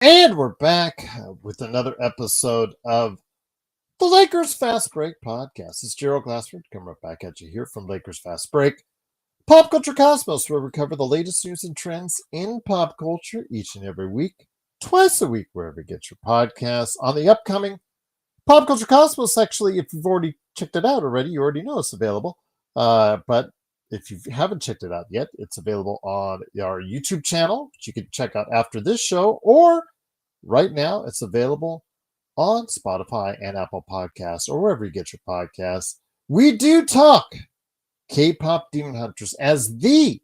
And we're back with another episode of the Lakers Fast Break podcast. It's Gerald Glassford coming right back at you here from Lakers Fast Break, Pop Culture Cosmos, where we cover the latest news and trends in pop culture each and every week, twice a week, wherever you get your podcasts. On the upcoming Pop Culture Cosmos, actually, if you've already checked it out already, you already know it's available. But if you haven't checked it out yet, it's available on our YouTube channel, which you can check out after this show, or right now it's available on Spotify and Apple Podcasts, or wherever you get your podcasts. We do talk K-pop Demon Hunters as the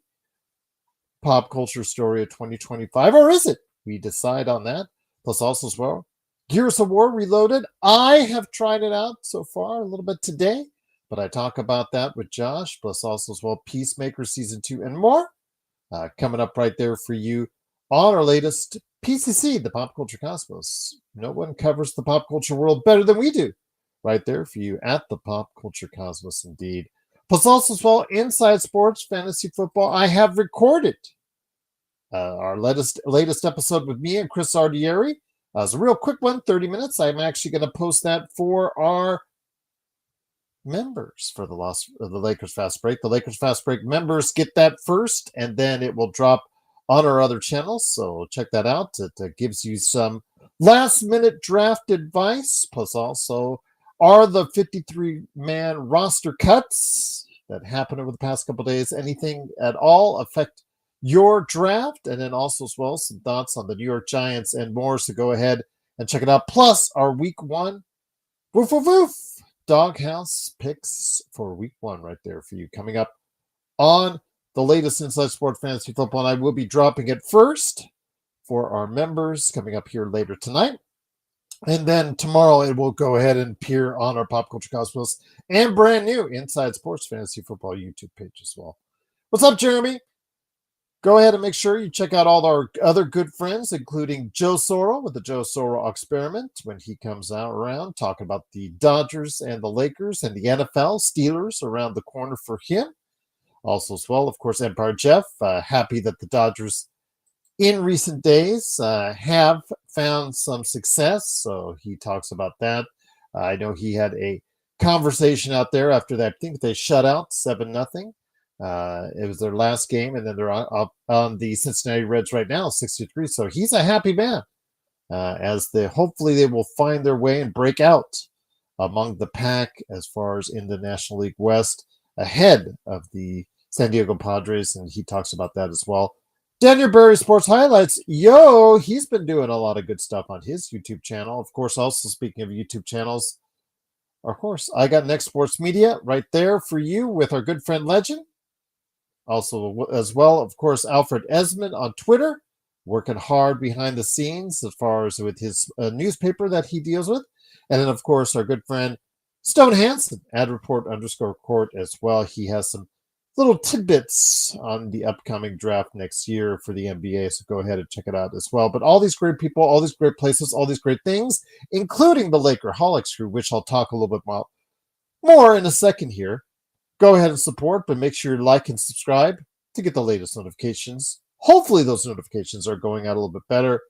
pop culture story of 2025, or is it? We decide on that. Plus also as well, Gears of War Reloaded. I have tried it out so far a little bit today, but I talk about that with Josh, plus also as well Peacemaker Season 2 and more. Coming up right there for you on our latest PCC, the Pop Culture Cosmos. No one covers the pop culture world better than we do. Right there for you at the Pop Culture Cosmos indeed. Plus also as well, Inside Sports Fantasy Football. I have recorded our latest episode with me and Chris Ardieri. It's a real quick one, 30 minutes. I'm actually going to post that for our members for the Lakers Fast Break. The Lakers Fast Break members get that first, and then it will drop on our other channels. So check that out. It gives you some last-minute draft advice, plus also are the 53-man roster cuts that happened over the past couple of days, anything at all affect your draft? And then also as well some thoughts on the New York Giants and more. So go ahead and check it out. Plus our week one doghouse picks for week one right there for you coming up on the latest Inside Sport Fantasy Football. And I will be dropping it first for our members coming up here later tonight. And then tomorrow it will go ahead and appear on our Pop Culture Cosmos and brand new Inside Sports Fantasy Football YouTube page as well. What's up, Jeremy? Go ahead and make sure you check out all our other good friends, including Joe Sorrell with the Joe Sorrell Experiment when he comes out around talking about the Dodgers and the Lakers and the NFL, Steelers around the corner for him. Also as well, of course, Empire Jeff, happy that the Dodgers in recent days have found some success. So he talks about that. I know he had a conversation out there after that. I think they shut out 7-0. It was their last game, and then they're up on the Cincinnati Reds right now, 63. So he's a happy man hopefully they will find their way and break out among the pack as far as in the National League West ahead of the San Diego Padres. And he talks about that as well. Daniel Berry Sports Highlights. He's been doing a lot of good stuff on his YouTube channel. Of course, also speaking of YouTube channels, of course, I got Next Sports Media right there for you with our good friend Legend. Also, as well, of course, Alfred Esmond on Twitter, working hard behind the scenes as far as with his newspaper that he deals with. And then, of course, our good friend Stone Hansen, @report_court as well. He has some little tidbits on the upcoming draft next year for the NBA. So go ahead and check it out as well. But all these great people, all these great places, all these great things, including the Lakerholics crew, which I'll talk a little bit more in a second here. Go ahead and support, but make sure you like and subscribe to get the latest notifications. Hopefully those notifications are going out a little bit better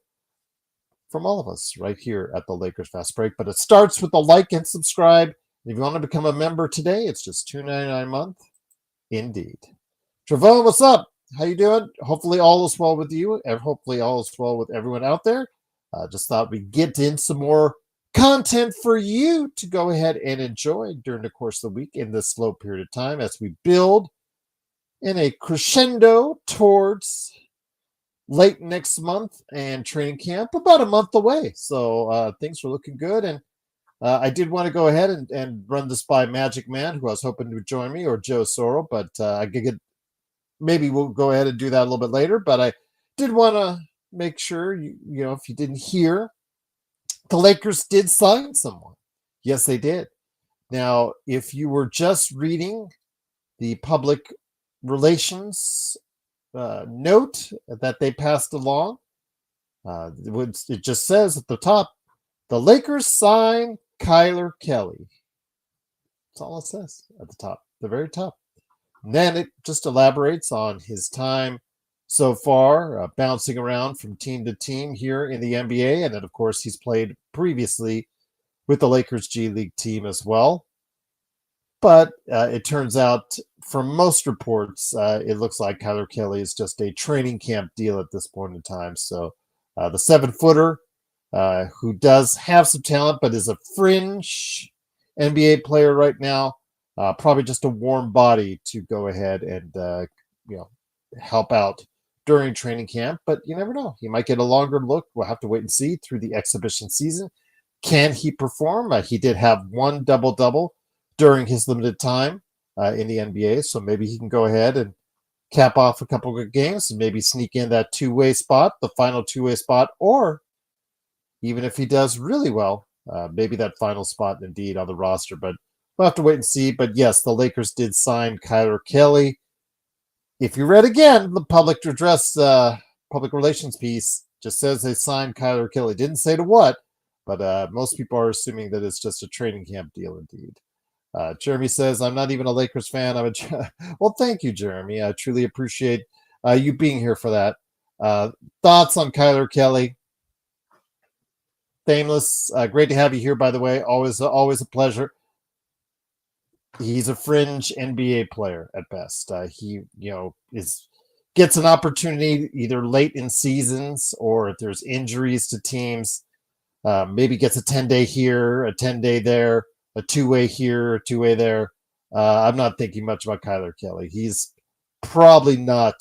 from all of us right here at the Lakers Fast Break. But it starts with the like and subscribe. If you want to become a member today, it's just $2.99 a month. Indeed. Travon, what's up? How you doing? Hopefully all is well with you, and hopefully all is well with everyone out there. Just thought we'd get in some more content for you to go ahead and enjoy during the course of the week in this slow period of time as we build in a crescendo towards late next month and training camp about a month away. So things are looking good. And I did want to go ahead and run this by Magic Man, who I was hoping to join me, or Joe Sorrell, but I could get, maybe we'll go ahead and do that a little bit later. But I did want to make sure, you know, if you didn't hear, the Lakers did sign someone. Yes, they did. Now, if you were just reading the public relations note that they passed along, it just says at the top, the Lakers signed Kylor Kelley. That's all it says at the top, the very top. And then it just elaborates on his time so far, bouncing around from team to team here in the NBA. And then, of course, he's played previously with the Lakers G League team as well. But it turns out, from most reports, it looks like Kylor Kelley is just a training camp deal at this point in time. So the 7-footer, who does have some talent but is a fringe NBA player right now, probably just a warm body to go ahead and help out during training camp. But you never know. He might get a longer look. We'll have to wait and see through the exhibition season. Can he perform? He did have one double-double during his limited time in the NBA, so maybe he can go ahead and cap off a couple of games and maybe sneak in that two-way spot, the final two-way spot, or even if he does really well, maybe that final spot indeed on the roster. But we'll have to wait and see. But yes, the Lakers did sign Kylor Kelley. If you read again, the public address, public relations piece just says they signed Kylor Kelley. Didn't say to what, but most people are assuming that it's just a training camp deal indeed. Jeremy says, I'm not even a Lakers fan. Well, thank you, Jeremy. I truly appreciate you being here for that. Thoughts on Kylor Kelley? Thameless, great to have you here, by the way. Always a pleasure. He's a fringe NBA player at best. He, gets an opportunity either late in seasons or if there's injuries to teams, maybe gets a 10-day here, a 10-day there, a two-way here, a two-way there. I'm not thinking much about Kylor Kelley. He's probably not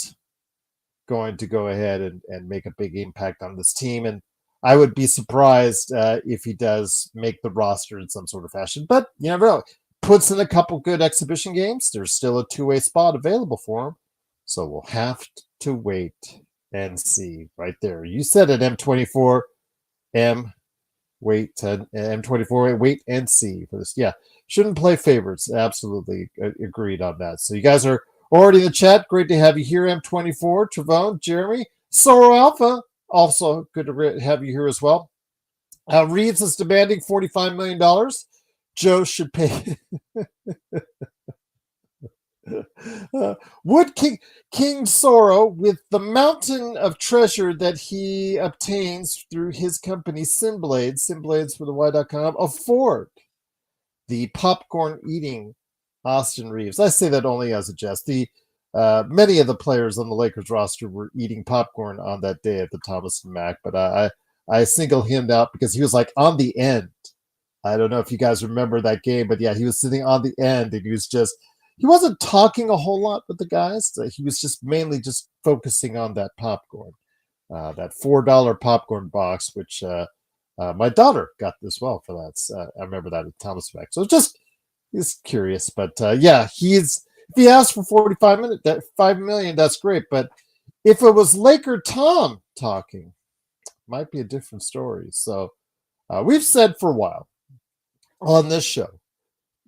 going to go ahead and make a big impact on this team. And I would be surprised if he does make the roster in some sort of fashion. But you never know. Puts in a couple good exhibition games. There's still a two-way spot available for him. So we'll have to wait and see right there. You said it, M24. M24, wait and see for this. Yeah, shouldn't play favorites. Absolutely agreed on that. So you guys are already in the chat. Great to have you here, M24, Travone, Jeremy, Soro Alpha. Also good to have you here as well. Reeves is demanding $45 million. Joe should pay. Would King Soro, with the mountain of treasure that he obtains through his company Simblades for the Y.com, afford the popcorn eating Austin Reaves? I say that only as a jest. Many of the players on the Lakers roster were eating popcorn on that day at the Thomas and Mack, but I single him out because he was like on the end. I don't know if you guys remember that game, but yeah, he was sitting on the end and he wasn't talking a whole lot with the guys. He was just mainly just focusing on that popcorn, that $4 popcorn box, which my daughter got as well for that. I remember that at Thomas Mack. So he's curious, but yeah, if he asked for $5 million, that's great. But if it was LakerTom talking, might be a different story. So we've said for a while on this show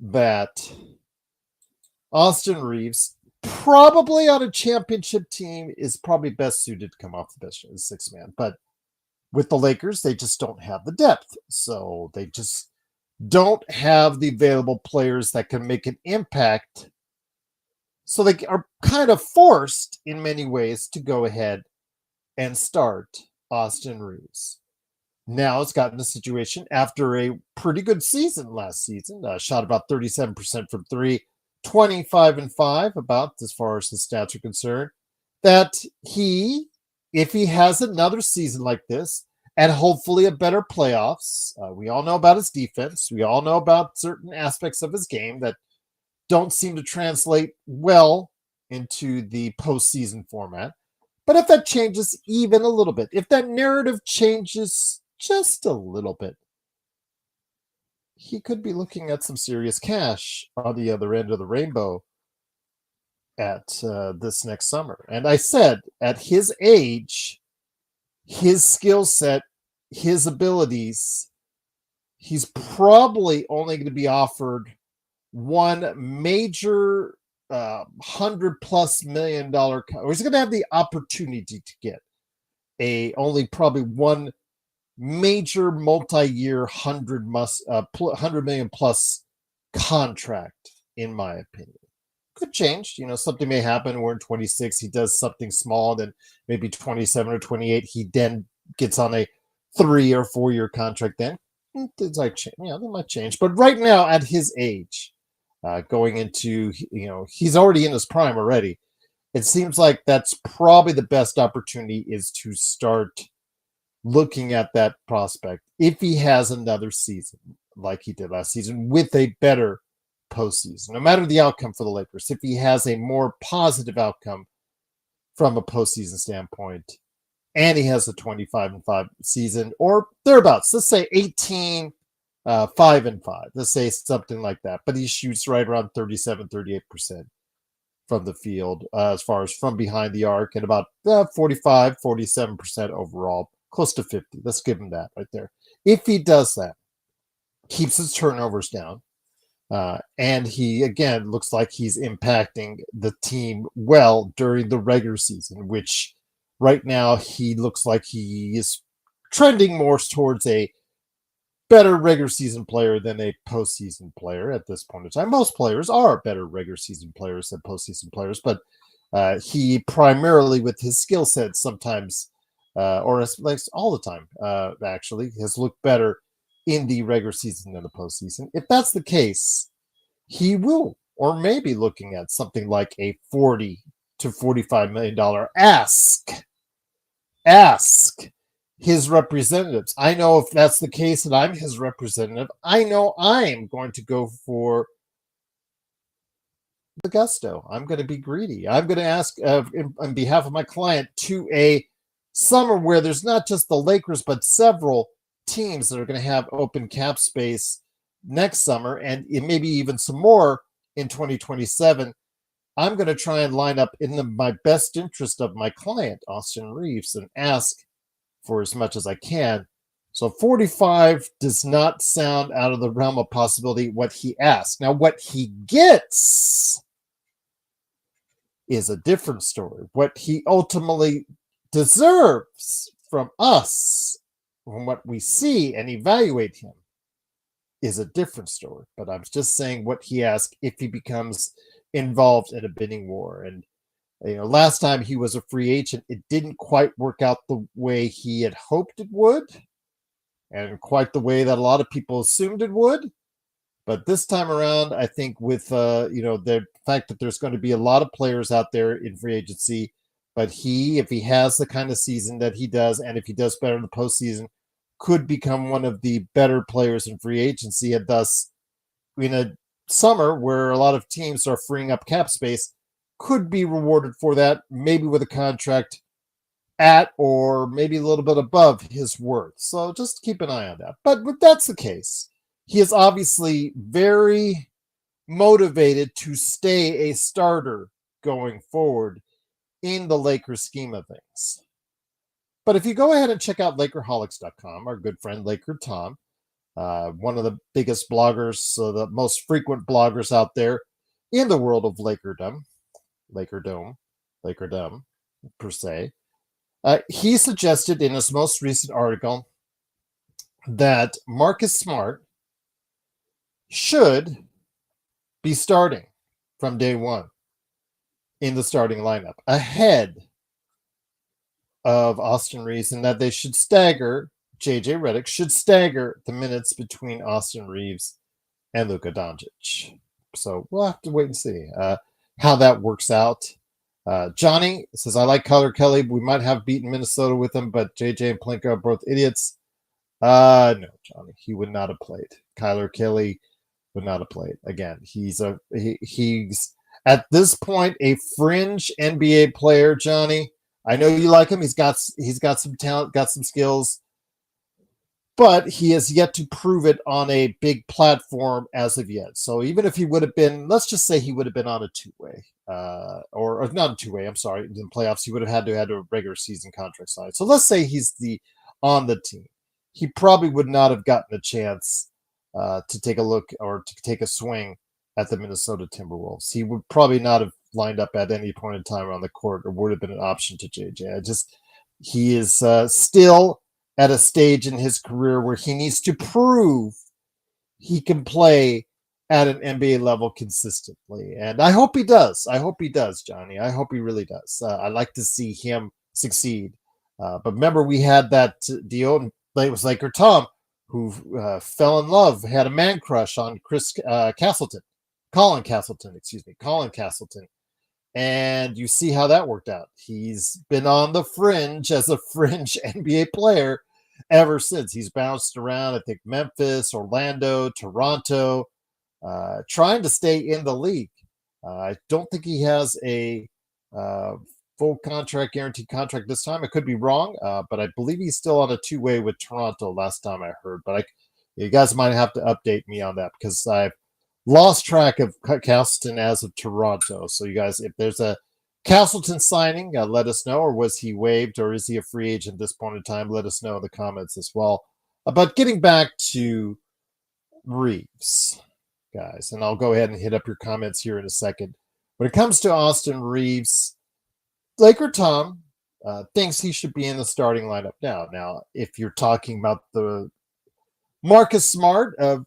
that Austin Reaves, probably on a championship team, is probably best suited to come off the bench as six-man. But with the Lakers, they just don't have the depth. So they just don't have the available players that can make an impact. So they are kind of forced in many ways to go ahead and start Austin Reaves. Now it's gotten a situation after a pretty good season last season, shot about 37% from three, 25-5 about as far as his stats are concerned, that if he has another season like this and hopefully a better playoffs, we all know about his defense. We all know about certain aspects of his game that don't seem to translate well into the postseason format. But if that changes even a little bit, if that narrative changes just a little bit, he could be looking at some serious cash on the other end of the rainbow at this next summer. And I said, at his age, his skill set, his abilities, he's probably only going to be offered one major $100+ million, or he's going to have the opportunity to get only probably one major multi-year $100 million+ contract, in my opinion. could change. Something may happen where in 26 he does something small, then maybe 27 or 28 he then gets on a 3 or 4 year contract. Then things like change. They might change. But right now, at his age, going into he's already in his prime already. It seems like that's probably the best opportunity is to start looking at that prospect if he has another season like he did last season with a better postseason, no matter the outcome for the Lakers. If he has a more positive outcome from a postseason standpoint, and he has a 25-5 season or thereabouts, let's say 18, 5-5, let's say something like that, but he shoots right around 37-38% from the field as far as from behind the arc, and about 45-47% overall, close to 50. Let's give him that right there. If he does that, keeps his turnovers down, and he, again, looks like he's impacting the team well during the regular season, which right now he looks like he is trending more towards a better regular season player than a postseason player at this point in time. Most players are better regular season players than postseason players, but he primarily, with his skill set, sometimes, or like all the time, actually, has looked better in the regular season than the postseason. If that's the case, he will, or maybe looking at something like a $40 to $45 million ask his representatives. I know if that's the case and I'm his representative, I know I'm going to go for the gusto. I'm going to be greedy. I'm going to ask on behalf of my client to a summer where there's not just the Lakers, but several teams that are going to have open cap space next summer, and maybe even some more in 2027. I'm going to try and line up in my best interest of my client, Austin Reaves, and ask for as much as I can. So 45 does not sound out of the realm of possibility what he asked. Now, what he gets is a different story. What he ultimately deserves from us, from what we see and evaluate him, is a different story. But I'm just saying what he asked if he becomes involved in a bidding war. And last time he was a free agent, it didn't quite work out the way he had hoped it would, and quite the way that a lot of people assumed it would. But this time around, I think with the fact that there's going to be a lot of players out there in free agency, but if he has the kind of season that he does, and if he does better in the postseason, could become one of the better players in free agency, and thus in a summer where a lot of teams are freeing up cap space, could be rewarded for that, maybe with a contract at or maybe a little bit above his worth. So just keep an eye on that. But if that's the case, he is obviously very motivated to stay a starter going forward in the Lakers scheme of things. But if you go ahead and check out Lakerholics.com, our good friend LakerTom, one of the biggest bloggers, the most frequent bloggers out there in the world of Lakerdom, per se, he suggested in his most recent article that Marcus Smart should be starting from day one in the starting lineup ahead of Austin Reaves, and that they should stagger, JJ Redick should stagger the minutes between Austin Reaves and Luka Doncic. So we'll have to wait and see how that works out. Johnny says, I like Kylor Kelley. We might have beaten Minnesota with him, but JJ and Plinko are both idiots. No, Johnny, he would not have played. Kylor Kelley would not have played. Again, he's at this point a fringe NBA player, Johnny. I know you like him. He's got some talent, got some skills, but he has yet to prove it on a big platform as of yet. So even if he would have been, let's just say he would have been on a two-way, or not a two-way, I'm sorry, in the playoffs, he would have had a regular season contract signed. So let's say he's on the team. He probably would not have gotten a chance to take a look or to take a swing at the Minnesota Timberwolves. He would probably not have lined up at any point in time on the court, or would have been an option to JJ. He is still at a stage in his career where he needs to prove he can play at an NBA level consistently. And I hope he does. I hope he does, Johnny. I hope he really does. I like to see him succeed. But remember, we had that deal, and it was LakerTom who fell in love, had a man crush on Colin Castleton. And you see how that worked out. He's been on the fringe as a fringe NBA player ever since. He's bounced around, I think, Memphis, Orlando, Toronto, trying to stay in the league. I don't think he has a full contract, guaranteed contract this time. I could be wrong, but I believe he's still on a two-way with Toronto last time I heard. But you guys might have to update me on that because I've lost track of Castleton as of Toronto. So you guys, if there's a Castleton signing, let us know. Or was he waived, or is he a free agent at this point in time? Let us know in the comments as well. But getting back to Reaves, guys, and I'll go ahead and hit up your comments here in a second. When it comes to Austin Reaves, LakerTom thinks he should be in the starting lineup now. Now, if you're talking about the Marcus Smart of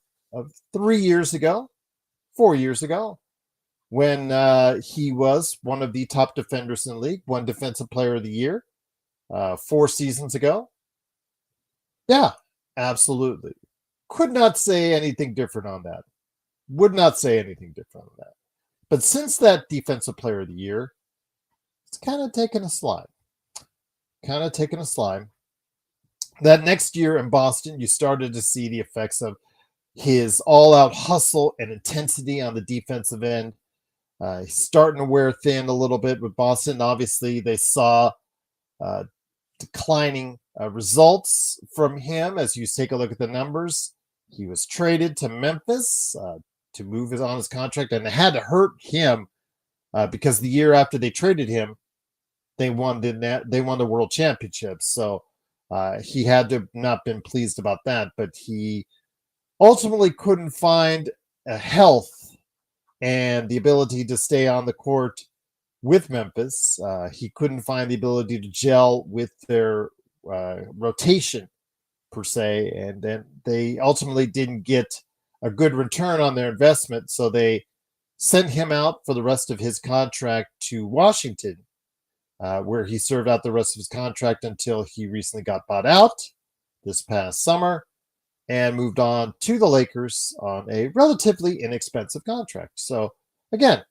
3 years ago, 4 years ago, when he was one of the top defenders in the league, won Defensive Player of the Year 4 seasons ago. Yeah, absolutely. Could not say anything different on that. Would not say anything different on that. But since that Defensive Player of the Year, it's kind of taken a slide. That next year in Boston, you started to see the effects of his all-out hustle and intensity on the defensive end. He's starting to wear thin a little bit with Boston. Obviously, they saw declining results from him as you take a look at the numbers. He was traded to Memphis to move on his contract, and it had to hurt him because the year after they traded him, they won the World Championship. So he had to not been pleased about that, but he ultimately couldn't find a health and the ability to stay on the court with Memphis. He couldn't find the ability to gel with their rotation per se, and then they ultimately didn't get a good return on their investment, so they sent him out for the rest of his contract to Washington, where he served out the rest of his contract until he recently got bought out this past summer and moved on to the Lakers on a relatively inexpensive contract. So again,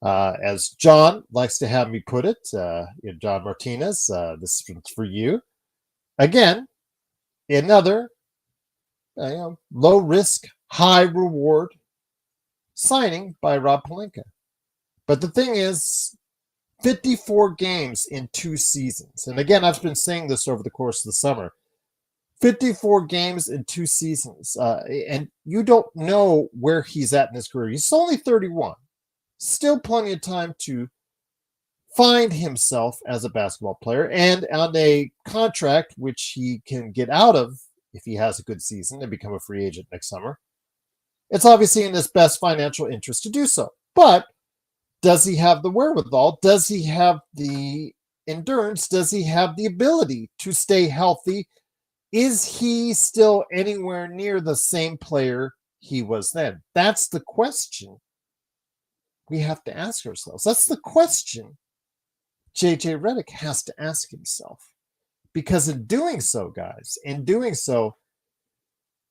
as John likes to have me put it, John Martinez, this is for you. Again, another low risk, high reward signing by Rob Pelinka. But the thing is, 54 games in 2 seasons. And again, I've been saying this over the course of the summer. 54 games in 2 seasons. And you don't know where he's at in his career. He's only 31. Still plenty of time to find himself as a basketball player and on a contract which he can get out of if he has a good season and become a free agent next summer. It's obviously in his best financial interest to do so. But does he have the wherewithal? Does he have the endurance? Does he have the ability to stay healthy? Is he still anywhere near the same player he was then? That's the question we have to ask ourselves. That's the question JJ Redick has to ask himself. Because in doing so, guys,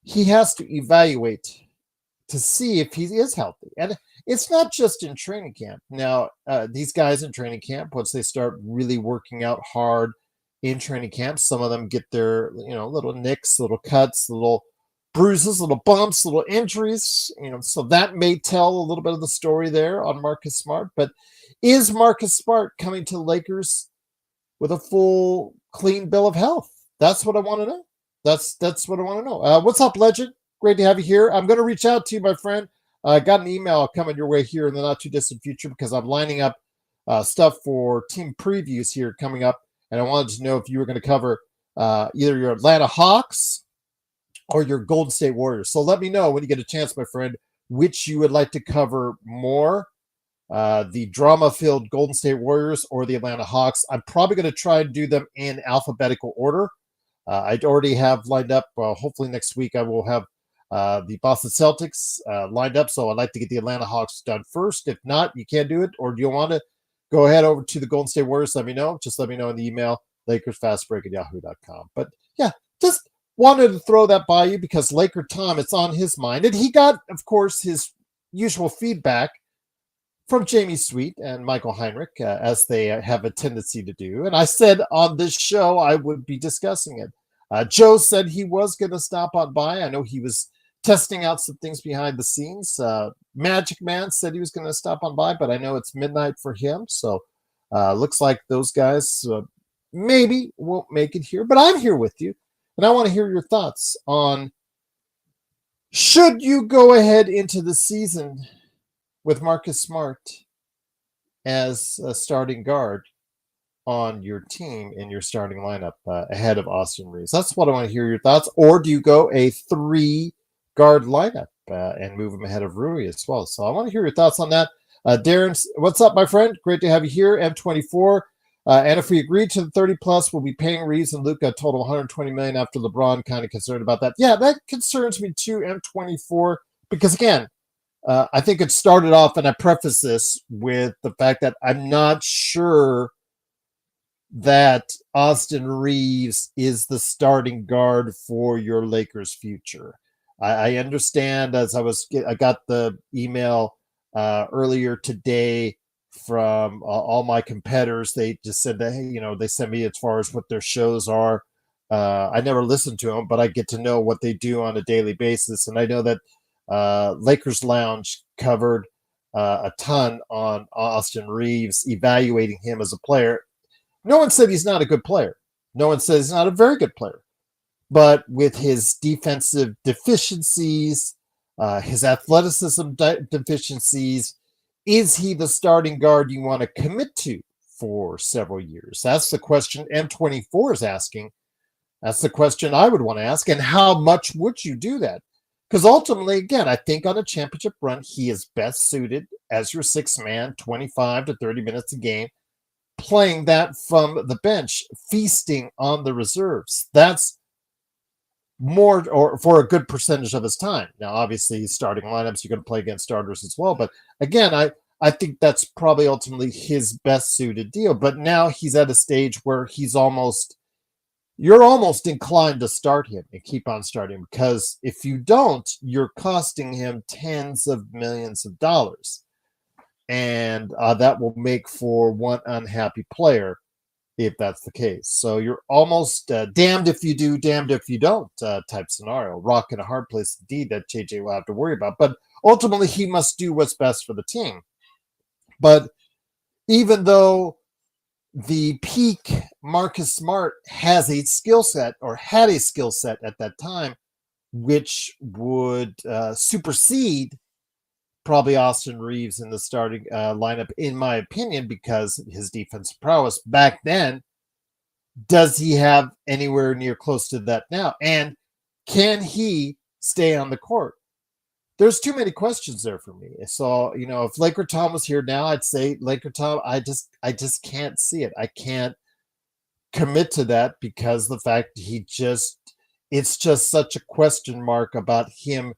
he has to evaluate to see if he is healthy. And it's not just in training camp. Now, these guys in training camp, once they start really working out hard in training camp, some of them get their, little nicks, little cuts, little bruises, little bumps, little injuries, so that may tell a little bit of the story there on Marcus Smart. But is Marcus Smart coming to the Lakers with a full, clean bill of health? That's what I want to know. That's what I want to know. What's up, Legend? Great to have you here. I'm going to reach out to you, my friend. I got an email coming your way here in the not too distant future because I'm lining up stuff for team previews here coming up. And I wanted to know if you were going to cover either your Atlanta Hawks or your Golden State Warriors. So let me know when you get a chance, my friend, which you would like to cover more, the drama-filled Golden State Warriors or the Atlanta Hawks. I'm probably going to try and do them in alphabetical order. I'd already have lined up, hopefully next week I will have The Boston Celtics lined up, so I'd like to get the Atlanta Hawks done first. If not, you can't do it, or do you want to go ahead over to the Golden State Warriors? Let me know. Just let me know in the email, LakersFastBreak@yahoo.com. But yeah, just wanted to throw that by you because LakerTom, it's on his mind. And he got, of course, his usual feedback from Jamie Sweet and Michael Heinrich, as they have a tendency to do. And I said on this show I would be discussing it. Joe said he was going to stop on by. I know he was testing out some things behind the scenes. Magic Man said he was going to stop on by, but I know it's midnight for him. So looks like those guys maybe won't make it here. But I'm here with you. And I want to hear your thoughts on, should you go ahead into the season with Marcus Smart as a starting guard on your team in your starting lineup ahead of Austin Reaves? That's what I want to hear your thoughts. Or do you go a 3-guard lineup and move him ahead of Rui as well? So I want to hear your thoughts on that. Darren, what's up, my friend? Great to have you here. M24. And if we agree to the 30 plus, we'll be paying Reaves and Luka a total of 120 million after LeBron. Kind of concerned about that. Yeah, that concerns me too, M24, because again, I think it started off, and I preface this with the fact that I'm not sure that Austin Reaves is the starting guard for your Lakers future. I understand, as I got the email earlier today from all my competitors. They just said that, hey, they send me as far as what their shows are. I never listen to them, but I get to know what they do on a daily basis. And I know that Lakers Lounge covered a ton on Austin Reaves, evaluating him as a player. No one said he's not a good player. No one says he's not a very good player. But with his defensive deficiencies, his athleticism deficiencies, is he the starting guard you want to commit to for several years? That's the question M24 is asking. That's the question I would want to ask. And how much would you do that? Because ultimately, again, I think on a championship run, he is best suited as your sixth man, 25 to 30 minutes a game, playing that from the bench, feasting on the reserves. That's more, or for a good percentage of his time. Now, obviously, starting lineups, you're going to play against starters as well. But again, I think that's probably ultimately his best suited deal. But now he's at a stage where you're almost inclined to start him and keep on starting him, because if you don't, you're costing him tens of millions of dollars. And that will make for one unhappy player if that's the case. So you're almost damned if you do, damned if you don't type scenario. Rock in a hard place indeed that JJ will have to worry about. But ultimately, he must do what's best for the team. But even though the peak Marcus Smart has a skill set, or had a skill set at that time, which would supersede probably Austin Reaves in the starting lineup, in my opinion, because his defensive prowess back then. Does he have anywhere near close to that now? And can he stay on the court? There's too many questions there for me. So, if LakerTom was here now, I'd say, LakerTom, I just can't see it. I can't commit to that, because the fact it's just such a question mark about him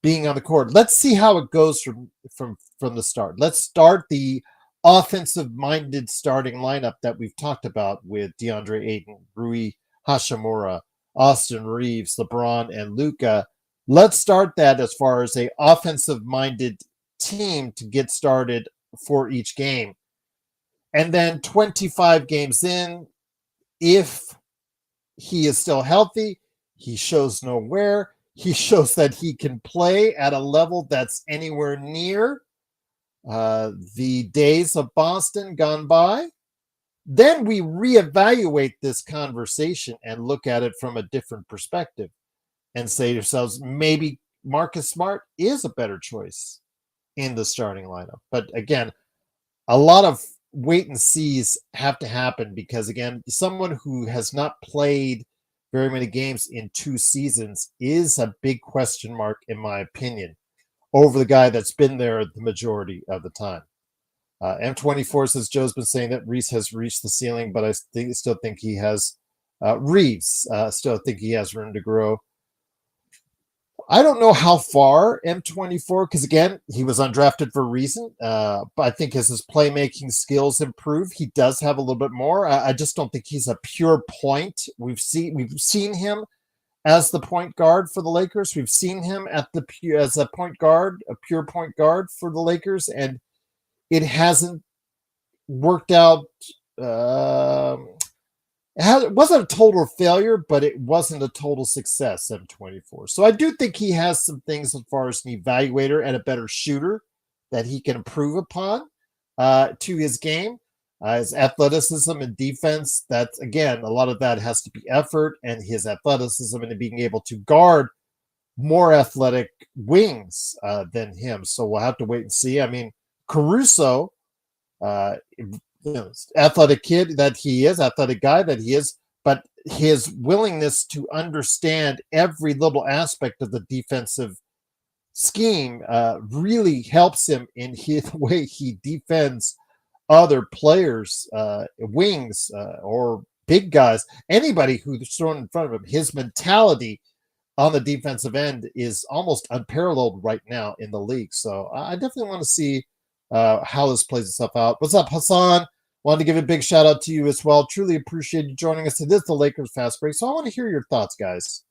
being on the court. Let's see how it goes from the start. Let's start the offensive-minded starting lineup that we've talked about with DeAndre Ayton, Rui Hachimura, Austin Reaves, LeBron, and Luka. Let's start that as far as a offensive-minded team to get started for each game. And then 25 games in, if he is still healthy, he shows no wear, he shows that he can play at a level that's anywhere near the days of Boston gone by, then we reevaluate this conversation and look at it from a different perspective and say to ourselves, maybe Marcus Smart is a better choice in the starting lineup. But again, a lot of wait and sees have to happen, because again, someone who has not played very many games in 2 seasons is a big question mark, in my opinion, over the guy that's been there the majority of the time. M24 says Joe's been saying that Reaves has reached the ceiling, but I still think he has Reaves. Still think he has room to grow. I don't know how far M24, because again, he was undrafted for a reason. But I think as his playmaking skills improve, he does have a little bit more. I just don't think he's a pure point. We've seen him as the point guard for the Lakers. We've seen him as a point guard, a pure point guard for the Lakers, and it hasn't worked out. It wasn't a total failure, but it wasn't a total success, M24. So I do think he has some things as far as an evaluator and a better shooter that he can improve upon to his game. His athleticism and defense, that's, again, a lot of that has to be effort, and his athleticism and being able to guard more athletic wings than him. So we'll have to wait and see. I mean, Caruso, athletic kid that he is, athletic guy that he is, but his willingness to understand every little aspect of the defensive scheme really helps him in the way he defends other players, wings or big guys, anybody who's thrown in front of him. His mentality on the defensive end is almost unparalleled right now in the league. So I definitely want to see how this plays itself out. What's up, Hassan? Wanted to give a big shout out to you as well. Truly appreciate you joining us. It is the Lakers Fast Break. So I want to hear your thoughts, guys.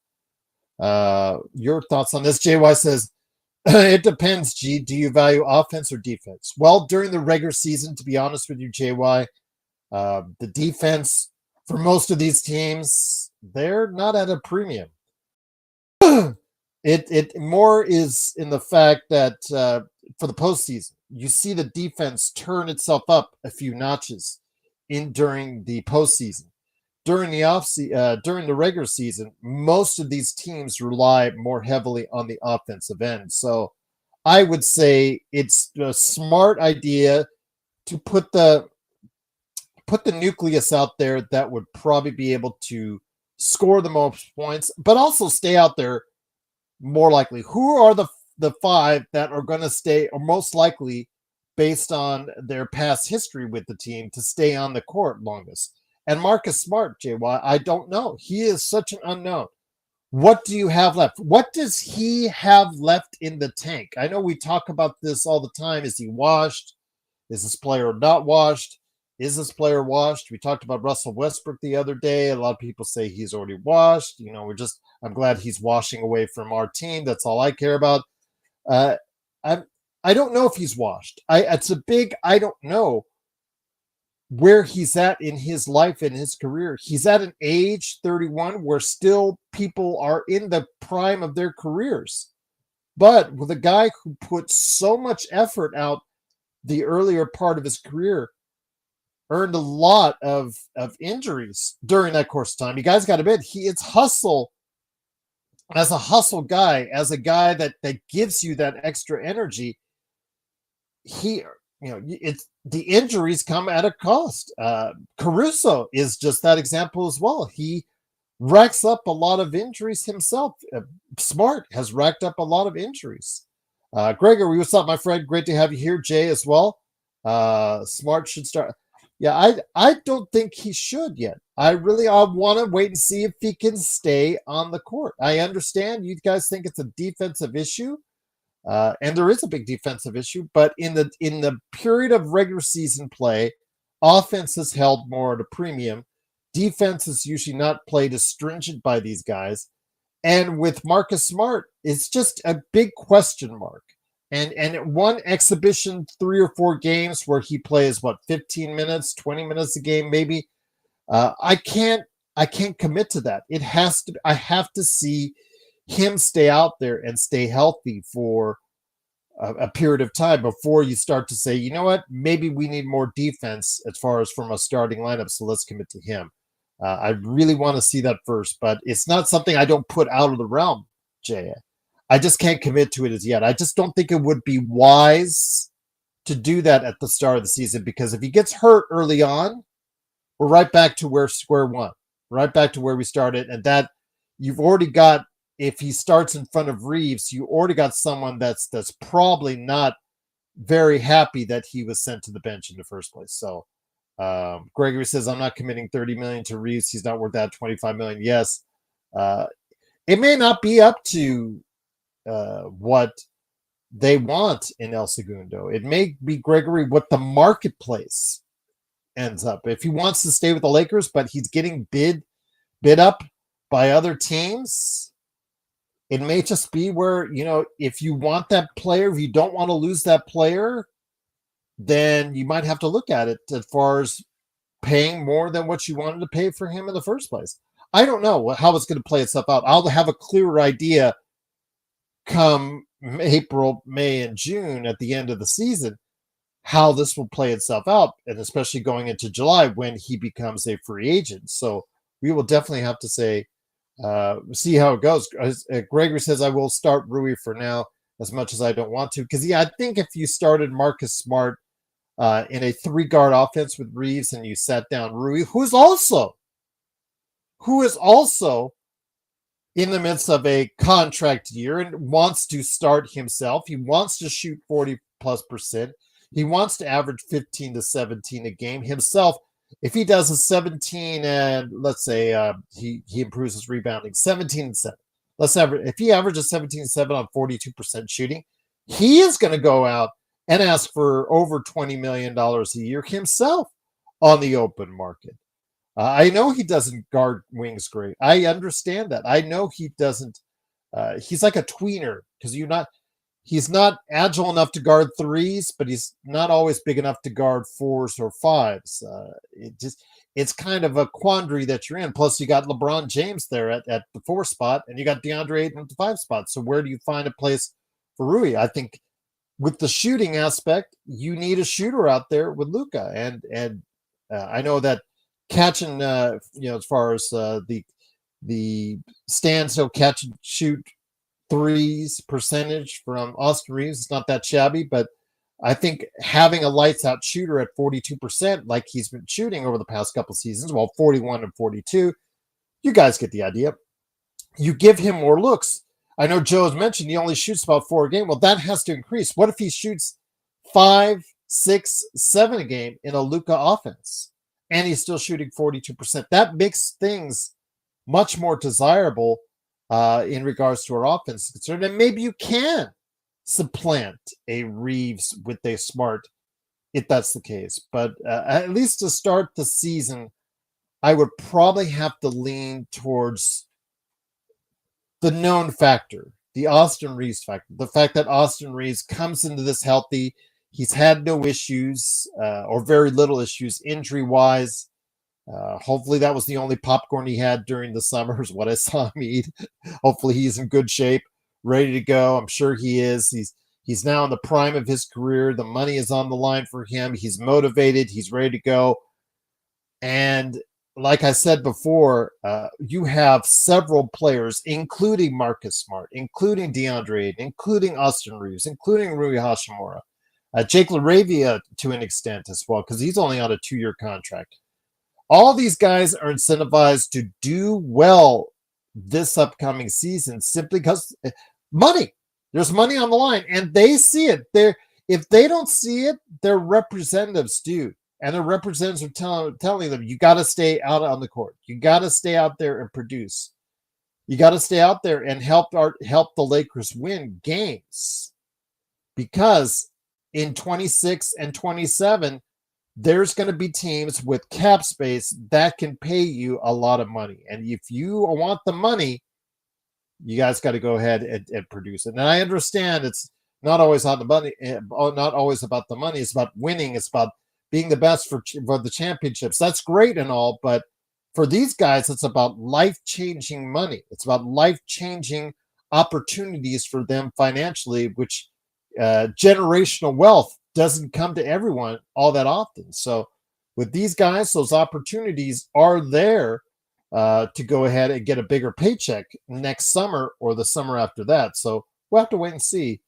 Your thoughts on this. JY says, it depends, G. Do you value offense or defense? Well, during the regular season, to be honest with you, JY, the defense for most of these teams, they're not at a premium. It more is in the fact that for the postseason, you see the defense turn itself up a few notches during the postseason. During the regular season, most of these teams rely more heavily on the offensive end. So I would say it's a smart idea to put the nucleus out there that would probably be able to score the most points, but also stay out there more likely. Who are the five that are going to stay, or most likely, based on their past history with the team, to stay on the court longest? And Marcus Smart, JY, I don't know. He is such an unknown. What do you have left? What does he have left in the tank? I know we talk about this all the time. Is he washed? Is this player not washed? Is this player washed? We talked about Russell Westbrook the other day. A lot of people say he's already washed. You know, I'm glad he's washing away from our team. That's all I care about. I don't know if he's washed. It's a big I don't know where he's at in his life and his career. He's at an age 31 where still people are in the prime of their careers. But with a guy who put so much effort out the earlier part of his career, earned a lot of injuries during that course of time. You guys got to admit, it's hustle. As a hustle guy, as a guy that gives you that extra energy, it's the injuries come at a cost. Caruso is just that example as well. He racks up a lot of injuries himself. Smart has racked up a lot of injuries. Gregory, what's up, my friend? Great to have you here. Jay as well. Smart should start. Yeah, I don't think he should yet. I want to wait and see if he can stay on the court. I understand you guys think it's a defensive issue. And there is a big defensive issue, but in the period of regular season play, offense is held more at a premium. Defense is usually not played as stringent by these guys. And with Marcus Smart, it's just a big question mark. And one exhibition, 3 or 4 games where he plays 15 minutes, 20 minutes a game, maybe. I can't commit to that. I have to see him stay out there and stay healthy for a period of time before you start to say, you know what, maybe we need more defense as far as from a starting lineup, so let's commit to him. I really want to see that first, but it's not something I don't put out of the realm, Jay. I just can't commit to it as yet. I just don't think it would be wise to do that at the start of the season, because if he gets hurt early on, we're right back to square one, right back to where we started, and that you've already got. If he starts in front of Reaves, you already got someone that's probably not very happy that he was sent to the bench in the first place. So Gregory says, I'm not committing $30 million to Reaves. He's not worth that $25 million. Yes. It may not be up to what they want in El Segundo. It may be, Gregory, what the marketplace ends up. If he wants to stay with the Lakers, but he's getting bid up by other teams, it may just be where, if you want that player, if you don't want to lose that player, then you might have to look at it as far as paying more than what you wanted to pay for him in the first place. I don't know how it's going to play itself out. I'll have a clearer idea come April, May, and June at the end of the season, how this will play itself out, and especially going into July when he becomes a free agent. So we will definitely have to see how it goes. Gregory says, I will start Rui for now, as much as I don't want to. Because, I think if you started Marcus Smart in a 3-guard offense with Reaves and you sat down Rui, who is also in the midst of a contract year and wants to start himself. He wants to shoot 40+%. He wants to average 15 to 17 a game himself. If he does a 17 and let's say he improves his rebounding, 17 and 7. If he averages 17 and 7 on 42% shooting, he is going to go out and ask for over $20 million a year himself on the open market. I know he doesn't guard wings great. I understand that. I know he doesn't. He's like a tweener because he's not agile enough to guard threes, but he's not always big enough to guard 4s or 5s. It's kind of a quandary that you're in. Plus, you got LeBron James there at the 4 spot, and you got DeAndre Ayton at the 5 spot. So where do you find a place for Rui? I think with the shooting aspect, you need a shooter out there with Luka, and I know that catching, as far as the standstill catch and shoot threes percentage from Austin Reaves is not that shabby, but I think having a lights out shooter at 42%, like he's been shooting over the past couple seasons, 41 and 42, you guys get the idea. You give him more looks. I know Joe has mentioned he only shoots about 4 a game. Well, that has to increase. What if he shoots 5, 6, 7 a game in a Luka offense and he's still shooting 42%? That makes things much more desirable in regards to our offense is concerned. And maybe you can supplant a Reaves with a Smart if that's the case. But at least to start the season, I would probably have to lean towards the known factor, the Austin Reaves factor, the fact that Austin Reaves comes into this healthy. He's had no issues or very little issues injury-wise. Hopefully that was the only popcorn he had during the summer is what I saw him eat. Hopefully he's in good shape, ready to go. I'm sure he is. He's now in the prime of his career. The money is on the line for him. He's motivated. He's ready to go. And like I said before, you have several players, including Marcus Smart, including DeAndre Ayton, including Austin Reaves, including Rui Hachimura, Jake LaRavia to an extent as well, because he's only on a 2-year contract. All these guys are incentivized to do well this upcoming season simply because money. There's money on the line, and they see it. If they don't see it, their representatives do. And their representatives are telling them, you got to stay out on the court. You got to stay out there and produce. You got to stay out there and help the Lakers win games. Because in 26 and 27, there's going to be teams with cap space that can pay you a lot of money. And if you want the money, you guys got to go ahead and produce it. And I understand it's not always on the money, not always about the money. It's about winning. It's about being the best for the championships. That's great and all, but for these guys, it's about life-changing money. It's about life-changing opportunities for them financially, which generational wealth doesn't come to everyone all that often. So with these guys, those opportunities are there to go ahead and get a bigger paycheck next summer or the summer after that. So we'll have to wait and see.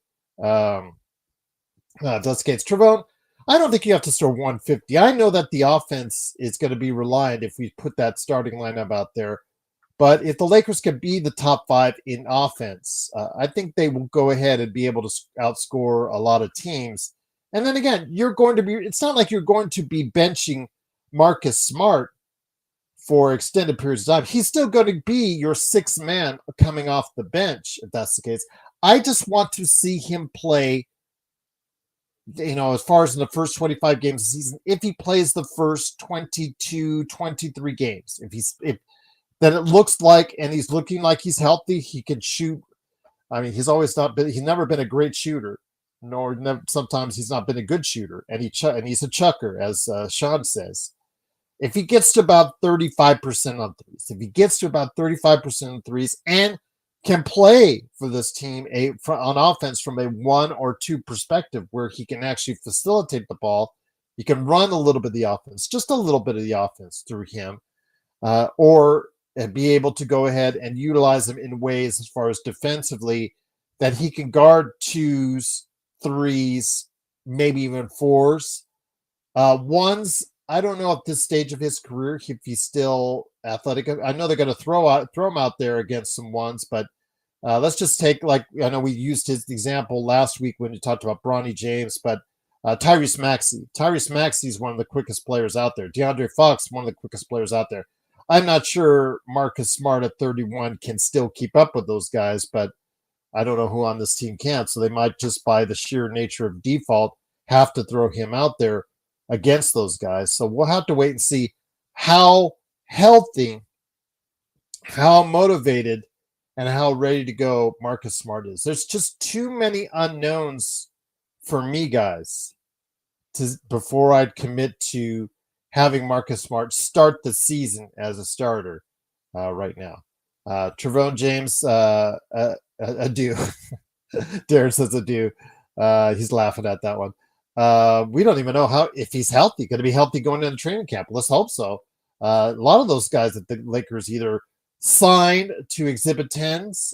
Dust Gates. Trevone, I don't think you have to score 150. I know that the offense is going to be reliant if we put that starting lineup out there. But if the Lakers can be the top 5 in offense, I think they will go ahead and be able to outscore a lot of teams. And then again, it's not like you're going to be benching Marcus Smart for extended periods of time. He's still going to be your 6th man coming off the bench, if that's the case. I just want to see him play, as far as in the first 25 games of the season, if he plays the first 22, 23 games, if then it looks like, and he's looking like he's healthy, he can shoot. I mean, he's never been a great shooter, sometimes he's not been a good shooter, and he's a chucker, as Sean says. If he gets to about 35% on threes, and can play for this team on offense from a 1 or 2 perspective, where he can actually facilitate the ball, he can run a little bit of the offense, just a little bit of the offense through him, or be able to go ahead and utilize him in ways as far as defensively that he can guard 2s, 3s, maybe even 4s. 1s, I don't know at this stage of his career if he's still athletic. I know they're going to throw him out there against some 1s, but let's just take, like, I know we used his example last week when we talked about Bronny James, but Tyrese Maxey. Tyrese Maxey is one of the quickest players out there. DeAndre Fox, one of the quickest players out there. I'm not sure Marcus Smart at 31 can still keep up with those guys, but I don't know who on this team can. So they might just, by the sheer nature of default, have to throw him out there against those guys. So we'll have to wait and see how healthy, how motivated, and how ready to go Marcus Smart is. There's just too many unknowns for me, guys, before I'd commit to having Marcus Smart start the season as a starter right now. Trevone James, adieu. Darren says adieu. He's laughing at that one. We don't even know if he's healthy. Going to be healthy going into training camp. Let's hope so. A lot of those guys that the Lakers either signed to Exhibit 10s,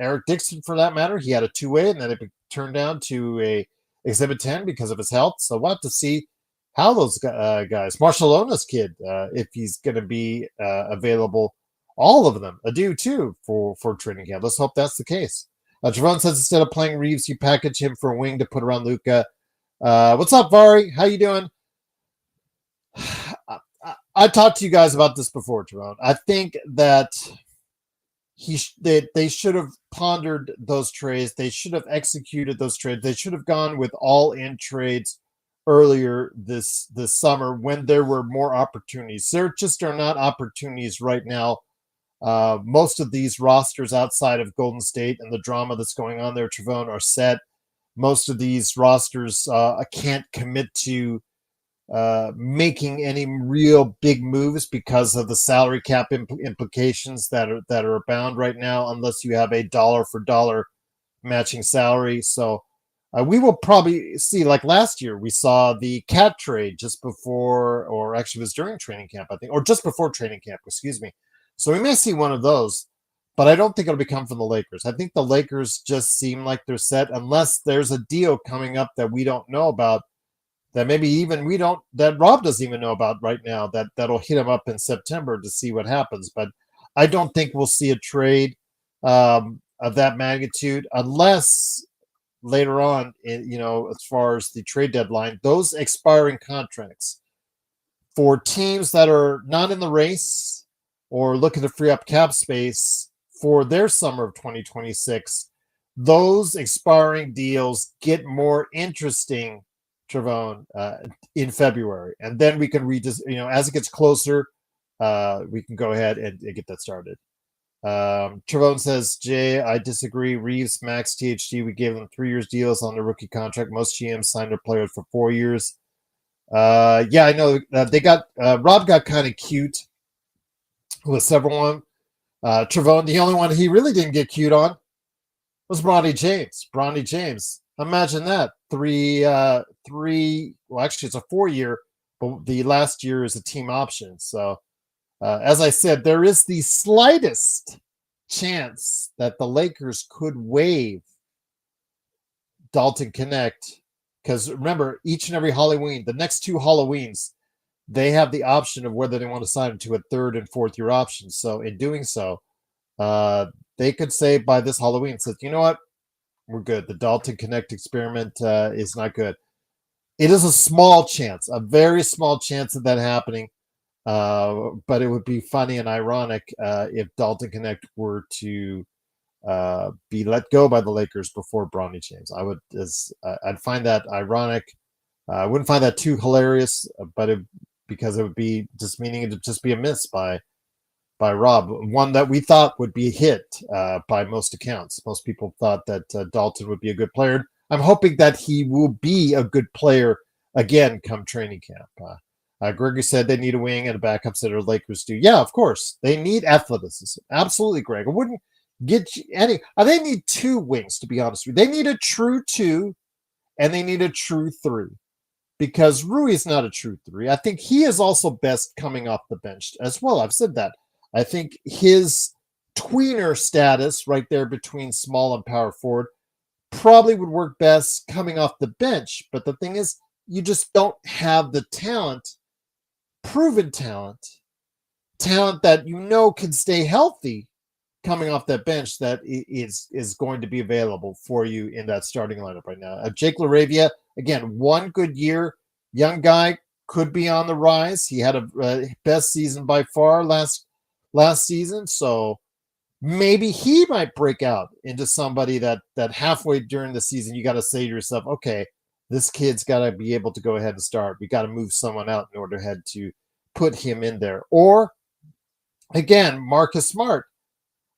Eric Dixon for that matter, he had a 2-way and then it turned down to a Exhibit 10 because of his health. So we'll have to see how those guys, Marcialona's kid, if he's going to be available, all of them, adieu too, for training camp. Let's hope that's the case. Javon says instead of playing Reaves, you package him for a wing to put around Luka. What's up, Vari? How you doing? I talked to you guys about this before, Javon. I think that they should have pondered those trades. They should have executed those trades. They should have gone with all-in trades earlier this summer when there were more opportunities. There just are not opportunities right now. Most of these rosters outside of Golden State and the drama that's going on there, Trevone, are set. Most of these rosters can't commit to making any real big moves because of the salary cap implications that are abound right now, unless you have a dollar for dollar matching salary. So we will probably see, like last year, we saw the Cat trade just before, or actually it was during training camp, I think, or just before training camp, excuse me. So we may see one of those, but I don't think it'll become from the Lakers. I think the Lakers just seem like they're set, unless there's a deal coming up that we don't know about, that maybe even that Rob doesn't even know about right now, that'll hit him up in September to see what happens. But I don't think we'll see a trade of that magnitude unless later on, as far as the trade deadline, those expiring contracts for teams that are not in the race or looking to free up cap space for their summer of 2026, those expiring deals get more interesting, Trevone, in February. And then we can as it gets closer, we can go ahead and get that started. Trevone says, Jay, I disagree. Reaves, Max, THD, we gave them 3 years deals on the rookie contract. Most GMs signed their players for 4 years. Yeah, I know they got Rob got kind of cute with several of them. Trevone, the only one he really didn't get cute on was Bronny James. Bronny James. Imagine that. Well, actually, it's a 4-year, but the last year is a team option. So, as I said, there is the slightest chance that the Lakers could waive Dalton Connect, because remember, each and every Halloween, the next 2 Halloweens, they have the option of whether they want to sign him to a 3rd and 4th year option. So in doing so, they could say by this Halloween, says, you know what, we're good. The Dalton Connect experiment is not good. It is a small chance, a very small chance of that happening. But it would be funny and ironic if Dalton Connect were to be let go by the Lakers before Bronny James. I'd find that ironic. I wouldn't find that too hilarious, because it would be just meaning it to just be a miss by Rob, one that we thought would be a hit by most accounts. Most people thought that Dalton would be a good player. I'm hoping that he will be a good player again come training camp. Gregory said they need a wing and a backup center. Lakers do. Yeah, of course. They need athleticism. Absolutely, Greg. I wouldn't get you any. They need two wings, to be honest with you. They need a true 2 and they need a true 3. Because Rui is not a true 3. I think he is also best coming off the bench as well. I've said that. I think his tweener status right there between small and power forward probably would work best coming off the bench. But the thing is, you just don't have the talent, proven talent that you know can stay healthy coming off that bench that is going to be available for you in that starting lineup right now. Jake LaRavia, again, one good year, young guy, could be on the rise. He had a best season by far last season, so maybe he might break out into somebody that halfway during the season you got to say to yourself, okay, this kid's got to be able to go ahead and start. We got to move someone out in order to put him in there. Or again, Marcus Smart,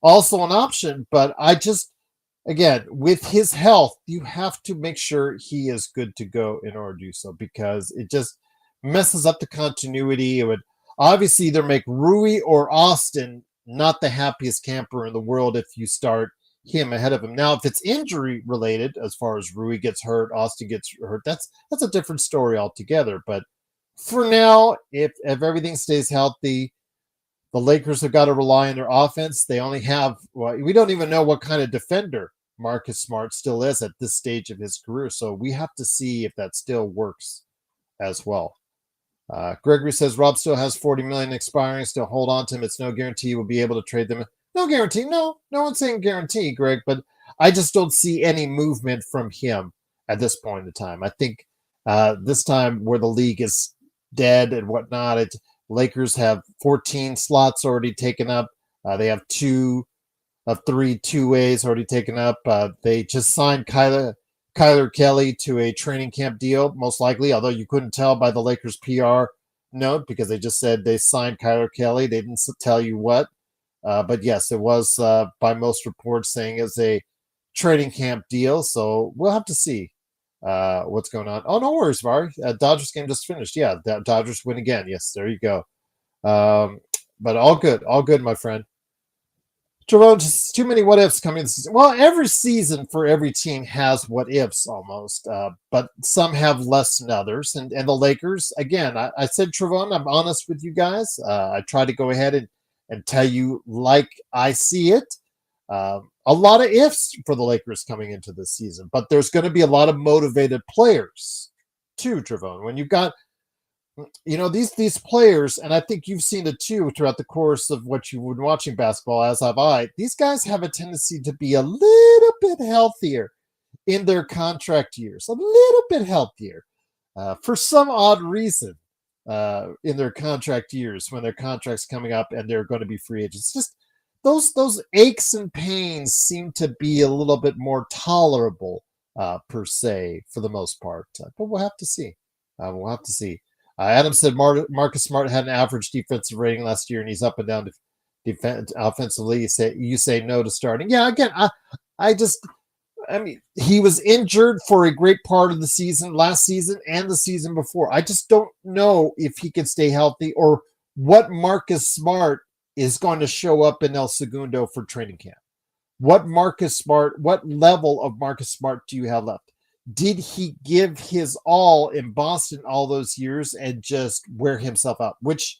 also an option, but again, with his health, you have to make sure he is good to go in order to do so, because it just messes up the continuity. It would obviously either make Rui or Austin not the happiest camper in the world if you start him ahead of him. Now, if it's injury related, as far as Rui gets hurt, Austin gets hurt, that's a different story altogether. But for now, if everything stays healthy, the Lakers have got to rely on their offense. They only have, we don't even know what kind of defender Marcus Smart still is at this stage of his career. So we have to see if that still works as well. Gregory says Rob still has $40 million expiring. Still hold on to him. It's no guarantee we'll be able to trade them. No guarantee. No one's saying guarantee, Greg, but I just don't see any movement from him at this point in time. I think this time where the league is dead and whatnot, Lakers have 14 slots already taken up. They have 2 of 3 two-ways already taken up. They just signed Kylor Kelley to a training camp deal, most likely, although you couldn't tell by the Lakers PR note because they just said they signed Kylor Kelley. They didn't tell you what. But yes, it was by most reports saying it's a training camp deal. So we'll have to see what's going on. Oh, no worries, Var. Dodgers game just finished. Yeah, Dodgers win again. Yes, there you go. But all good, my friend. Jerome, just too many what ifs coming this season. Well, every season for every team has what ifs almost, but some have less than others. And the Lakers, again, I said, Trevon, I'm honest with you guys. I try to go ahead and tell you like I see it. A lot of ifs for the Lakers coming into this season, but there's going to be a lot of motivated players too, Trevon. When you've got these players, and I think you've seen it too throughout the course of what you've been watching basketball, as have I, these guys have a tendency to be a little bit healthier in their contract years, a little bit healthier for some odd reason in their contract years when their contract's coming up and they're going to be free agents. Just those aches and pains seem to be a little bit more tolerable per se for the most part, but we'll have to see. Adam said Marcus Smart had an average defensive rating last year, and he's up and down offensively. You say no to starting. Yeah, again, I mean, he was injured for a great part of the season, last season and the season before. I just don't know if he can stay healthy or what Marcus Smart is going to show up in El Segundo for training camp. What level of Marcus Smart do you have left? Did he give his all in Boston all those years and just wear himself out? Which,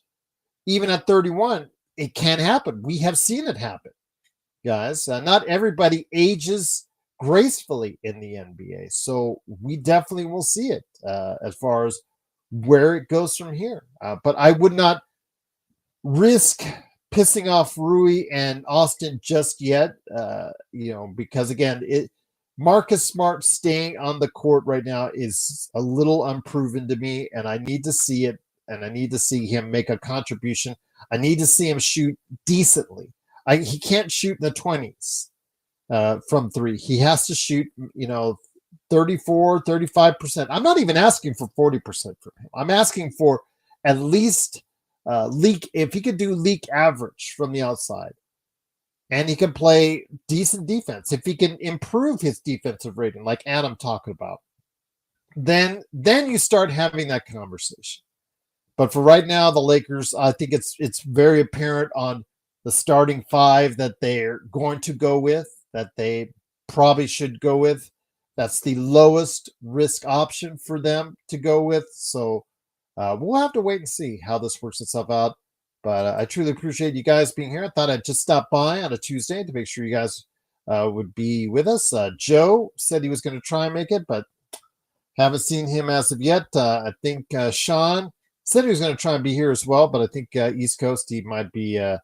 even at 31, it can happen. We have seen it happen, guys. Not everybody ages gracefully in the NBA. So we definitely will see it as far as where it goes from here. But I would not risk pissing off Rui and Austin just yet, because, again, Marcus Smart staying on the court right now is a little unproven to me, and I need to see it, and I need to see him make a contribution. I need to see him shoot decently. He can't shoot in the 20s. from three. He has to shoot, 34, 35%. I'm not even asking for 40% from him. I'm asking for at least if he could do league average from the outside, and he can play decent defense. If he can improve his defensive rating, like Adam talking about, then you start having that conversation. But for right now, the Lakers, I think it's very apparent on the starting five that they're going to go with, that they probably should go with. That's the lowest risk option for them to go with. So we'll have to wait and see how this works itself out. But I truly appreciate you guys being here. I thought I'd just stop by on a Tuesday to make sure you guys would be with us. Joe said he was going to try and make it, but haven't seen him as of yet. I think Sean said he was going to try and be here as well, but I think East Coast, he might be a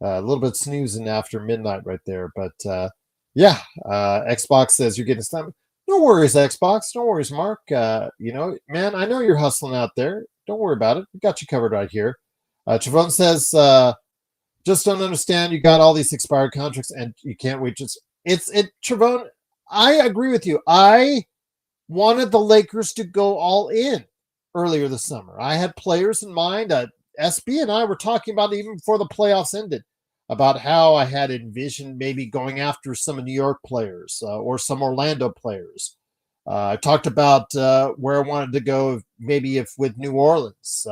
little bit snoozing after midnight right there. But yeah, Xbox says you're getting stuck. No worries, Xbox. No worries, Mark. Man, I know you're hustling out there. Don't worry about it. We got you covered right here. Travon says, just don't understand. You got all these expired contracts and you can't wait. Travon, I agree with you. I wanted the Lakers to go all in earlier this summer. I had players in mind. SB and I were talking about it even before the playoffs ended, about how I had envisioned maybe going after some New York players or some Orlando players. I talked about where I wanted to go, maybe if with New Orleans,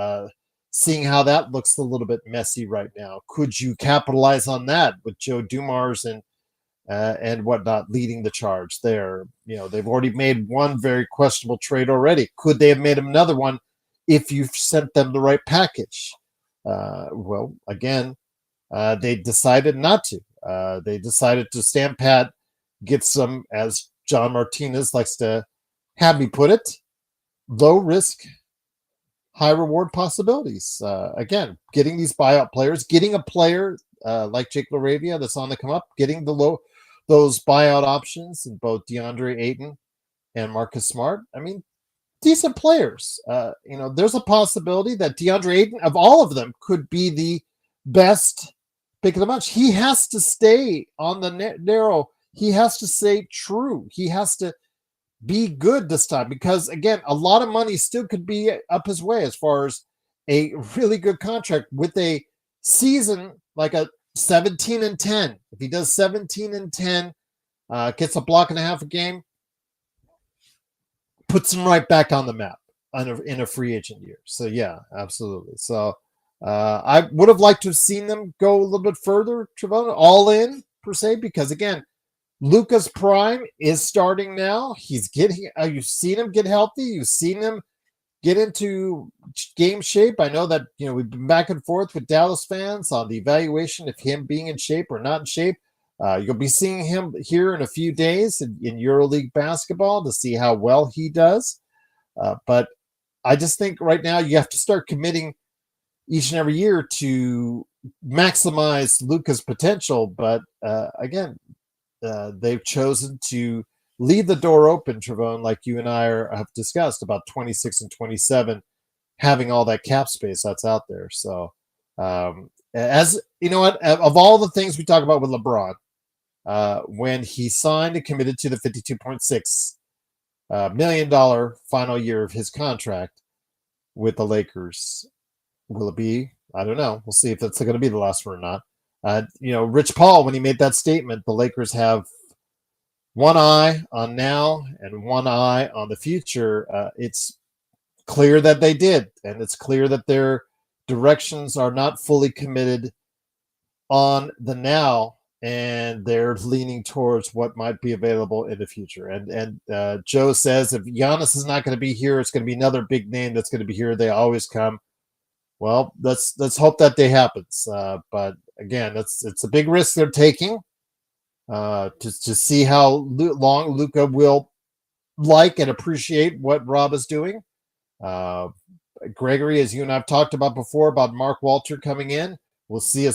seeing how that looks a little bit messy right now. Could you capitalize on that with Joe Dumars and whatnot leading the charge there? They've already made one very questionable trade already. Could they have made another one if you sent them the right package? Well, again, they decided not to. They decided to stand pat, get some, as John Martinez likes to have me put it, low risk, high reward possibilities. Again, getting these buyout players, getting a player like Jake LaRavia that's on the come up, getting those buyout options in both DeAndre Ayton and Marcus Smart. I mean, decent players. There's a possibility that DeAndre Ayton, of all of them, could be the best pick of the bunch. He has to stay on the narrow. He has to stay true. He has to be good this time because, again, a lot of money still could be up his way as far as a really good contract with a season like a 17-10. If he does 17-10, gets a block and a half a game, puts him right back on the map in a free agent year. So yeah, absolutely. So I would have liked to have seen them go a little bit further, Trevona, all in per se, because again, Luka's prime is starting now. He's getting. You've seen him get healthy. You've seen him get into game shape. I know that we've been back and forth with Dallas fans on the evaluation of him being in shape or not in shape. You'll be seeing him here in a few days in EuroLeague basketball to see how well he does. But I just think right now you have to start committing each and every year to maximize Luka's potential. But again, they've chosen to leave the door open, Trevone, like you and I have discussed about 26 and 27, having all that cap space that's out there. So as you know what, of all the things we talk about with LeBron, when he signed and committed to the $52.6 million final year of his contract with the Lakers, will it be? I don't know. We'll see if that's going to be the last one or not. Rich Paul, when he made that statement, the Lakers have one eye on now and one eye on the future. It's clear that they did, and it's clear that their directions are not fully committed on the now, and they're leaning towards what might be available in the future. And Joe says if Giannis is not going to be here, it's going to be another big name that's going to be here. They always come. Well, let's hope that day happens. But again, it's a big risk they're taking to see how long Luka will like and appreciate what Rob is doing. Gregory, as you and I've talked about before, about Mark Walter coming in, we'll see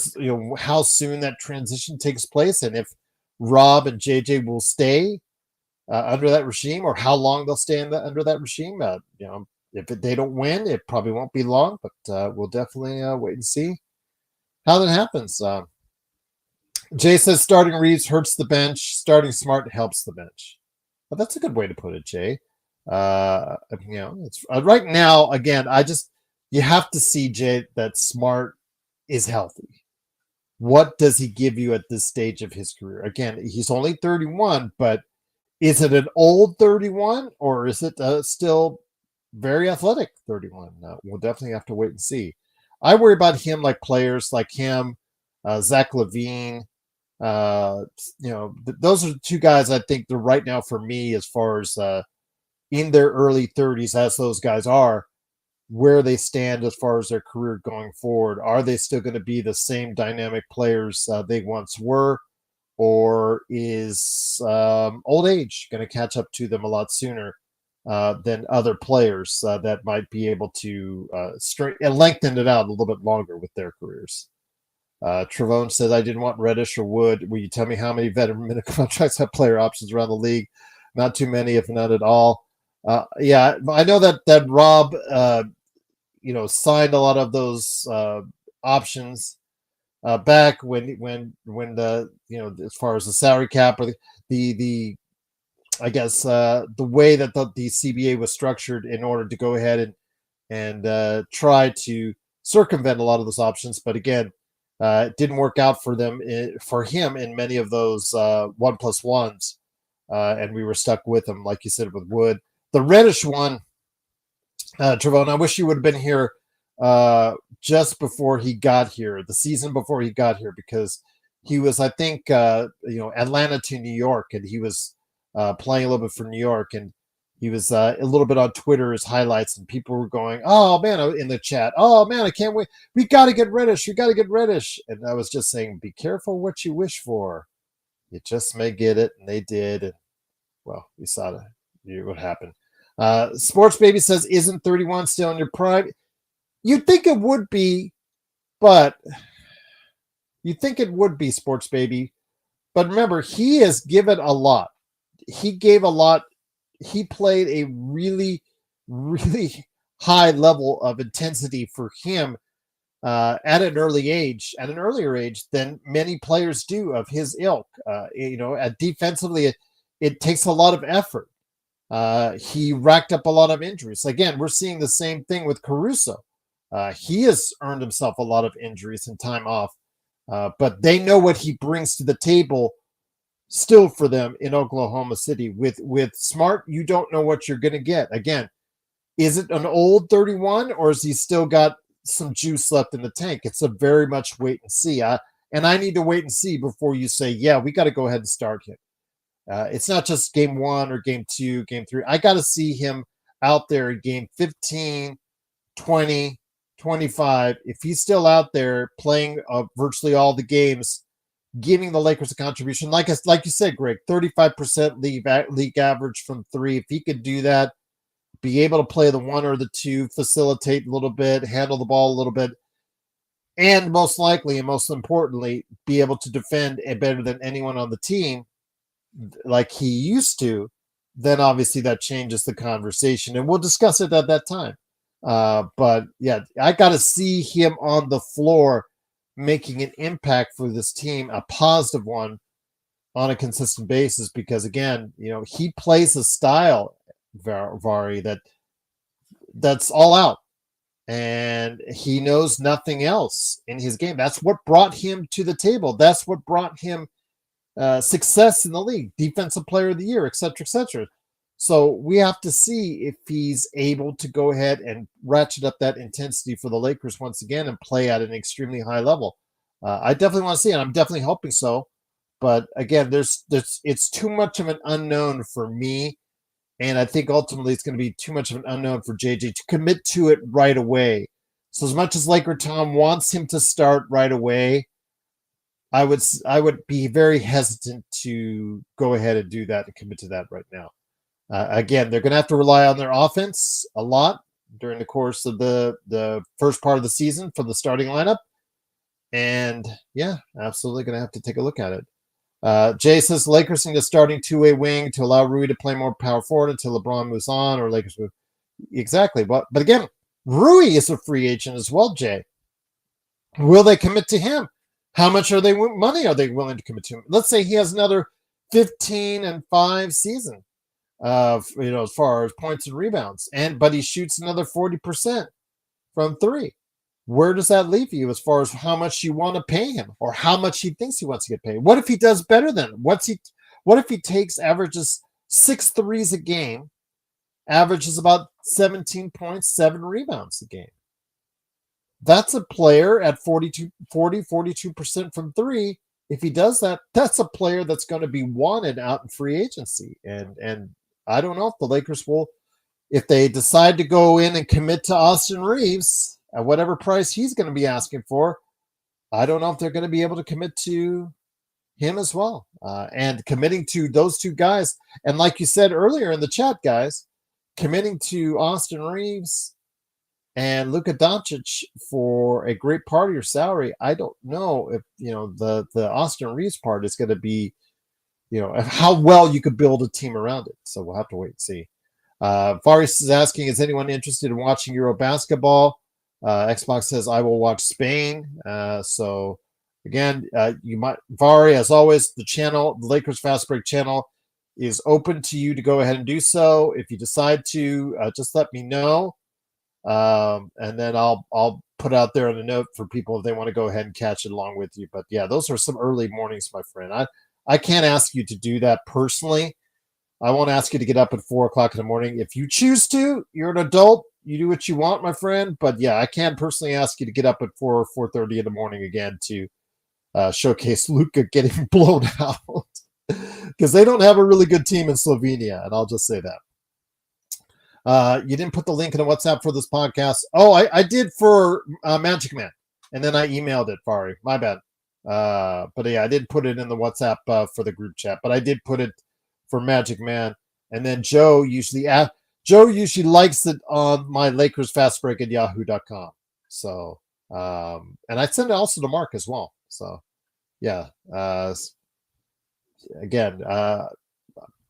how soon that transition takes place, and if Rob and JJ will stay under that regime, or how long they'll stay under that regime. If they don't win, it probably won't be long, but we'll definitely wait and see how that happens. Jay says starting Reaves hurts the bench. Starting Smart helps the bench. Well, that's a good way to put it, Jay. It's right now. Again, you have to see, Jay, that Smart is healthy. What does he give you at this stage of his career? Again, he's only 31, but is it an old 31 or is it still very athletic 31? We'll definitely have to wait and see. I worry about him like players like him, Zach LaVine. Those are the two guys I think they're right now for me as far as in their early 30s, as those guys are, where they stand as far as their career going forward. Are they still going to be the same dynamic players they once were? Or is old age going to catch up to them a lot sooner than other players that might be able to lengthen it out a little bit longer with their careers? Trevone says, I didn't want Reddish or Wood. Will you tell me how many veteran minute contracts have player options around the league? Not too many, if none at all. Yeah, I know that Rob, signed a lot of those options back when the as far as the salary cap or the I guess the way that the CBA was structured in order to go ahead and try to circumvent a lot of those options, but again, it didn't work out for him in many of those 1+1s, and we were stuck with him, like you said, with Wood. The Reddish one, Trevone, I wish you would have been here just before he got here, the season before he got here, because he was, I think, Atlanta to New York, and he was playing a little bit for New York, and he was a little bit on Twitter, his highlights, and people were going, oh, man, in the chat, oh, man, I can't wait. We got to get Reddish. We got to get Reddish. And I was just saying, be careful what you wish for. You just may get it, and they did. And, well, we saw what happened. Sports Baby says, isn't 31 still in your prime? You'd think it would be, Sports Baby. But remember, he has given a lot. He gave a lot. He played a really, really high level of intensity for him at an earlier age than many players do of his ilk. Defensively, it takes a lot of effort. He racked up a lot of injuries. Again, we're seeing the same thing with Caruso. He has earned himself a lot of injuries and time off, but they know what he brings to the table still for them in Oklahoma City. With Smart, you don't know what you're going to get. Again, is it an old 31 or has he still got some juice left in the tank? It's a very much wait and see. And I need to wait and see before you say, yeah, we got to go ahead and start him. It's not just game 1 or game 2, game 3. I got to see him out there in game 15, 20, 25. If he's still out there playing virtually all the games, giving the Lakers a contribution, like you said, Greg, 35% league average from 3. If he could do that, be able to play the 1 or the 2, facilitate a little bit, handle the ball a little bit, and most likely and most importantly, be able to defend better than anyone on the team like he used to, then obviously that changes the conversation, and we'll discuss it at that time. But yeah, I got to see him on the floor making an impact for this team, a positive one on a consistent basis, because again, he plays a style, Vari, that's all out, and he knows nothing else in his game. That's what brought him to the table. That's what brought him success in the league, defensive player of the year, etc., etc. So we have to see if he's able to go ahead and ratchet up that intensity for the Lakers once again and play at an extremely high level. I definitely want to see it. I'm definitely hoping so. But again, it's too much of an unknown for me. And I think ultimately it's going to be too much of an unknown for JJ to commit to it right away. So as much as LakerTom wants him to start right away, I would be very hesitant to go ahead and do that and commit to that right now. Again, they're going to have to rely on their offense a lot during the course of the first part of the season for the starting lineup. And yeah, absolutely going to have to take a look at it. Jay says Lakers need a starting two-way wing to allow Rui to play more power forward until LeBron moves on, or Lakers move. Exactly. But again, Rui is a free agent as well, Jay. Will they commit to him? How much money are they willing to commit to him? Let's say he has another 15-5 season as far as points and rebounds, but he shoots another 40% from three. Where does that leave you as far as how much you want to pay him or how much he thinks he wants to get paid? What if he does better than him? What if he averages 6 threes a game, averages about 17 points, 7 rebounds a game? That's a player at 42% from three. If he does that, that's a player that's going to be wanted out in free agency. And I don't know if the Lakers will, if they decide to go in and commit to Austin Reaves at whatever price he's going to be asking for, I don't know if they're going to be able to commit to him as well. And committing to those two guys, and like you said earlier in the chat, guys, committing to Austin Reaves and Luka Doncic for a great part of your salary, I don't know if the Austin Reaves part is going to be, how well you could build a team around it. So we'll have to wait and see. Faris is asking, is anyone interested in watching Euro basketball? Xbox says, I will watch Spain. So again, you might, Vari, as always, the Lakers Fast Break channel is open to you to go ahead and do so. If you decide to, just let me know. And then I'll put out there on a note for people if they want to go ahead and catch it along with you. But yeah, those are some early mornings, my friend. I can't ask you to do that personally. I won't ask you to get up at 4 o'clock in the morning. If you choose to, you're an adult. You do what you want, my friend. But yeah, I can't personally ask you to get up at 4 or 4:30 in the morning again to showcase Luka getting blown out because they don't have a really good team in Slovenia, and I'll just say that. You didn't put the link in the WhatsApp for this podcast. Oh, I did for Magic Man, and then I emailed it. Sorry, my bad. But yeah, I didn't put it in the WhatsApp for the group chat, but I did put it for Magic Man. And then Joe usually likes it on my Lakers Fast Break at yahoo.com. So, and I send it also to Mark as well. So, yeah. Again,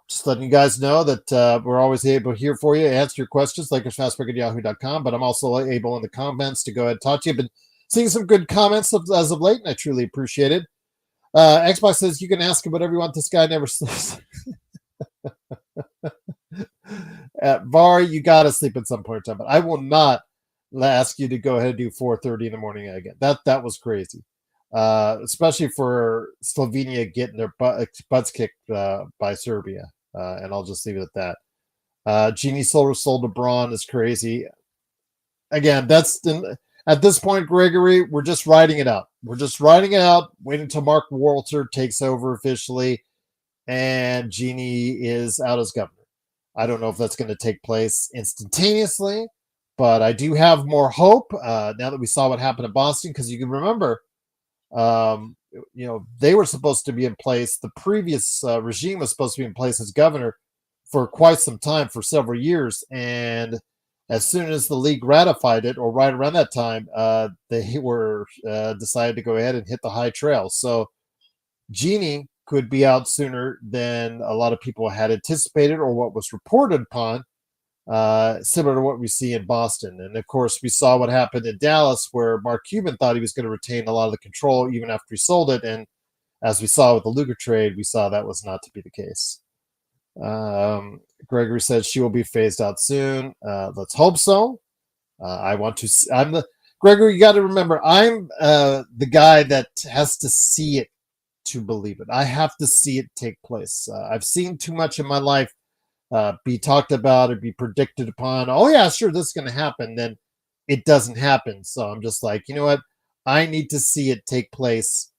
just letting you guys know that we're always able here for you, answer your questions, LakersFastBreak at yahoo.com. But I'm also able in the comments to go ahead and talk to you. I've been seeing some good comments as of late, and I truly appreciate it. Xbox says you can ask him whatever you want. This guy never sleeps. Var, you got to sleep at some point in time, but I will not ask you to go ahead and do 4:30 in the morning again. That was crazy. Especially for Slovenia getting their butts kicked by Serbia. And I'll just leave it at that. Genie sold LeBron is crazy. Again, at this point, Gregory, we're just riding it out. We're just riding it out, waiting until Mark Walter takes over officially, and Genie is out as governor. I don't know if that's going to take place instantaneously, but I do have more hope now that we saw what happened in Boston, because you can remember, they were supposed to be in place. The previous regime was supposed to be in place as governor for quite some time, for several years. And as soon as the league ratified it, or right around that time, they were decided to go ahead and hit the high trail. So Genie could be out sooner than a lot of people had anticipated, or what was reported upon, similar to what we see in Boston. And of course, we saw what happened in Dallas, where Mark Cuban thought he was going to retain a lot of the control even after he sold it. And as we saw with the Luka trade, we saw that was not to be the case. Gregory says she will be phased out soon. Let's hope so. Gregory, you got to remember, I'm the guy that has to see it to believe it. I have to see it take place. I've seen too much in my life be talked about or be predicted upon. Oh yeah, sure, this is going to happen. Then it doesn't happen. So I'm just like, you know what? I need to see it take place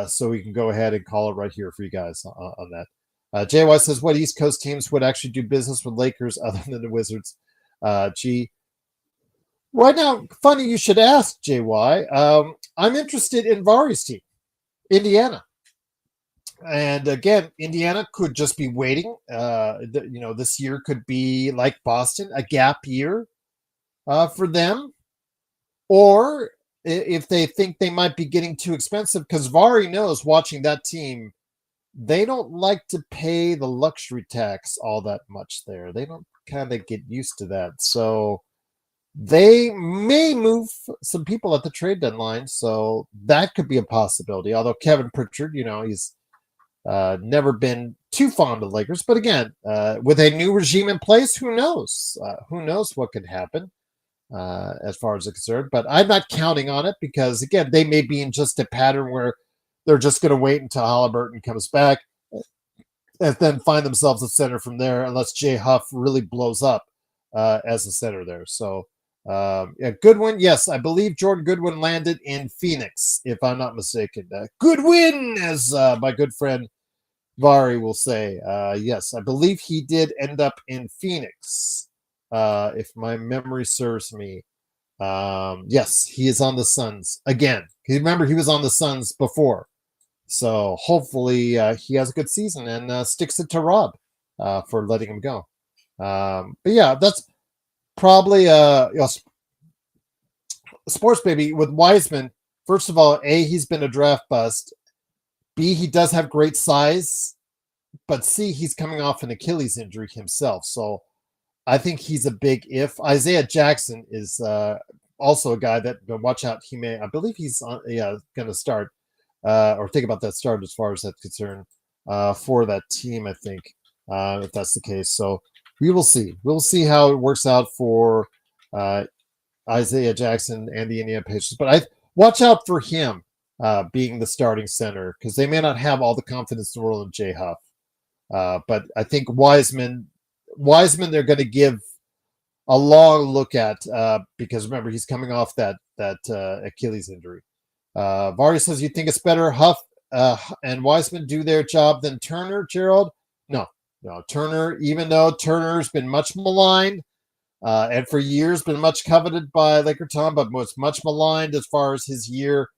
so we can go ahead and call it right here for you guys on that. JY says, what East Coast teams would actually do business with Lakers other than the Wizards? Right now, funny you should ask, JY. I'm interested in Vari's team, Indiana. And again, Indiana could just be waiting. This year could be like Boston, a gap year for them. Or if they think they might be getting too expensive, because Vari knows, watching that team, they don't like to pay the luxury tax all that much there. They don't kind of get used to that. So They may move some people at the trade deadline, so that could be a possibility. Although Kevin Pritchard, he's never been too fond of Lakers. But again, with a new regime in place, who knows? Who knows what could happen as far as it's concerned. But I'm not counting on it because, again, they may be in just a pattern where they're just going to wait until Halliburton comes back and then find themselves a center from there, unless Jay Huff really blows up as a center there. So, Goodwin, yes, I believe Jordan Goodwin landed in Phoenix, if I'm not mistaken. Goodwin, as my good friend Vari will say. Yes, I believe he did end up in Phoenix, if my memory serves me. Yes, he is on the Suns again. Remember, he was on the Suns before. So hopefully he has a good season and sticks it to Rob for letting him go. But yeah, that's probably sports baby with Wiseman. First of all, A, he's been a draft bust. B, he does have great size. But C, he's coming off an Achilles injury himself. So I think he's a big if. Isaiah Jackson is also a guy that, watch out, I believe he's going to start or think about that start as far as that's concerned for that team, I think, if that's the case. So we will see. We'll see how it works out for Isaiah Jackson and the Indiana Pacers. But watch out for him being the starting center because they may not have all the confidence in the world in Jay Huff. But I think Wiseman, they're going to give a long look at because remember he's coming off that Achilles injury. Vari says you think it's better Huff and Wiseman do their job than Turner, Gerald? No. Turner, even though Turner's been much maligned and for years been much coveted by LakerTom, but was much maligned as far as his year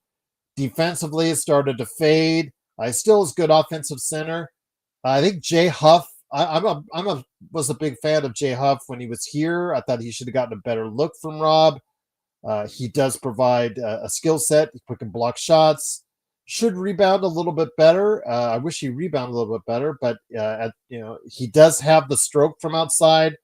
defensively. It started to fade. Still is good offensive center. I think Jay Huff. Was a big fan of Jay Huff when he was here. I thought he should have gotten a better look from Rob. He does provide a skill set. He can block shots. Should rebound a little bit better. I wish he rebounded a little bit better, but he does have the stroke from outside.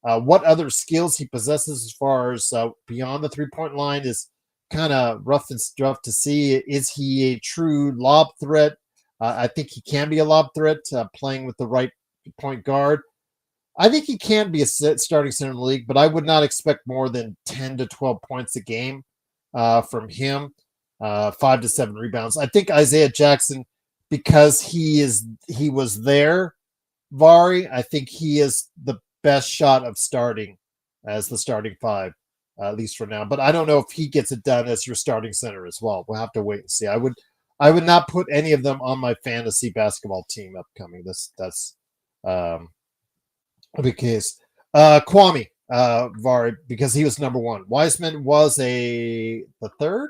What other skills he possesses as far as beyond the 3-point line is kind of rough to see. Is he a true lob threat? I think he can be a lob threat playing with the right point guard. I think he can be a starting center in the league, but I would not expect more than 10 to 12 points a game from him, 5 to 7 rebounds. I think Isaiah Jackson, because he was there, Vari, I think he is the best shot of starting as the starting five, at least for now. But I don't know if he gets it done as your starting center as well. We'll have to wait and see. I would not put any of them on my fantasy basketball team upcoming. That's the case. Kwame Vari, because he was number one. Wiseman was the third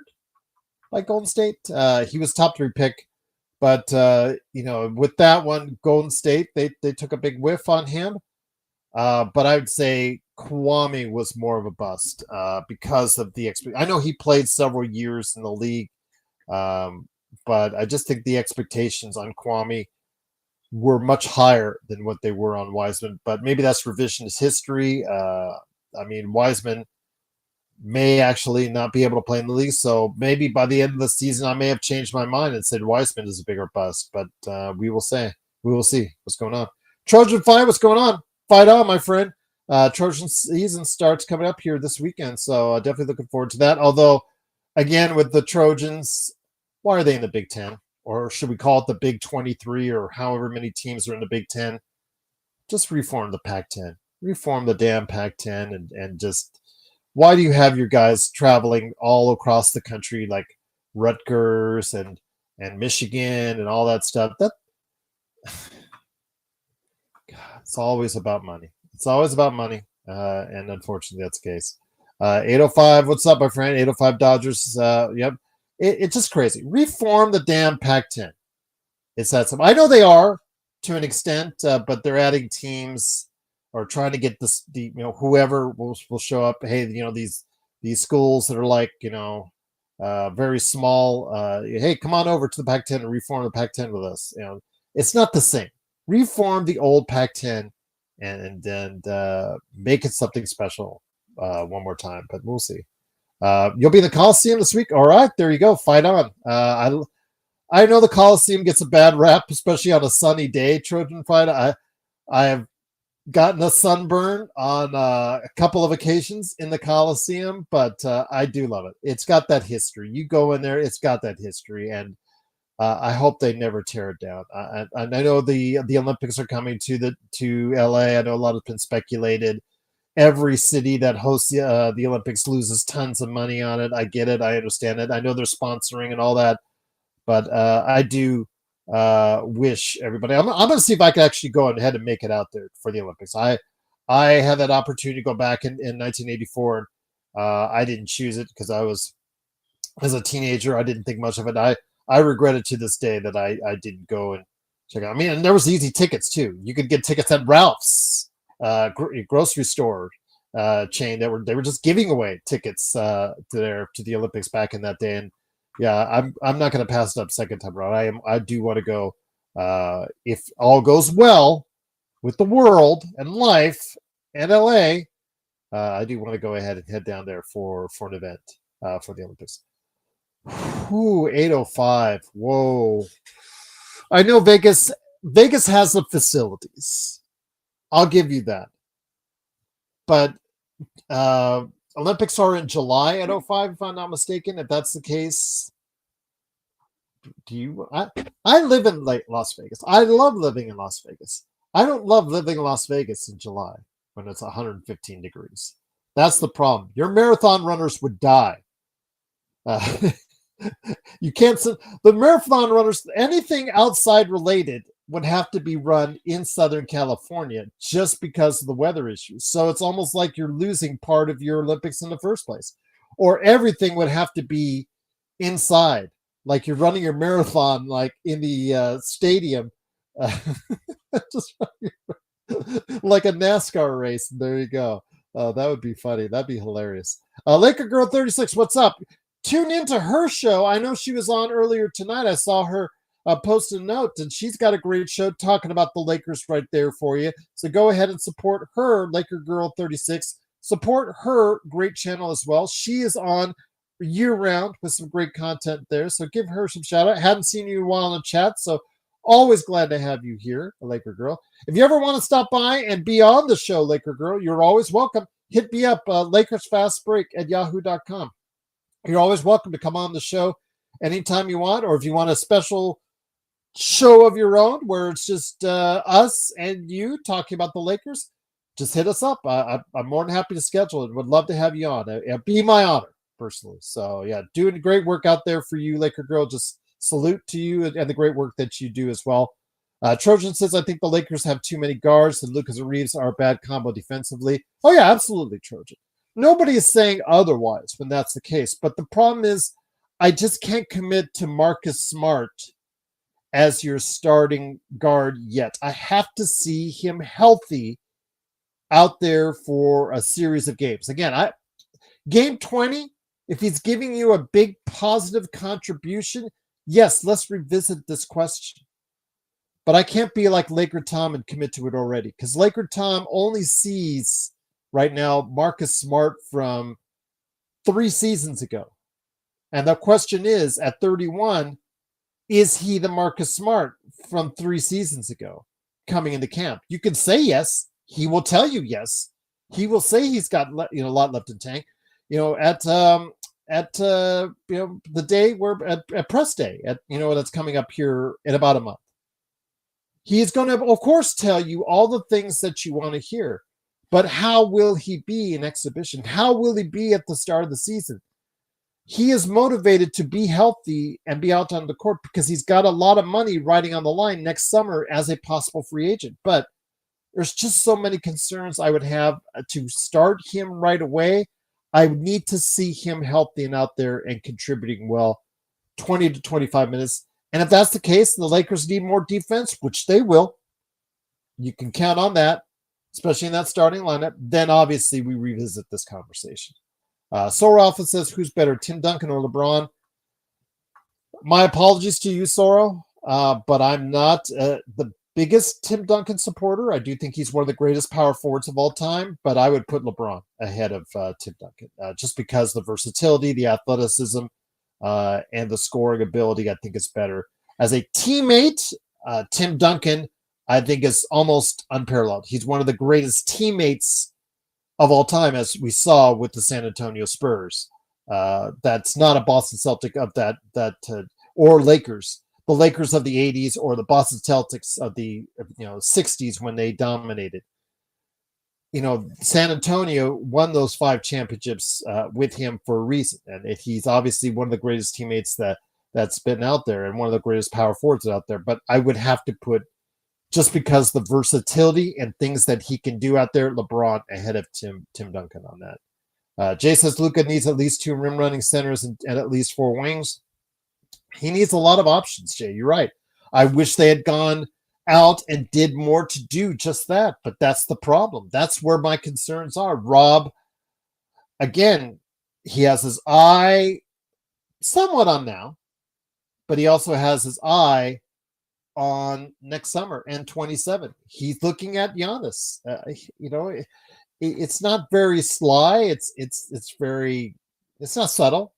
by Golden State. He was top 3 pick, but with that one, Golden State they took a big whiff on him. But I would say Kwame was more of a bust because of the I know he played several years in the league, but I just think the expectations on Kwame were much higher than what they were on Wiseman. But maybe that's revisionist history. Wiseman may actually not be able to play in the league, so maybe by the end of the season I may have changed my mind and said Wiseman is a bigger bust. But we will see what's going on. Trojan Fight, what's going on? Fight on, my friend. Trojan season starts coming up here this weekend, so definitely looking forward to that. Although, again, with the Trojans, why are they in the Big Ten? Or should we call it the Big 23 or however many teams are in the Big 10? Just reform the Pac-10. Reform the damn Pac-10 and just why do you have your guys traveling all across the country like Rutgers and Michigan and all that stuff? God, it's always about money. It's always about money. And unfortunately, that's the case. 805, what's up, my friend? 805 Dodgers. Yep. It's just crazy. Reform the damn Pac-10. It's that simple. I know they are to an extent, but they're adding teams or trying to get whoever will show up. Hey, these schools that are like very small. Hey, come on over to the Pac-10 and reform the Pac-10 with us. It's not the same. Reform the old Pac-10 and make it something special. one more time, but we'll see. You'll be in the Coliseum this week. All right, there you go. Fight on. I know the Coliseum gets a bad rap, especially on a sunny day. Trojan Fight. I have gotten a sunburn on a couple of occasions in the Coliseum, but I do love it. It's got that history. You go in there, it's got that history, and I hope they never tear it down. I know the Olympics are coming to LA. I know a lot has been speculated. Every city that hosts the Olympics loses tons of money on it. I get it. I understand it. I know they're sponsoring and all that, but I do wish everybody. I'm going to see if I can actually go ahead and make it out there for the Olympics. I had that opportunity to go back in 1984. I didn't choose it because I was, as a teenager, I didn't think much of it. I regret it to this day that I didn't go and check it out. I mean, and there was easy tickets too. You could get tickets at Ralph's grocery store chain that they were just giving away tickets to the Olympics back in that day. And yeah, I'm not going to pass it up second time around. I do want to go if all goes well with the world and life and LA. I do want to go ahead and head down there for an event for the Olympics. Ooh, 8:05. Whoa. I know Vegas has the facilities. I'll give you that. But Olympics are in July at 05, if I'm not mistaken. If that's the case, I live in Las Vegas. I love living in Las Vegas. I don't love living in Las Vegas in July when it's 115 degrees. That's the problem. Your marathon runners would die. You can't. The marathon runners, anything outside related, would have to be run in Southern California just because of the weather issues. So it's almost like you're losing part of your Olympics in the first place. Or everything would have to be inside, like you're running your marathon like in the stadium, just like a NASCAR race. There you go. That would be funny. That'd be hilarious. Laker Girl 36, what's up? Tune into her show. I know she was on earlier tonight. I saw her post a note, and she's got a great show talking about the Lakers right there for you. So go ahead and support her, Laker Girl 36. Support her great channel as well. She is on year-round with some great content there, so give her some shout-out. Hadn't seen you in a while in the chat, so always glad to have you here, Laker Girl. If you ever want to stop by and be on the show, Laker Girl, you're always welcome. Hit me up, LakersFastBreak@yahoo.com. You're always welcome to come on the show anytime you want, or if you want a special show of your own where it's just us and you talking about the Lakers, just hit us up. I'm more than happy to schedule it. Would love to have you on. It'd be my honor, personally. So, yeah, doing great work out there for you, Laker Girl. Just salute to you and the great work that you do as well. Trojan says, I think the Lakers have too many guards and Lucas and Reaves are a bad combo defensively. Oh, yeah, absolutely, Trojan. Nobody is saying otherwise when that's the case. But the problem is I just can't commit to Marcus Smart as your starting guard yet. I have to see him healthy out there for a series of games. Again, game 20, if he's giving you a big positive contribution, yes, let's revisit this question. But I can't be like LakerTom and commit to it already, because LakerTom only sees right now Marcus Smart from 3 seasons ago. And the question is, at 31, is he the Marcus Smart from 3 seasons ago coming into camp? You can say yes. He will tell you yes. He will say he's got a lot left in tank. At the day where at press day, that's coming up here in about a month. He is going to, of course, tell you all the things that you want to hear. But how will he be in exhibition? How will he be at the start of the season? He is motivated to be healthy and be out on the court because he's got a lot of money riding on the line next summer as a possible free agent. But there's just so many concerns I would have to start him right away. I need to see him healthy and out there and contributing well, 20 to 25 minutes. And if that's the case, the Lakers need more defense, which they will. You can count on that, especially in that starting lineup. Then obviously we revisit this conversation. Sora Alpha says, who's better, Tim Duncan or LeBron? My apologies to you, Soro, but I'm not the biggest Tim Duncan supporter. I do think he's one of the greatest power forwards of all time, but I would put LeBron ahead of Tim Duncan just because the versatility, the athleticism, and the scoring ability, I think is better. As a teammate, Tim Duncan, I think, is almost unparalleled. He's one of the greatest teammates of all time, as we saw with the San Antonio Spurs. That's not a Boston Celtic of that or Lakers. The Lakers of the 80s or the Boston Celtics of the 60s when they dominated. San Antonio won those 5 championships with him for a reason. And he's obviously one of the greatest teammates that's been out there and one of the greatest power forwards out there. But I would have to put, just because the versatility and things that he can do out there, LeBron ahead of Tim Duncan on that. Jay says Luka needs at least 2 rim running centers and at least 4 wings. He needs a lot of options, Jay. You're right. I wish they had gone out and did more to do just that, but that's the problem. That's where my concerns are. Rob, again, he has his eye somewhat on now, but he also has his eye on next summer and 27. He's looking at Giannis. It's not very sly. It's not subtle.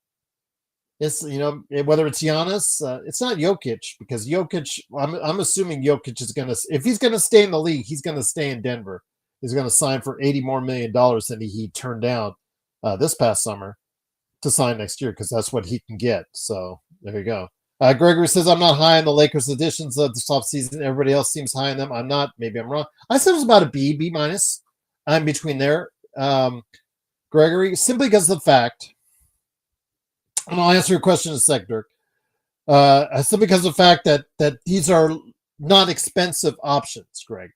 It's whether it's Giannis, it's not Jokic, because Jokic, I'm assuming Jokic is if he's gonna stay in the league, he's gonna stay in Denver. He's gonna sign for $80 more million than he turned down this past summer to sign next year, because that's what he can get. So there you go. Gregory says, I'm not high on the Lakers additions of this offseason. Everybody else seems high on them. I'm not. Maybe I'm wrong. I said it was about a B minus. I'm between there. Gregory, simply because of the fact, and I'll answer your question in a sec, Dirk. Simply because of the fact that these are not expensive options, Greg.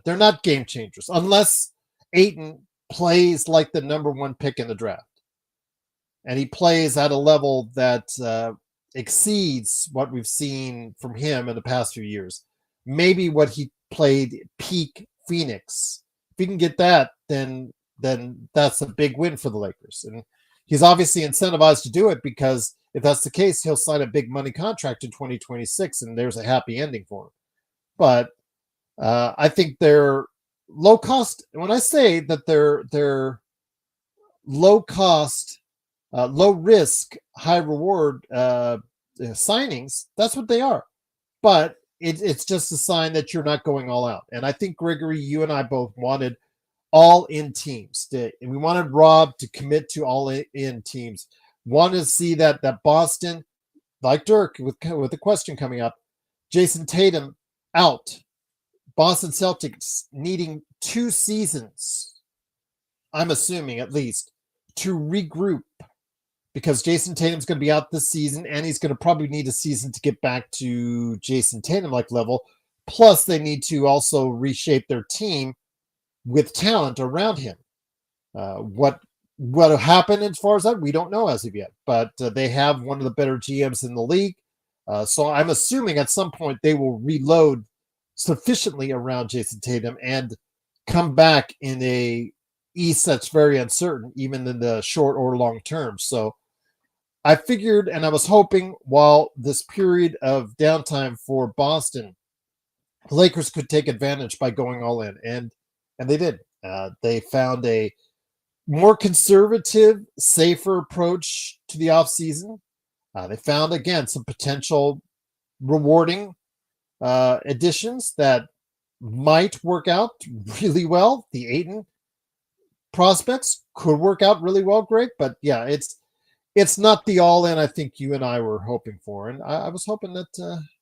They're not game changers unless Ayton plays like the number 1 pick in the draft. And he plays at a level that exceeds what we've seen from him in the past few years. Maybe what he played peak Phoenix. If he can get that, then that's a big win for the Lakers. And he's obviously incentivized to do it, because if that's the case, he'll sign a big money contract in 2026, and there's a happy ending for him. But I think they're low cost. When I say that they're low cost, low risk, high reward signings, that's what they are. But it's just a sign that you're not going all out. And I think, Gregory, you and I both wanted all-in teams. We wanted Rob to commit to all-in teams. Wanted to see that Boston, like Dirk, with the question coming up, Jason Tatum out. Boston Celtics needing 2 seasons, I'm assuming at least, to regroup, because Jason Tatum's going to be out this season, and he's going to probably need a season to get back to Jason Tatum-like level. Plus, they need to also reshape their team with talent around him. What will happen as far as that, we don't know as of yet, but they have one of the better GMs in the league. So I'm assuming at some point they will reload sufficiently around Jason Tatum and come back in a East that's very uncertain, even in the short or long term. So I figured, and I was hoping, while this period of downtime for Boston, the Lakers could take advantage by going all in, and they did. They found a more conservative, safer approach to the offseason. They found, again, some potential rewarding additions that might work out really well. The Ayton prospects could work out really well, Greg. But yeah, it's not the all-in I think you and I were hoping for, and I was hoping that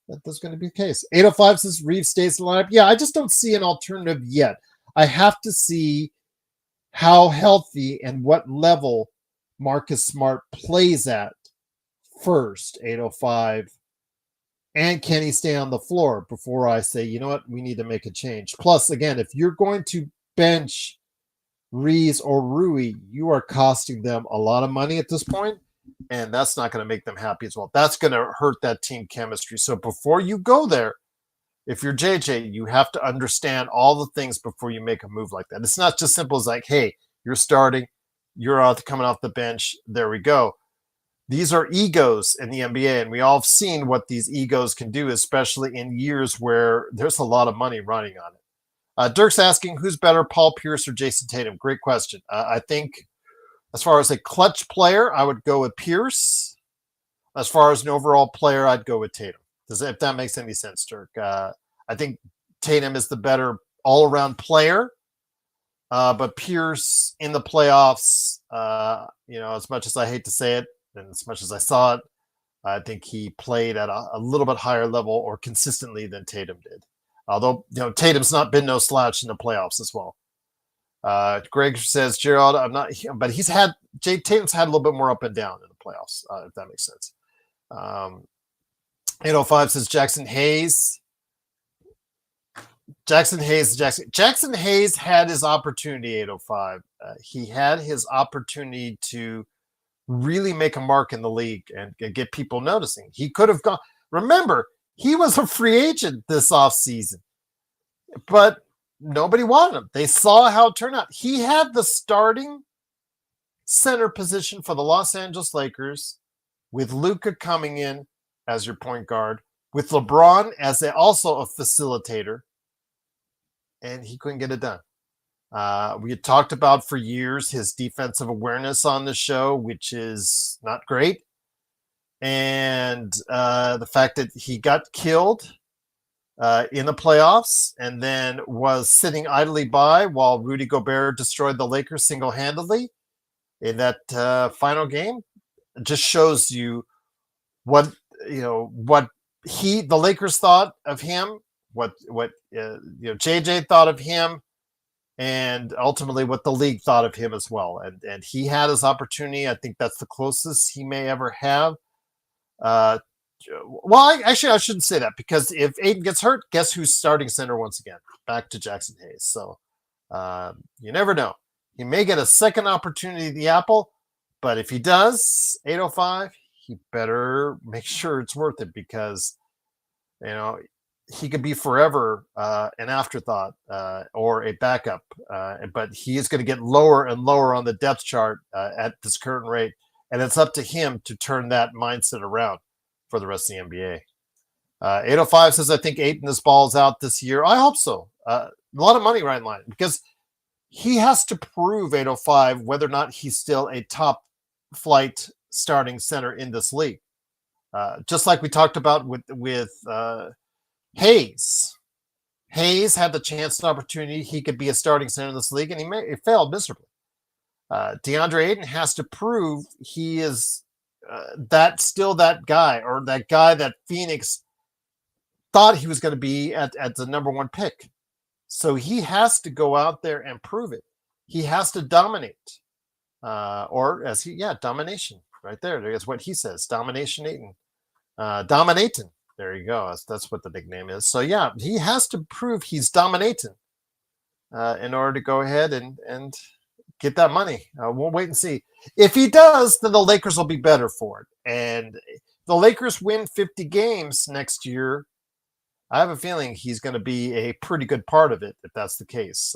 that's going to be the case. 805 says Reeves stays in the lineup. Yeah, I just don't see an alternative yet. I have to see how healthy and what level Marcus Smart plays at first, 805. And can he stay on the floor before I say, you know what, we need to make a change. Plus, again, if you're going to bench Reeves or Rui, you are costing them a lot of money at this point, and that's not going to make them happy as well. That's going to hurt that team chemistry. So before you go there, if you're JJ, you have to understand all the things before you make a move like that. It's not just simple as like, hey, you're starting, you're coming off the bench, there we go. These are egos in the NBA, and we all have seen what these egos can do, especially in years where there's a lot of money running on it. Dirk's asking, who's better, Paul Pierce or Jason Tatum? Great question. I think as far as a clutch player, I would go with Pierce. As far as an overall player, I'd go with Tatum. If that makes any sense, Dirk. I think Tatum is the better all-around player, but Pierce in the playoffs, as much as I hate to say it, and as much as I saw it, I think he played at a little bit higher level or consistently than Tatum did. Although, Tatum's not been no slouch in the playoffs as well. Greg says, Gerald, I'm not, but Tatum's had a little bit more up and down in the playoffs, if that makes sense. 805 says Jackson Hayes. Jackson Hayes had his opportunity, 805. He had his opportunity to really make a mark in the league and get people noticing. He could have gone. Remember, he was a free agent this offseason, but nobody wanted him. They saw how it turned out. He had the starting center position for the Los Angeles Lakers with Luka coming in as your point guard, with LeBron as also a facilitator, and he couldn't get it done. We had talked about for years his defensive awareness on the show, which is not great. And the fact that he got killed in the playoffs and then was sitting idly by while Rudy Gobert destroyed the Lakers single-handedly in that final game just shows you what the Lakers thought of him, what JJ thought of him, and ultimately what the league thought of him as well. And he had his opportunity. I think that's the closest he may ever have. I shouldn't say that, because if Aiden gets hurt, guess who's starting center once again? Back to Jackson Hayes. So you never know. He may get a second opportunity at the Apple, but if he does, 805, he better make sure it's worth it, because he could be forever an afterthought or a backup, but he is going to get lower and lower on the depth chart at this current rate, and it's up to him to turn that mindset around for the rest of the NBA. 805 says, I think Ayton this ball's out this year. I hope so. A lot of money right in line, because he has to prove, 805, whether or not he's still a top flight starting center in this league. Just like we talked about with Hayes. Hayes had the chance and opportunity. He could be a starting center in this league, and he failed miserably. DeAndre Ayton has to prove he is still that guy, or that guy that Phoenix thought he was going to be at the number one pick. So he has to go out there and prove it. He has to dominate. Domination. Right there. That's what he says. Domination Ayton. Dominating. There you go. That's what the nickname is. So yeah, he has to prove he's dominating in order to go ahead and get that money. We'll wait and see. If he does, then the Lakers will be better for it. And the Lakers win 50 games next year, I have a feeling he's going to be a pretty good part of it if that's the case.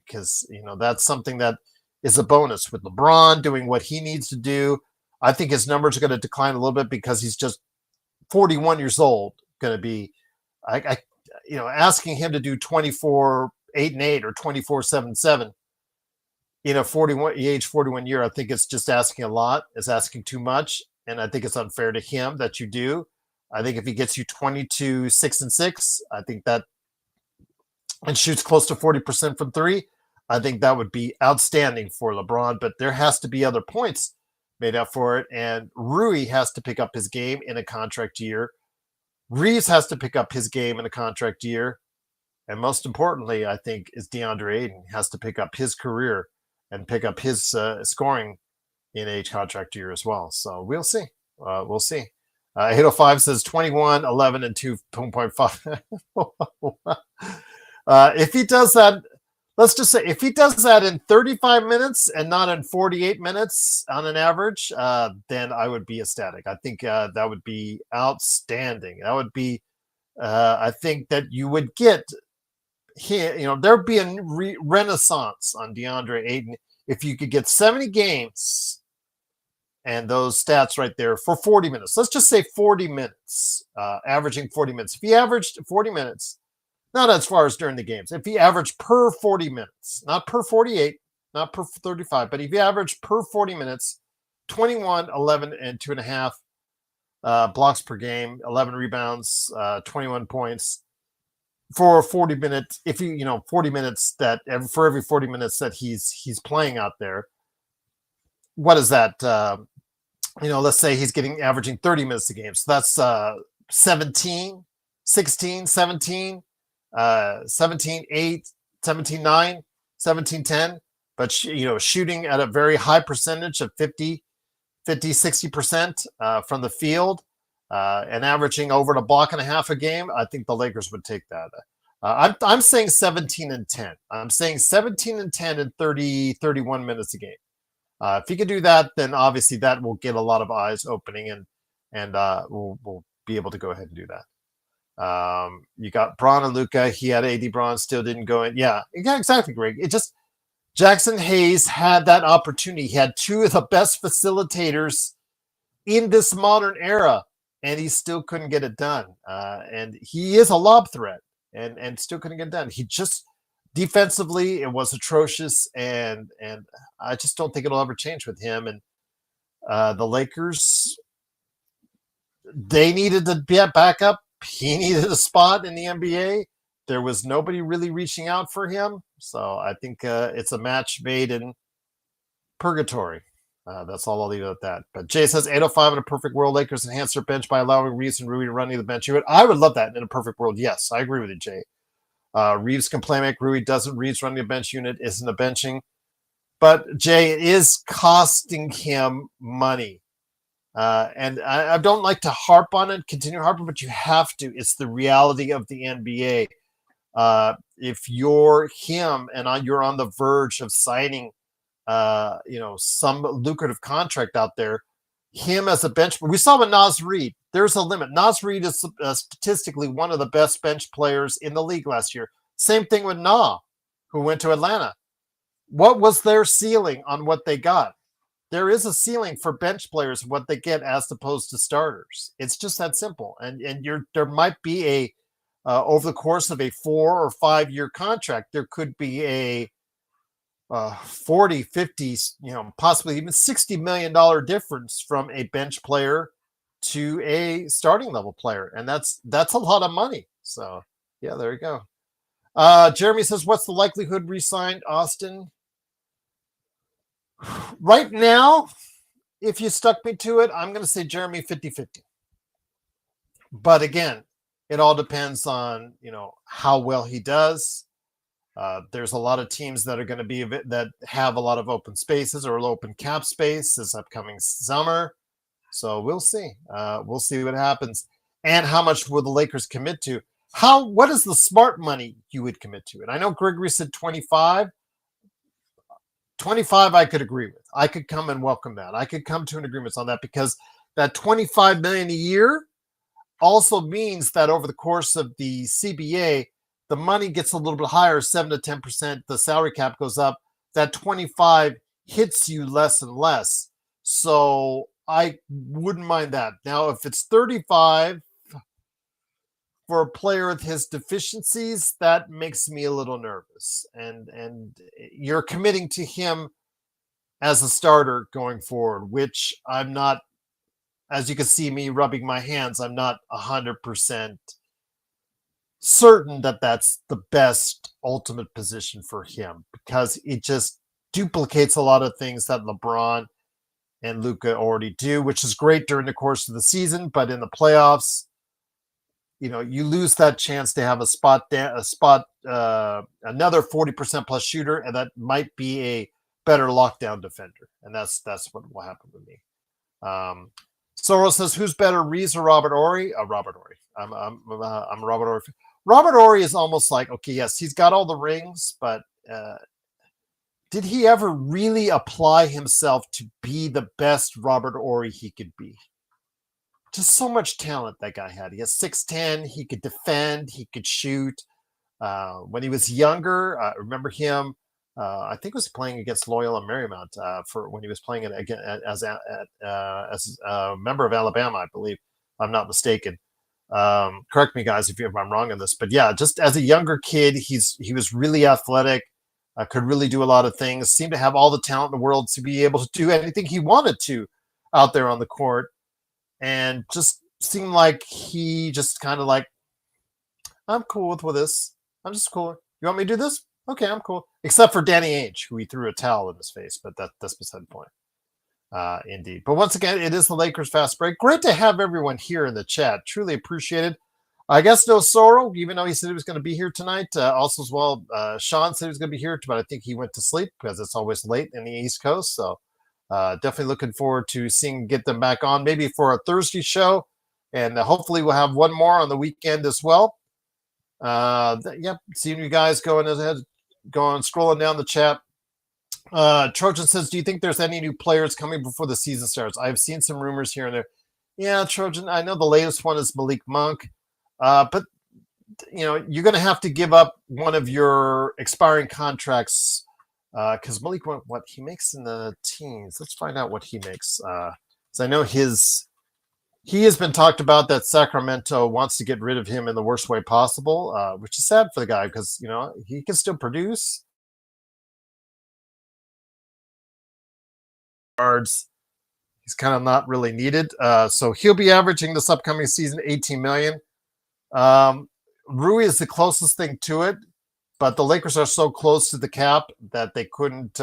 Because that's something that is a bonus with LeBron doing what he needs to do. I think his numbers are going to decline a little bit because he's just 41 years old. Going to be, asking him to do 24-8-8 or 24-7-7 in a 41 year. I think it's just asking a lot. It's asking too much, and I think it's unfair to him that you do. I think if he gets you 22-6-6, I think that, and shoots close to 40% from three, I think that would be outstanding for LeBron. But there has to be other points made up for it, and Rui has to pick up his game in a contract year. Reaves has to pick up his game in a contract year, and most importantly, I think, is DeAndre Ayton has to pick up his career and pick up his scoring in a contract year as well. So we'll see. We'll see. 805 says 21, 11, and 2.5. If he does that, let's just say if he does that in 35 minutes and not in 48 minutes on an average, then I would be ecstatic. I think that would be outstanding. That would be, I think that you would get here, there'd be a renaissance on DeAndre Ayton if you could get 70 games and those stats right there for 40 minutes. Let's just say 40 minutes, averaging 40 minutes. If he averaged 40 minutes, not as far as during the games, if he averaged per 40 minutes, not per 48, not per 35, but if he averaged per 40 minutes, 21, 11, and 2.5 blocks per game, 11 rebounds, 21 points for 40 minutes. If 40 minutes that for every 40 minutes that he's playing out there, what is that? Let's say he's averaging 30 minutes a game. So that's 17, 16, 17, 17, 8, 17, 9, 17, 10. But, shooting at a very high percentage of 50, 60% from the field and averaging over a block and a half a game, I think the Lakers would take that. I'm saying 17 and 10. I'm saying 17 and 10 and 30, 31 minutes a game. If he could do that, then obviously that will get a lot of eyes opening, and we'll be able to go ahead and do that. You got Braun and Luka. He had AD. Braun still didn't go in. Yeah, exactly, Greg. It just Jackson Hayes had that opportunity. He had two of the best facilitators in this modern era, and he still couldn't get it done. And he is a lob threat, and still couldn't get it done. He just defensively, it was atrocious, and I just don't think it'll ever change with him. And the Lakers, they needed to get back up. He needed a spot in the NBA. There was nobody really reaching out for him. So I think it's a match made in purgatory. That's all I'll leave it at that. But Jay says 805 in a perfect world, Lakers enhance their bench by allowing Reeves and Rui to run to the bench. I would love that in a perfect world. Yes, I agree with you, Jay. Reeves can play make. Rui doesn't. Reeves running a bench unit isn't a benching. But Jay, it is costing him money. And I don't like to harp on it, continue harping, but you have to. It's the reality of the NBA. If you're him and you're on the verge of signing, some lucrative contract out there, him as a bench, we saw with Naz Reid, there's a limit. Naz Reid is statistically one of the best bench players in the league last year. Same thing with Na, who went to Atlanta. What was their ceiling on what they got? There is a ceiling for bench players, what they get as opposed to starters. It's just that simple. And there might be a over the course of a 4 or 5 year contract, there could be a 40, 50, possibly even $60 million difference from a bench player to a starting level player. And that's a lot of money. So yeah, there you go. Jeremy says, what's the likelihood re-signed Austin? Right now, if you stuck me to it, I'm going to say Jeremy 50-50. But again, it all depends on, how well he does. There's a lot of teams that are going to be that have a lot of open spaces or open cap space this upcoming summer. So we'll see. We'll see what happens. And how much will the Lakers commit to? What is the smart money you would commit to it? I know Gregory said 25. 25 I could agree with. I could come and welcome that. I could come to an agreement on that because that $25 million a year also means that over the course of the CBA, the money gets a little bit higher, 7 to 10%. The salary cap goes up. That 25 hits you less and less. So I wouldn't mind that. Now, if it's 35 for a player with his deficiencies, that makes me a little nervous. And you're committing to him as a starter going forward, which I'm not, as you can see me rubbing my hands, I'm not 100% certain that that's the best ultimate position for him because it just duplicates a lot of things that LeBron and Luka already do, which is great during the course of the season, but in the playoffs, you lose that chance to have another 40% plus shooter, and that might be a better lockdown defender, and that's what will happen with me. Soros says, "Who's better, Reeves or Robert Horry?" Robert Horry. I'm Robert Horry. Robert Horry is almost like, okay, yes, he's got all the rings, but did he ever really apply himself to be the best Robert Horry he could be? Just so much talent that guy had. He has 6'10". He could defend. He could shoot. When he was younger, I remember him I think was playing against Loyola Marymount for when he was playing it again as a member of Alabama, I believe, if I'm not mistaken. Correct me, guys, if I'm wrong on this, but yeah, just as a younger kid, he was really athletic, could really do a lot of things, seemed to have all the talent in the world to be able to do anything he wanted to out there on the court, and just seemed like he just kind of like, I'm cool with this. I'm just cool. You want me to do this? Okay, I'm cool. Except for Danny Ainge, who he threw a towel in his face, but that's beside the point. Indeed. But once again, it is the Lakers Fast Break. Great to have everyone here in the chat. Truly appreciated. I guess no Sorrow, even though he said he was going to be here tonight. Also, as well, Sean said he was going to be here, but I think he went to sleep because it's always late in the East Coast. So definitely looking forward to get them back on, maybe for a Thursday show. And hopefully we'll have one more on the weekend as well. Yep, seeing you guys scrolling down the chat. Trojan says, do you think there's any new players coming before the season starts? I've seen some rumors here and there. Yeah, Trojan, I know the latest one is Malik Monk. But you're going to have to give up one of your expiring contracts because Malik, what he makes in the teens. Let's find out what he makes. So I know he has been talked about that Sacramento wants to get rid of him in the worst way possible, which is sad for the guy because he can still produce. Yards, he's kind of not really needed. So he'll be averaging this upcoming season $18 million. Rui is the closest thing to it, but the Lakers are so close to the cap that they couldn't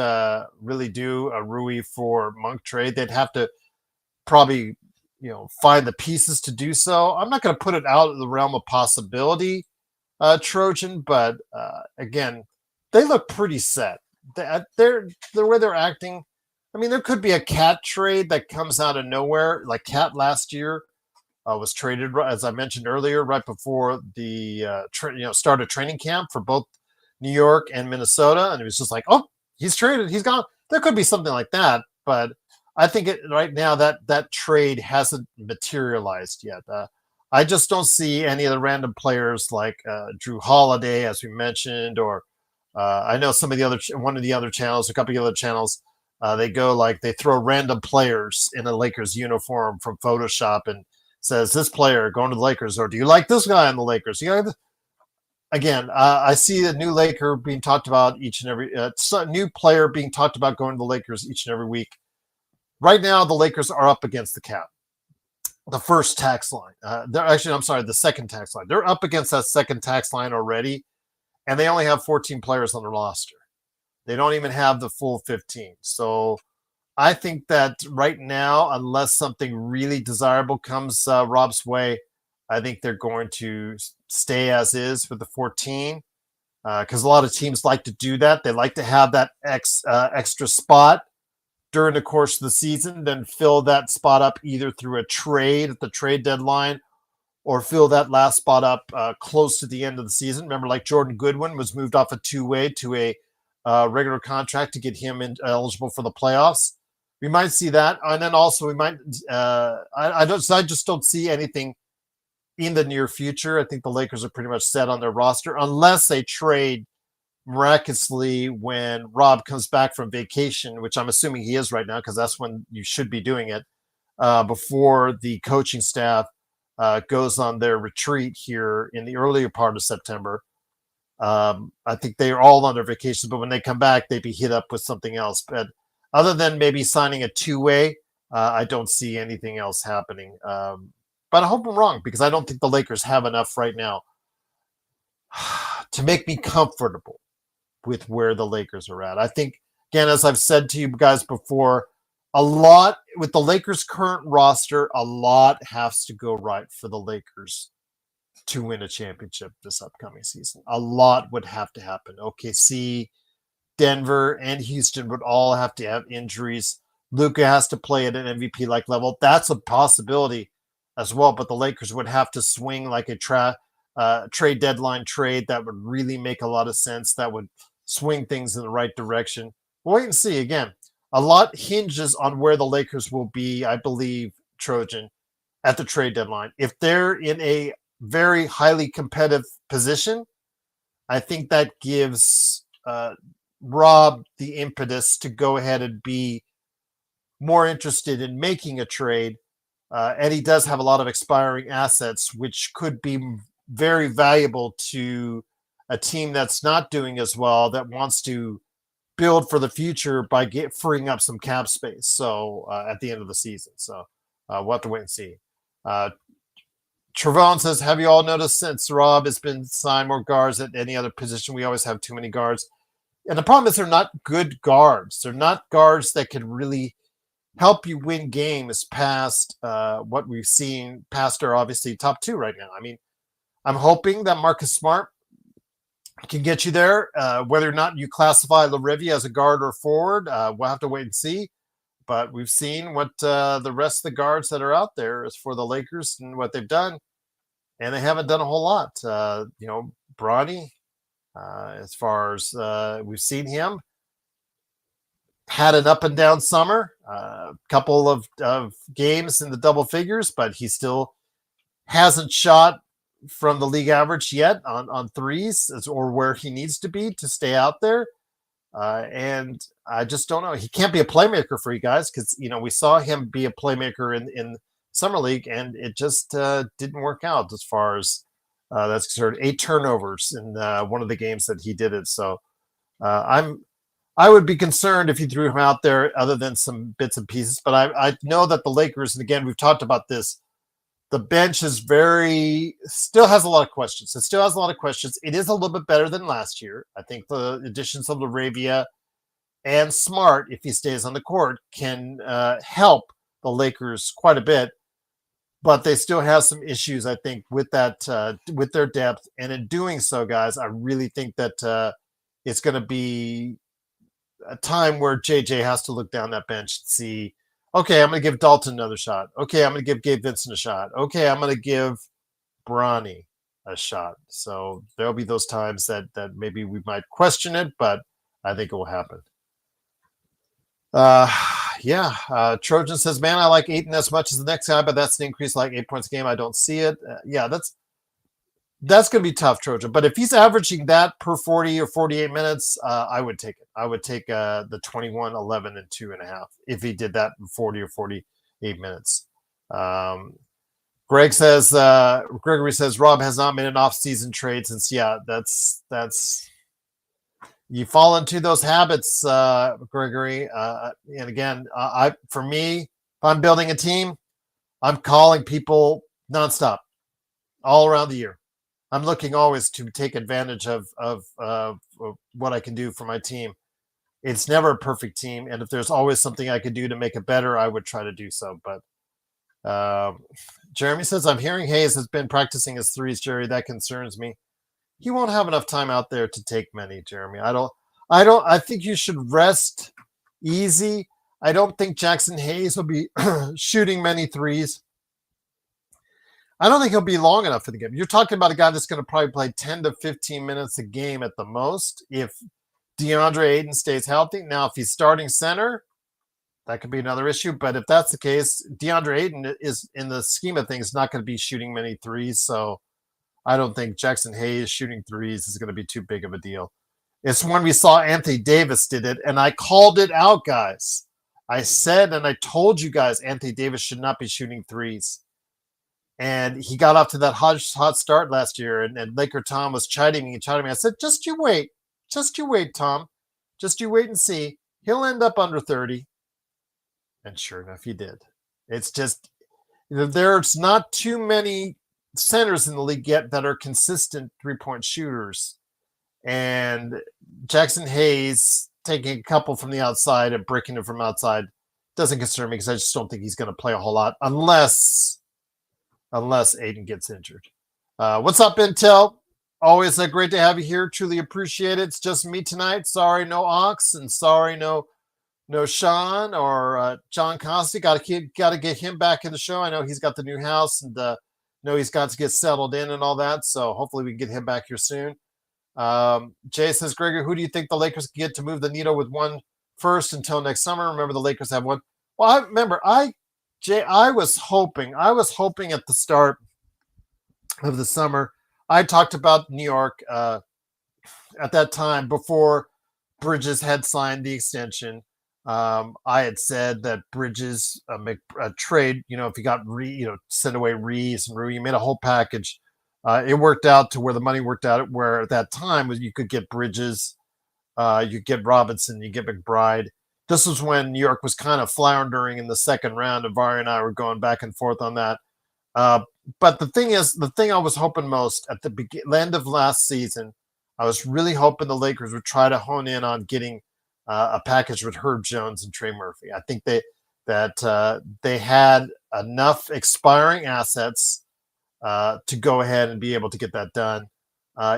really do a Rui for Monk trade. They'd have to probably find the pieces to do so. I'm not going to put it out of the realm of possibility, Trojan, but again, they look pretty set. They're the way they're acting. I mean, there could be a Cat trade that comes out of nowhere, like Cat last year was traded, as I mentioned earlier, right before the start of training camp for both New York and Minnesota, and it was just like, oh, he's traded, he's gone. There could be something like that, but I think right now that trade hasn't materialized yet. I just don't see any of the random players like Drew Holiday, as we mentioned, or I know some of one of the other channels, a couple of other channels. They throw random players in a Lakers uniform from Photoshop and says this player going to the Lakers, or do you like this guy on the Lakers? Again, I see a new Laker being talked about each and every new player being talked about going to the Lakers each and every week. Right now, the Lakers are up against the cap, the first tax line. The second tax line. They're up against that second tax line already, and they only have 14 players on the roster. They don't even have the full 15. So I think that right now, unless something really desirable comes Rob's way, I think they're going to stay as is with the 14 because a lot of teams like to do that. They like to have that extra spot during the course of the season, then fill that spot up either through a trade at the trade deadline or fill that last spot up close to the end of the season. Remember, like Jordan Goodwin was moved off a two-way to a regular contract to get him eligible for the playoffs. We might see that, and then also we might. I just don't see anything in the near future. I think the Lakers are pretty much set on their roster unless they trade miraculously when Rob comes back from vacation, which I'm assuming he is right now because that's when you should be doing it before the coaching staff goes on their retreat here in the earlier part of September. I think they are all on their vacations, but when they come back, they'd be hit up with something else. But other than maybe signing a two-way, I don't see anything else happening. But I hope I'm wrong because I don't think the Lakers have enough right now to make me comfortable with where the Lakers are at. I think, again, as I've said to you guys before, a lot with the Lakers' current roster, a lot has to go right for the Lakers to win a championship this upcoming season. A lot would have to happen. OKC, Denver, and Houston would all have to have injuries. Luka has to play at an MVP-like level. That's a possibility as well, but the Lakers would have to swing like a trade deadline trade that would really make a lot of sense, that would swing things in the right direction. We'll wait and see. Again, a lot hinges on where the Lakers will be, I believe, Trojan, at the trade deadline. If they're in a very highly competitive position, I think that gives Rob the impetus to go ahead and be more interested in making a trade. And he does have a lot of expiring assets, which could be very valuable to a team that's not doing as well, that wants to build for the future by freeing up some cap space. So at the end of the season. So we'll have to wait and see. Trevon says, have you all noticed since Rob has been signed more guards at any other position? We always have too many guards. And the problem is they're not good guards. They're not guards that can really help you win games past what we've seen past our obviously top two right now. I mean, I'm hoping that Marcus Smart can get you there. Whether or not you classify LaRivia as a guard or forward, we'll have to wait and see. But we've seen what the rest of the guards that are out there is for the Lakers and what they've done. And they haven't done a whole lot. Bronny, as far as we've seen him, had an up and down summer, a couple of games in the double figures, but he still hasn't shot from the league average yet on threes or where he needs to be to stay out there. And I just don't know. He can't be a playmaker for you guys because, we saw him be a playmaker in Summer League and it just didn't work out as far as that's concerned. 8 turnovers in one of the games that he did it. So I would be concerned if you threw him out there other than some bits and pieces. But I know that the Lakers, and again, we've talked about this, the bench is still has a lot of questions. It still has a lot of questions. It is a little bit better than last year. I think the additions of LaRivia and Smart, if he stays on the court, can help the Lakers quite a bit. But they still have some issues, I think, with that, with their depth. And in doing so, guys, I really think that it's going to be a time where JJ has to look down that bench and see, okay, I'm going to give Dalton another shot. Okay, I'm going to give Gabe Vincent a shot. Okay, I'm going to give Bronny a shot. So there'll be those times that maybe we might question it, but I think it will happen. Trojan says, man, I like Ayton as much as the next guy, but that's an increase like 8 points a game. I don't see it. That's going to be tough, Trojan. But if he's averaging that per 40 or 48 minutes, I would take it. I would take the 21, 11, and 2.5 if he did that in 40 or 48 minutes. Gregory says, Rob has not made an off-season trade since, that's you fall into those habits, Gregory. And again, for me, if I'm building a team, I'm calling people nonstop all around the year. I'm looking always to take advantage of what I can do for my team. It's never a perfect team, and if there's always something I could do to make it better, I would try to do so. But Jeremy says, I'm hearing Hayes has been practicing his threes, Jerry. That concerns me. He won't have enough time out there to take many, Jeremy. I think you should rest easy. I don't think Jackson Hayes will be shooting many threes. I don't think he'll be long enough for the game. You're talking about a guy that's going to probably play 10 to 15 minutes a game at the most if DeAndre Ayton stays healthy. Now, if he's starting center, that could be another issue. But if that's the case, DeAndre Ayton is, in the scheme of things, not going to be shooting many threes. So I don't think Jackson Hayes shooting threes is going to be too big of a deal. It's when we saw Anthony Davis did it, and I called it out, guys. I said and I told you guys Anthony Davis should not be shooting threes. And he got off to that hot start last year, and LakerTom was chiding me. I said, just you wait, Tom. Just you wait and see. He'll end up under 30. And sure enough, he did. It's just, there's not too many centers in the league yet that are consistent three-point shooters. And Jackson Hayes taking a couple from the outside and breaking it from outside doesn't concern me because I just don't think he's going to play a whole lot unless Ayton gets injured. What's up, Intel? Always great to have you here. Truly appreciate it. It's just me tonight. Sorry, no Ox, and sorry, no Sean or John Costi. Got to get him back in the show. I know he's got the new house and know he's got to get settled in and all that. So hopefully we can get him back here soon. Jay says, Gregor, who do you think the Lakers can get to move the needle with one first until next summer? Remember, the Lakers have one. Well, I was hoping at the start of the summer. I talked about New York at that time before Bridges had signed the extension. I had said that Bridges make a trade. If you got send away Reeves and Rui, you made a whole package. It worked out to where the money worked out. Where at that time was you could get Bridges, you get Robinson, you get McBride. This was when New York was kind of floundering in the second round, and Vari and I were going back and forth on that. But the thing I was hoping most at the end of last season, I was really hoping the Lakers would try to hone in on getting a package with Herb Jones and Trey Murphy. I think they had enough expiring assets to go ahead and be able to get that done.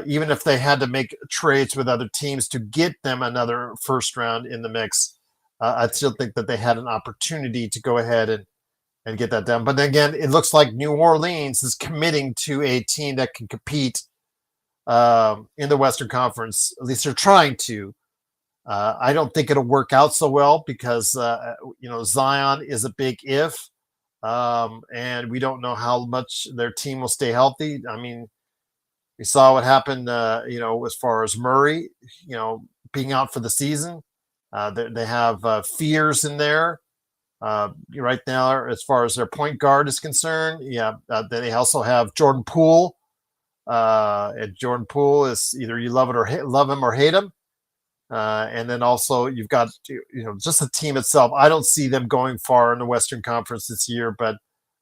Even if they had to make trades with other teams to get them another first round in the mix, I still think that they had an opportunity to go ahead and get that done. But then again, it looks like New Orleans is committing to a team that can compete in the Western Conference. At least they're trying to. I don't think it'll work out so well because Zion is a big if, and we don't know how much their team will stay healthy. I mean, we saw what happened, as far as Murray, being out for the season. They have fears in there right now as far as their point guard is concerned. They also have Jordan Poole. And Jordan Poole is either you love him or hate him. And then also you've got just the team itself. I don't see them going far in the Western Conference this year, but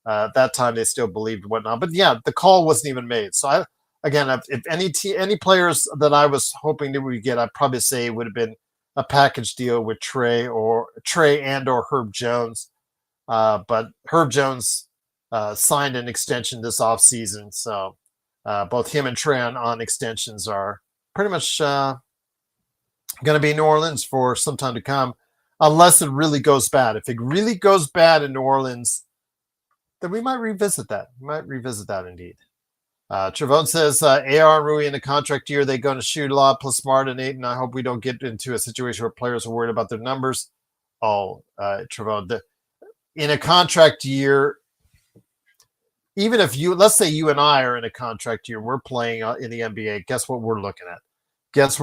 that time they still believed whatnot. But yeah, the call wasn't even made. So if any players that I was hoping that we get, I'd probably say it would have been a package deal with Trey and or Herb Jones. But Herb Jones signed an extension this offseason, so both him and Trey on extensions are pretty much going to be in New Orleans for some time to come, unless it really goes bad. If it really goes bad in New Orleans, then we might revisit that. Indeed. Trevone says, AR and Rui in the contract year, they're going to shoot a lot, plus Smart and Ayton. I hope we don't get into a situation where players are worried about their numbers. Trevone, in a contract year, even if let's say you and I are in a contract year, we're playing in the NBA. Guess what we're looking at? There's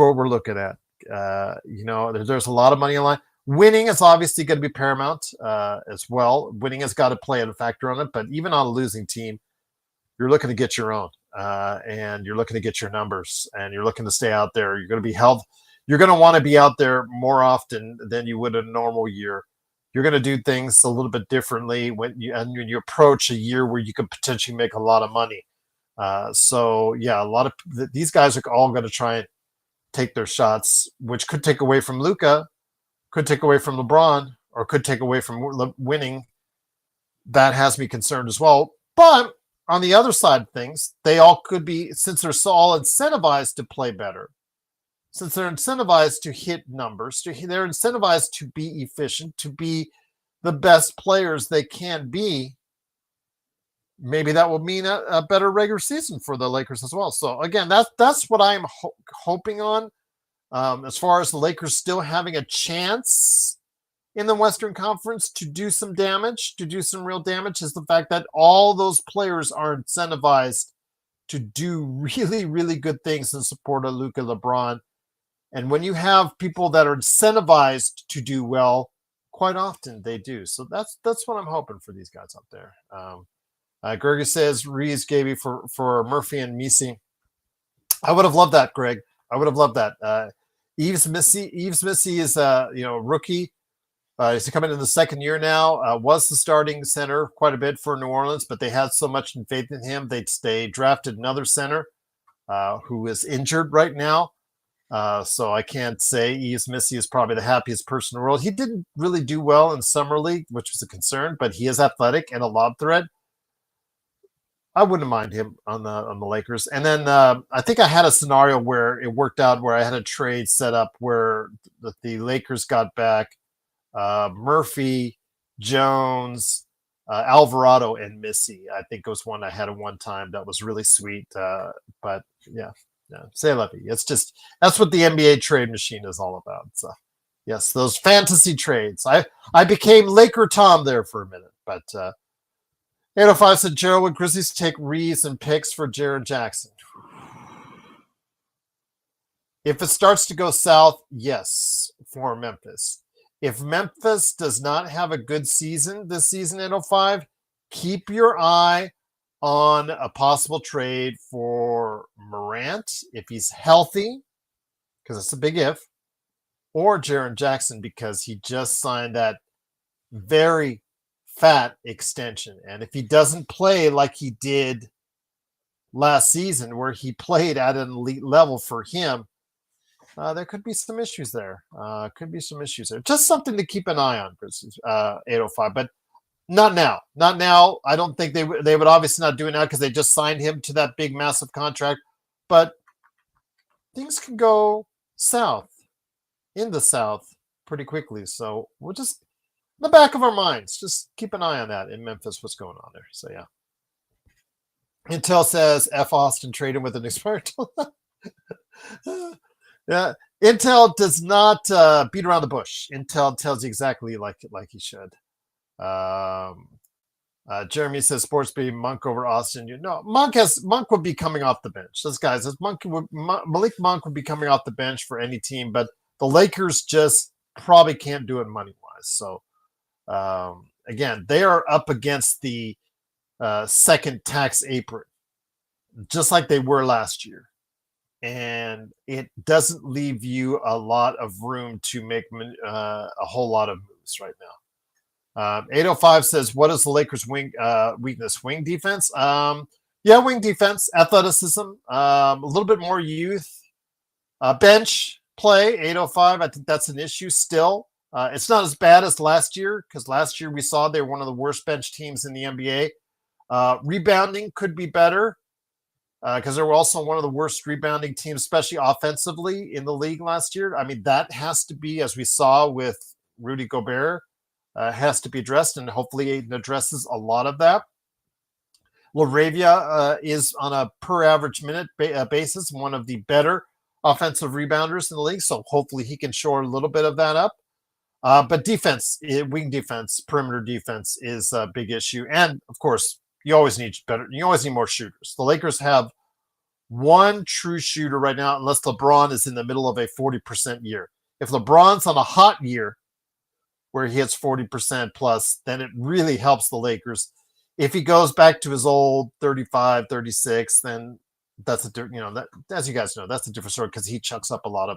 a lot of money in line. Winning is obviously going to be paramount as well. Winning has got to play a factor on it, but even on a losing team, you're looking to get your own, and you're looking to get your numbers, and you're looking to stay out there. You're going to be held. You're going to want to be out there more often than you would in a normal year. You're going to do things a little bit differently when you approach a year where you could potentially make a lot of money. A lot of these guys are all going to try and take their shots, which could take away from Luka, could take away from LeBron, or could take away from winning. That has me concerned as well. But on the other side of things, they all could be, since they're all incentivized to play better, since they're incentivized to hit numbers, they're incentivized to be efficient, to be the best players they can be. Maybe that will mean a better regular season for the Lakers as well. So again, that's what I'm hoping on. As far as the Lakers still having a chance in the Western Conference to do some real damage, is the fact that all those players are incentivized to do really, really good things in support of Luka, LeBron. And when you have people that are incentivized to do well, quite often they do. So that's what I'm hoping for these guys up there. Greg says Reeves gave you for Murphy and Misi. I would have loved that, Greg. I would have loved that. Yves Missy is rookie. He's coming in the second year now. Was the starting center quite a bit for New Orleans, but they had so much faith in him. They drafted another center who is injured right now. So I can't say Yves Missy is probably the happiest person in the world. He didn't really do well in summer league, which was a concern, but he is athletic and a lob threat. I wouldn't mind him on the Lakers. And then I think I had a scenario where it worked out where I had a trade set up where the Lakers got back Murphy, Jones, Alvarado, and Missy. I think it was one I had at one time that was really sweet. But yeah, say levy. It's just that's what the NBA trade machine is all about. So yes, those fantasy trades. I became LakerTom there for a minute, but 805 said Gerald, would Grizzlies take Reeves and picks for Jaren Jackson? If it starts to go south, yes, for Memphis. If Memphis does not have a good season this season in 05, keep your eye on a possible trade for Morant if he's healthy, because it's a big if, or Jaren Jackson because he just signed that very fat extension. And if he doesn't play like he did last season, where he played at an elite level for him, there could be some issues there. Just something to keep an eye on versus 805, but not now. Not now. I don't think they would obviously not do it now because they just signed him to that big, massive contract. But things can go south in the south pretty quickly. So we'll just, in the back of our minds, just keep an eye on that in Memphis, what's going on there. So, yeah. Intel says F Austin traded with an expired. Yeah, Intel does not beat around the bush. Intel tells you exactly like he should. Jeremy says sports be Monk over Austin. Monk would be coming off the bench. This guy says Malik Monk would be coming off the bench for any team, but the Lakers just probably can't do it money wise. So again, they are up against the second tax apron, just like they were last year. And it doesn't leave you a lot of room to make a whole lot of moves right now. 805 says, what is the Lakers' weakness? Wing defense? Yeah, wing defense, athleticism, a little bit more youth. Bench play, 805, I think that's an issue still. It's not as bad as last year, because last year we saw they were one of the worst bench teams in the NBA. Rebounding could be better, because they were also one of the worst rebounding teams, especially offensively, in the league last year. I mean, that has to be, as we saw with Rudy Gobert, has to be addressed, and hopefully Aiden addresses a lot of that. LaRavia is on a per average minute basis one of the better offensive rebounders in the league, so hopefully he can shore a little bit of that up. But defense, wing defense, perimeter defense is a big issue, and of course, you always need better. You always need more shooters. The Lakers have one true shooter right now, unless LeBron is in the middle of a 40% year. If LeBron's on a hot year where he hits 40% plus, then it really helps the Lakers. If he goes back to his old 35, 36, then that's as you guys know, that's a different story because he chucks up a lot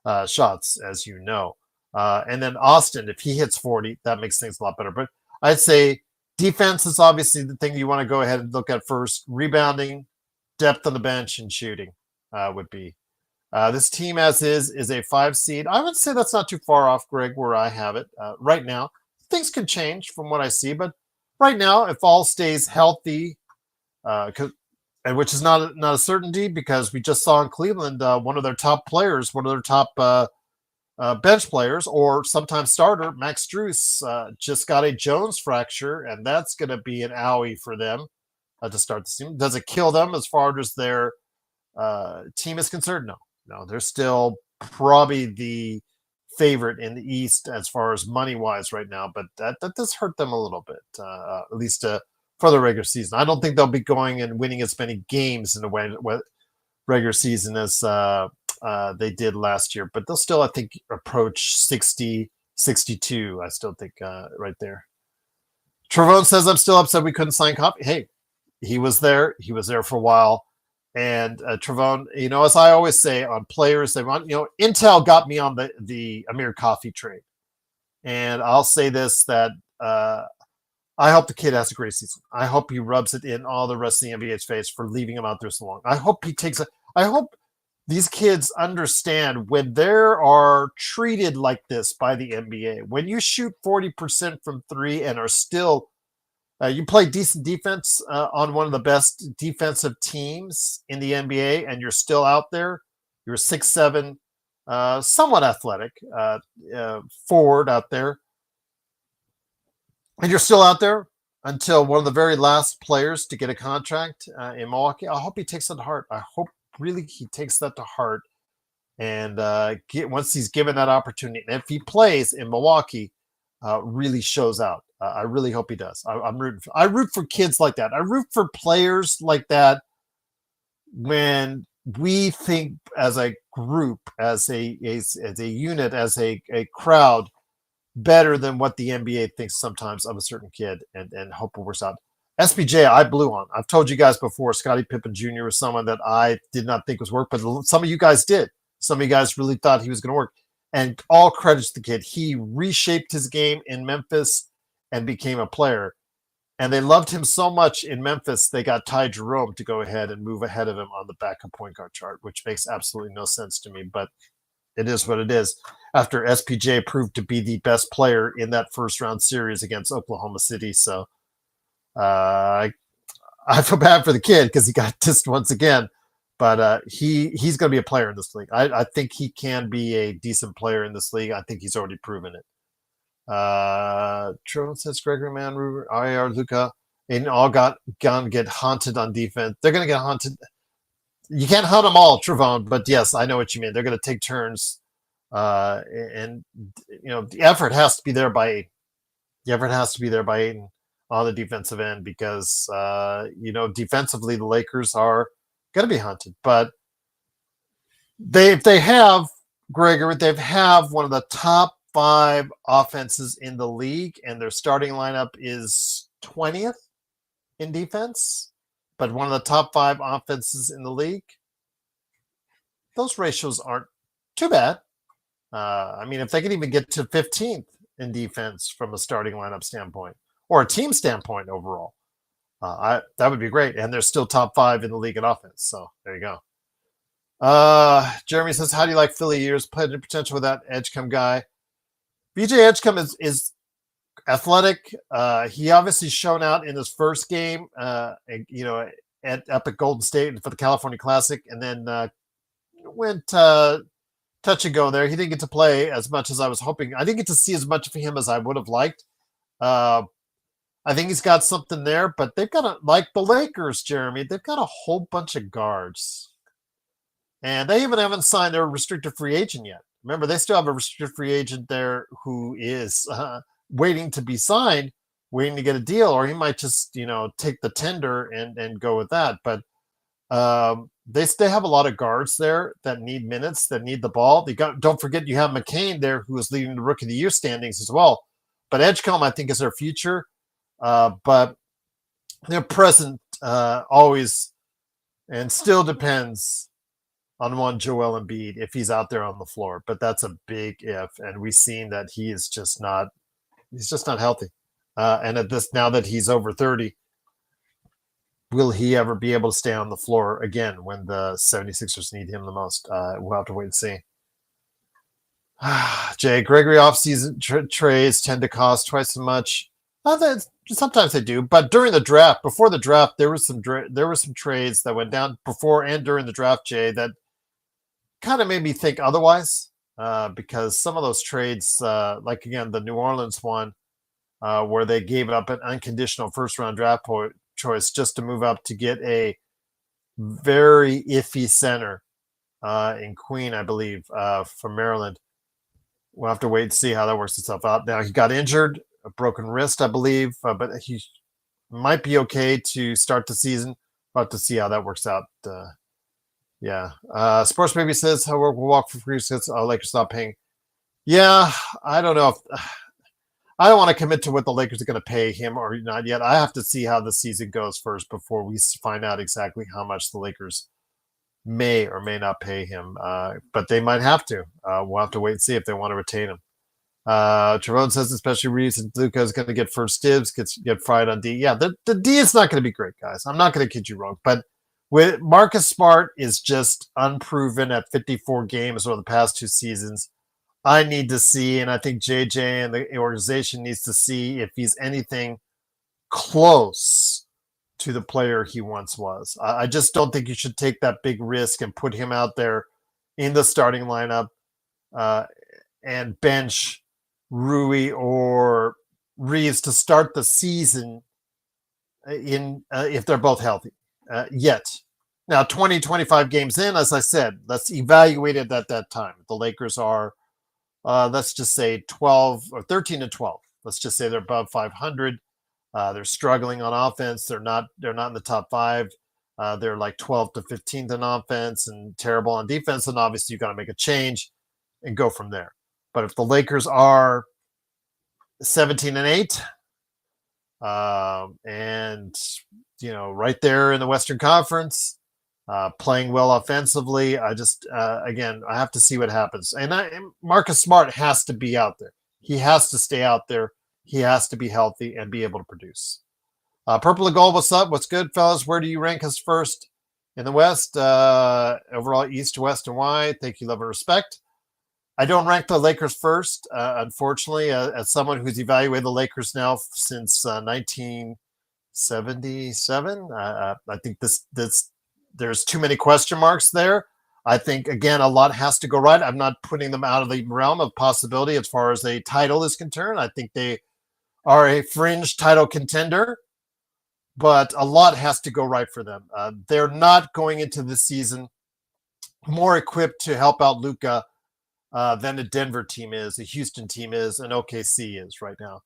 of shots, as you know. And then Austin, if he hits 40, that makes things a lot better. But I'd say defense is obviously the thing you want to go ahead and look at first. Rebounding, depth on the bench, and shooting would be. This team as is a 5 seed. I would say that's not too far off, Greg, where I have it right now. Things can change from what I see, but right now, if all stays healthy, which is not a certainty because we just saw in Cleveland one of their top players, one of their top bench players or sometimes starter, Max Strus, just got a Jones fracture, and that's going to be an owie for them to start the season. Does it kill them as far as their team is concerned? No, they're still probably the favorite in the East as far as money-wise right now, but that does hurt them a little bit, at least for the regular season. I don't think they'll be going and winning as many games in the regular season as they did last year, but they'll still, I think, approach 60, 62, I still think, right there. Trevone says, I'm still upset we couldn't sign Coffee. Hey, he was there. He was there for a while. And Trevone, as I always say on players, they want, Intel got me on the Amir Coffee trade. And I'll say this, that I hope the kid has a great season. I hope he rubs it in all the rest of the NBA's face for leaving him out there so long. I hope these kids understand when they are treated like this by the NBA. When you shoot 40% from three and are still you play decent defense on one of the best defensive teams in the NBA, and you're still out there. You're 6'7", somewhat athletic forward out there, and you're still out there until one of the very last players to get a contract in Milwaukee. I hope he takes that to heart. I hope really he takes that to heart, and once he's given that opportunity, and if he plays in Milwaukee, really shows out. I really hope he does. I'm rooting I root for kids like that. I root for players like that when we think as a group, as a unit, as a crowd, better than what the NBA thinks sometimes of a certain kid, and hope it works out. SPJ, I blew on. I've told you guys before, Scottie Pippen Jr. was someone that I did not think was work, but some of you guys did. Some of you guys really thought he was going to work. And all credits to the kid. He reshaped his game in Memphis and became a player. And they loved him so much in Memphis, they got Ty Jerome to go ahead and move ahead of him on the backup point guard chart, which makes absolutely no sense to me, but it is what it is. After SPJ proved to be the best player in that first round series against Oklahoma City. So I feel bad for the kid because he got dissed once again, but he's going to be a player in this league. I think he can be a decent player in this league. I think he's already proven it. Trevon says Gregory Mann, IR, Luka, and all gonna get haunted on defense. They're gonna get haunted. You can't hunt them all, Trevon, but yes, I know what you mean. They're gonna take turns, and the effort has to be there by Aiden. The effort has to be there by Aiden on the defensive end because defensively the Lakers are gonna be hunted, but they have Gregory, they have one of the top 5 offenses in the league, and their starting lineup is 20th in defense, but one of the top 5 offenses in the league. Those ratios aren't too bad. If they could even get to 15th in defense from a starting lineup standpoint or a team standpoint overall, that would be great. And they're still top 5 in the league in offense. So there you go. Jeremy says, how do you like Philly years? Plenty of potential with that Edgecombe guy. BJ Edgecombe is athletic. He obviously shone out in his first game, up at Golden State for the California Classic, and then went touch and go there. He didn't get to play as much as I was hoping. I didn't get to see as much of him as I would have liked. I think he's got something there, but they've got like the Lakers, Jeremy, they've got a whole bunch of guards. And they even haven't signed their restricted free agent yet. Remember, they still have a restricted free agent there who is waiting to be signed, waiting to get a deal, or he might just, take the tender and go with that. But they still have a lot of guards there that need minutes, that need the ball. Don't forget, you have McCain there who is leading the Rookie of the Year standings as well. But Edgecombe, I think, is their future. But their present always and still depends on one Joel Embiid if he's out there on the floor, but that's a big if, and we've seen that he's just not healthy. And now that he's over 30, will he ever be able to stay on the floor again when the 76ers need him the most? We'll have to wait and see. Jay, Gregory offseason trades tend to cost twice as much. Sometimes they do, but before the draft, there were some trades that went down before and during the draft, Jay, that kind of made me think otherwise, because some of those trades, like again the New Orleans one, where they gave up an unconditional first-round draft choice just to move up to get a very iffy center in Queen, I believe, from Maryland. We'll have to wait and see how that works itself out. Now, he got injured, a broken wrist, I believe, but he might be okay to start the season. We'll have to see how that works out. Yeah. Sports Baby says, we'll walk for free since Lakers stop paying. Yeah, I don't know. I don't want to commit to what the Lakers are going to pay him or not yet. I have to see how the season goes first before we find out exactly how much the Lakers may or may not pay him. But they might have to. We'll have to wait and see if they want to retain him. Jerome says, especially Reaves and Luka is going to get first dibs, get fried on D. Yeah, the D is not going to be great, guys. I'm not going to kid you wrong. But with Marcus Smart is just unproven at 54 games over the past 2 seasons. I need to see, and I think JJ and the organization needs to see if he's anything close to the player he once was. I just don't think you should take that big risk and put him out there in the starting lineup and bench Rui or Reeves to start the season if they're both healthy yet. Now, 25 games in, as I said, let's evaluate it at that time. The Lakers are, let's just say 12 or 13 and 12. Let's just say they're above 500. They're struggling on offense. They're not in the top 5. They're like 12th to 15th in offense and terrible on defense. And obviously, you got to make a change and go from there. But if the Lakers are 17-8, and right there in the Western Conference, playing well offensively, I just again, I have to see what happens. And Marcus Smart has to be out there. He has to stay out there. He has to be healthy and be able to produce. Purple and Gold, what's up? What's good, fellas? Where do you rank us first in the West? Overall, East, West, and why? Thank you, love, and respect. I don't rank the Lakers first, unfortunately, as someone who's evaluated the Lakers now since 1977. I think there's too many question marks there. I think, again, a lot has to go right. I'm not putting them out of the realm of possibility as far as a title is concerned. I think they are a fringe title contender, but a lot has to go right for them. They're not going into the season more equipped to help out Luka than a Denver team is, a Houston team is, and OKC is right now.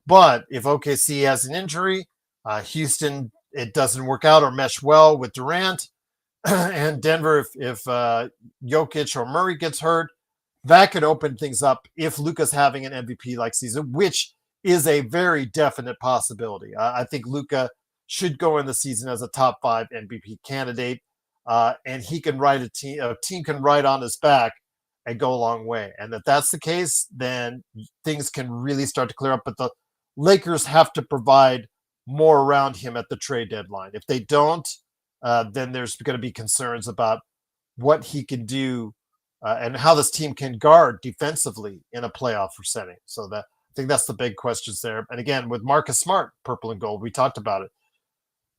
But if OKC has an injury, Houston, it doesn't work out or mesh well with Durant, and Denver, if Jokic or Murray gets hurt, that could open things up if Luka's having an MVP-like season, which is a very definite possibility. I think Luka should go in the season as a top 5 MVP candidate, and he can ride a team can ride on his back and go a long way. And if that's the case, then things can really start to clear up. But the Lakers have to provide more around him at the trade deadline. If they don't, then there's going to be concerns about what he can do and how this team can guard defensively in a playoff setting. So I think that's the big questions there. And again, with Marcus Smart, purple and gold, we talked about it.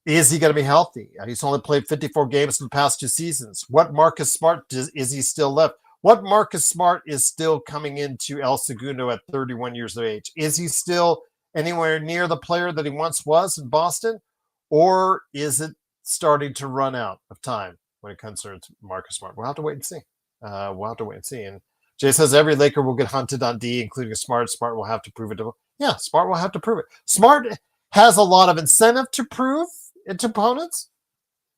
Is he going to be healthy? He's only played 54 games in the past 2 seasons. What Marcus Smart is he still left? What Marcus Smart is still coming into El Segundo at 31 years of age? Is he still anywhere near the player that he once was in Boston? Or is it starting to run out of time when it concerns Marcus Smart? We'll have to wait and see. And Jay says every Laker will get hunted on D, including Smart. Smart will have to prove it. Yeah, Smart will have to prove it. Smart has a lot of incentive to prove it to opponents,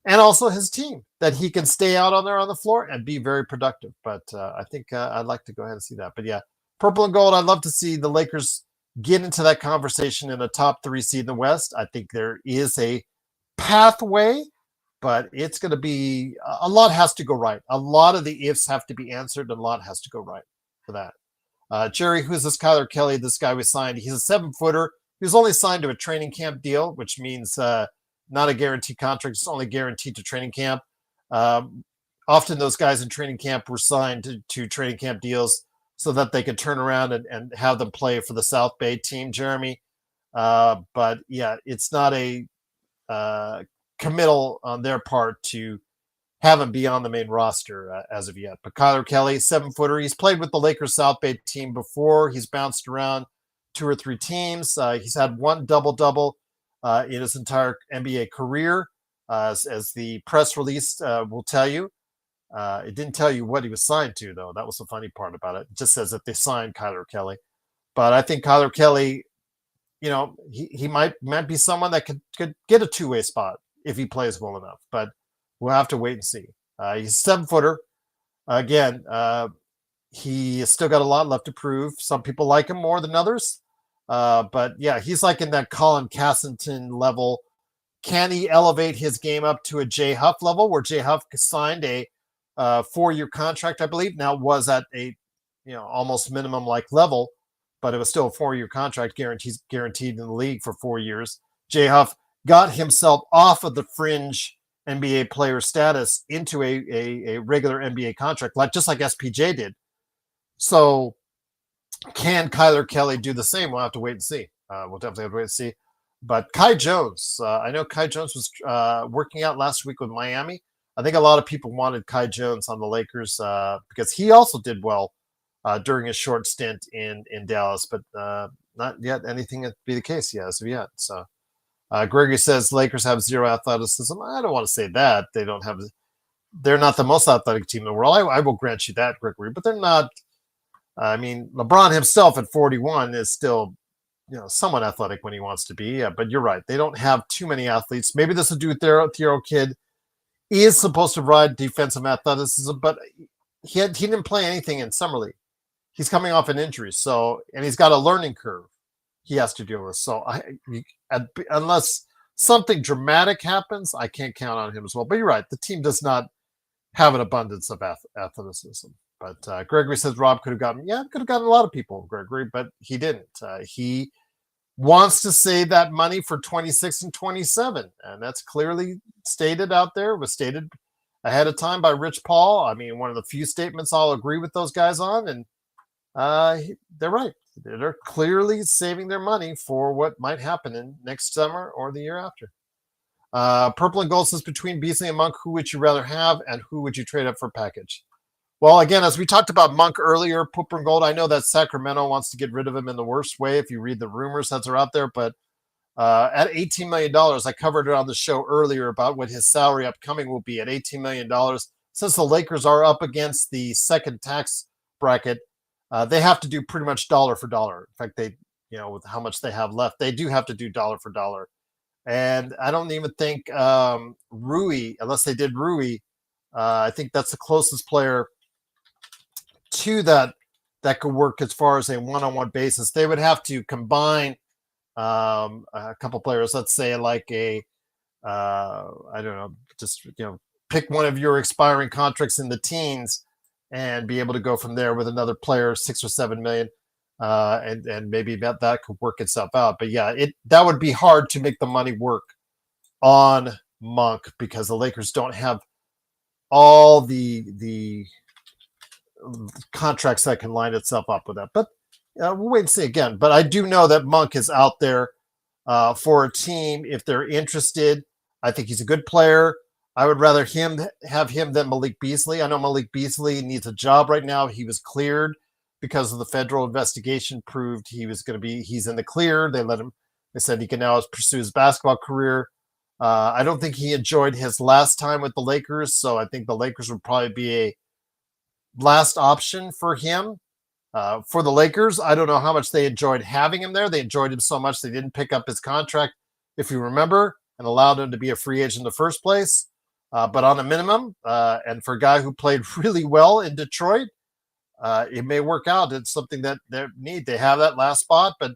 and also his team, that he can stay out on the floor and be very productive. But I think I'd like to go ahead and see that. But yeah, purple and gold, I'd love to see the Lakers get into that conversation in a top 3 seed in the West. I think there is a pathway, but it's going to be a lot has to go right. A lot of the ifs have to be answered, and a lot has to go right for that. Jerry, who's this Kylor Kelley? This guy we signed. He's a 7-footer. He was only signed to a training camp deal, which means not a guaranteed contract. It's only guaranteed to training camp. Often those guys in training camp were signed to training camp deals so that they could turn around and have them play for the South Bay team, Jeremy. But yeah, it's not a committal on their part to have him be on the main roster as of yet. But Kylor Kelley, 7-footer. He's played with the Lakers South Bay team before. He's bounced around 2 or 3 teams. He's had 1 double-double in his entire NBA career, as the press release will tell you. It didn't tell you what he was signed to, though. That was the funny part about it. It just says that they signed Kylor Kelley. But I think Kylor Kelley, he might be someone that could get a 2-way spot if he plays well enough. But we'll have to wait and see. He's a 7-footer. Again, he has still got a lot left to prove. Some people like him more than others. But yeah, he's like in that Colin Castleton level. Can he elevate his game up to a Jay Huff level, where Jay Huff signed a 4-year contract, I believe? Now it was at a almost minimum like level, but it was still a 4-year contract guaranteed in the league for 4 years. Jay Huff got himself off of the fringe NBA player status into a regular NBA contract, just like SPJ did. So can Kylor Kelley do the same? We'll have to wait and see. We'll definitely have to wait and see. But Kai Jones, I know Kai Jones was working out last week with Miami. I think a lot of people wanted Kai Jones on the Lakers because he also did well during his short stint in Dallas, but not yet anything to be the case yet as of yet. So Gregory says Lakers have 0 athleticism. I don't want to say that. They're not the most athletic team in the world. I will grant you that, Gregory, but they're not. I mean, LeBron himself at 41 is still, somewhat athletic when he wants to be. But you're right. They don't have too many athletes. Maybe this will do with their Kid he is supposed to ride defensive athleticism, but he didn't play anything in summer league. He's coming off an injury, and he's got a learning curve he has to deal with. So unless something dramatic happens, I can't count on him as well. But you're right, the team does not have an abundance of athleticism. But Gregory says Rob could have gotten a lot of people, Gregory, but he didn't. He wants to save that money for 26 and 27, and that's clearly stated out there. It was stated ahead of time by Rich Paul. I mean, one of the few statements I'll agree with those guys on, and they're right. They're clearly saving their money for what might happen in next summer or the year after. Purple and Gold says, between Beasley and Monk, who would you rather have, and who would you trade up for package? Well, again, as we talked about Monk earlier, Purple and Gold, I know that Sacramento wants to get rid of him in the worst way if you read the rumors that are out there, but at $18 million, I covered it on the show earlier about what his salary upcoming will be at $18 million. Since the Lakers are up against the second tax bracket, they have to do pretty much dollar for dollar. In fact, with how much they have left, they do have to do dollar for dollar. And I don't even think Rui, unless they did Rui, I think that's the closest player to that could work as far as a one-on-one basis. They would have to combine a couple players, let's say like I don't know, just pick one of your expiring contracts in the teens and be able to go from there with another player, 6 or 7 million, and maybe that could work itself out. But yeah, that would be hard to make the money work on Monk because the Lakers don't have all the contracts that can line itself up with that. But we'll wait and see again. But I do know that Monk is out there for a team if they're interested. I think he's a good player. I would rather have him than Malik Beasley. I know Malik Beasley needs a job right now. He was cleared because of the federal investigation proved he's in the clear. They said he can now pursue his basketball career. I don't think he enjoyed his last time with the Lakers, so I think the Lakers would probably be a last option for him. For the Lakers, I don't know how much they enjoyed having him there. They enjoyed him so much they didn't pick up his contract, if you remember, and allowed him to be a free agent in the first place. But on a minimum, and for a guy who played really well in Detroit, it may work out. It's something that they need. They have that last spot, but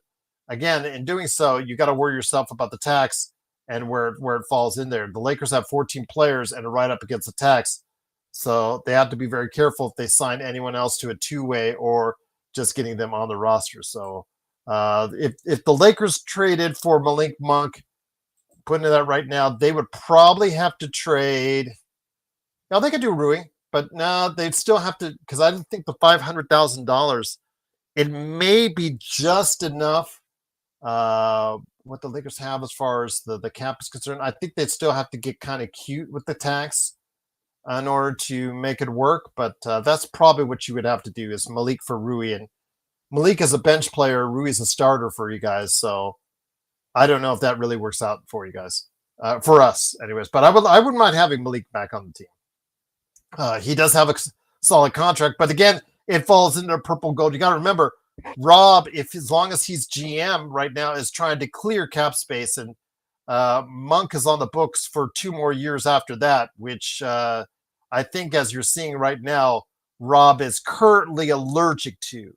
again, in doing so, you got to worry yourself about the tax and where it falls in there. The Lakers have 14 players and are right up against the tax, so they have to be very careful if they sign anyone else to a two-way or just getting them on the roster. So if the Lakers traded for Malik Monk, putting it out right now, they would probably have to trade. Now they could do Rui, but no, they'd still have to, because I think the $500,000, it may be just enough what the Lakers have as far as the cap is concerned. I think they'd still have to get kind of cute with the tax in order to make it work, but that's probably what you would have to do is Malik for Rui. And Malik is a bench player, Rui's a starter for you guys, so I don't know if that really works out for you guys, for us anyways, but I wouldn't mind having Malik back on the team. He does have a solid contract, but again, it falls into purple gold. You got to remember, Rob, as long as he's GM right now, is trying to clear cap space, and Monk is on the books for 2 more years after that, which I think, as you're seeing right now, Rob is currently allergic to.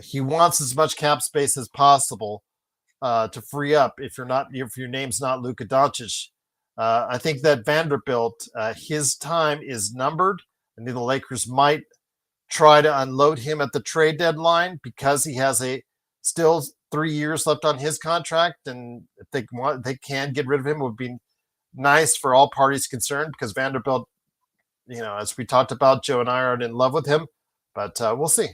He wants as much cap space as possible to free up if your name's not Luka Doncic. I think that Vanderbilt, his time is numbered. I think the Lakers might try to unload him at the trade deadline because he has still 3 years left on his contract, and if they can get rid of him, it would be nice for all parties concerned because Vanderbilt, as we talked about, Joe and I aren't in love with him, but we'll see.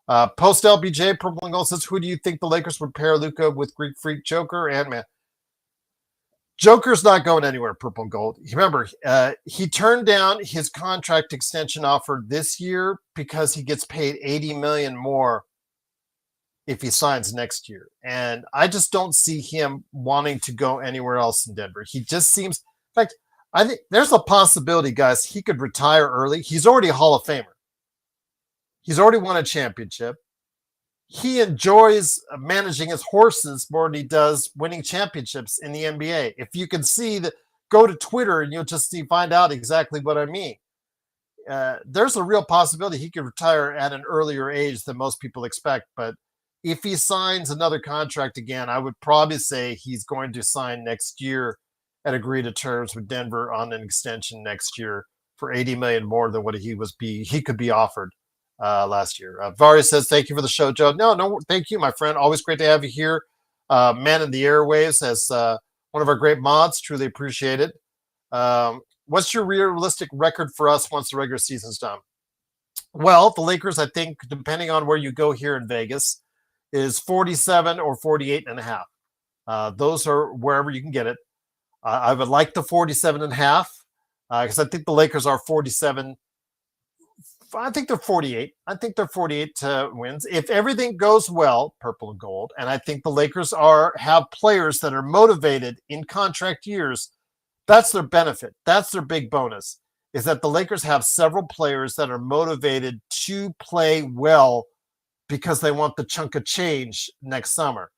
Post LBJ, Purple and Gold says, who do you think the Lakers would pair Luka with Greek Freak, Joker, and man? Joker's not going anywhere, Purple and Gold. Remember, he turned down his contract extension offer this year because he gets paid $80 million more if he signs next year. And I just don't see him wanting to go anywhere else in Denver. He just seems, in fact, I think there's a possibility, guys, he could retire early. He's already a Hall of Famer. He's already won a championship. He enjoys managing his horses more than he does winning championships in the NBA. If you can see go to Twitter and you'll just find out exactly what I mean. There's a real possibility he could retire at an earlier age than most people expect. But if he signs another contract again, I would probably say he's going to sign next year and agree to terms with Denver on an extension next year for $80 million more than what he could be offered last year. Vari says, thank you for the show, Joe. No, thank you, my friend. Always great to have you here. Man in the airwaves as one of our great mods. Truly appreciate it. What's your realistic record for us once the regular season's done? Well, the Lakers, I think, depending on where you go here in Vegas, is 47 or 48 and a half. Those are wherever you can get it. I would like the 47 and a half because I think the Lakers are 47. I think they're 48. I think they're 48 wins. If everything goes well, purple and gold, and I think the Lakers have players that are motivated in contract years, that's their benefit. That's their big bonus, is that the Lakers have several players that are motivated to play well because they want the chunk of change next summer.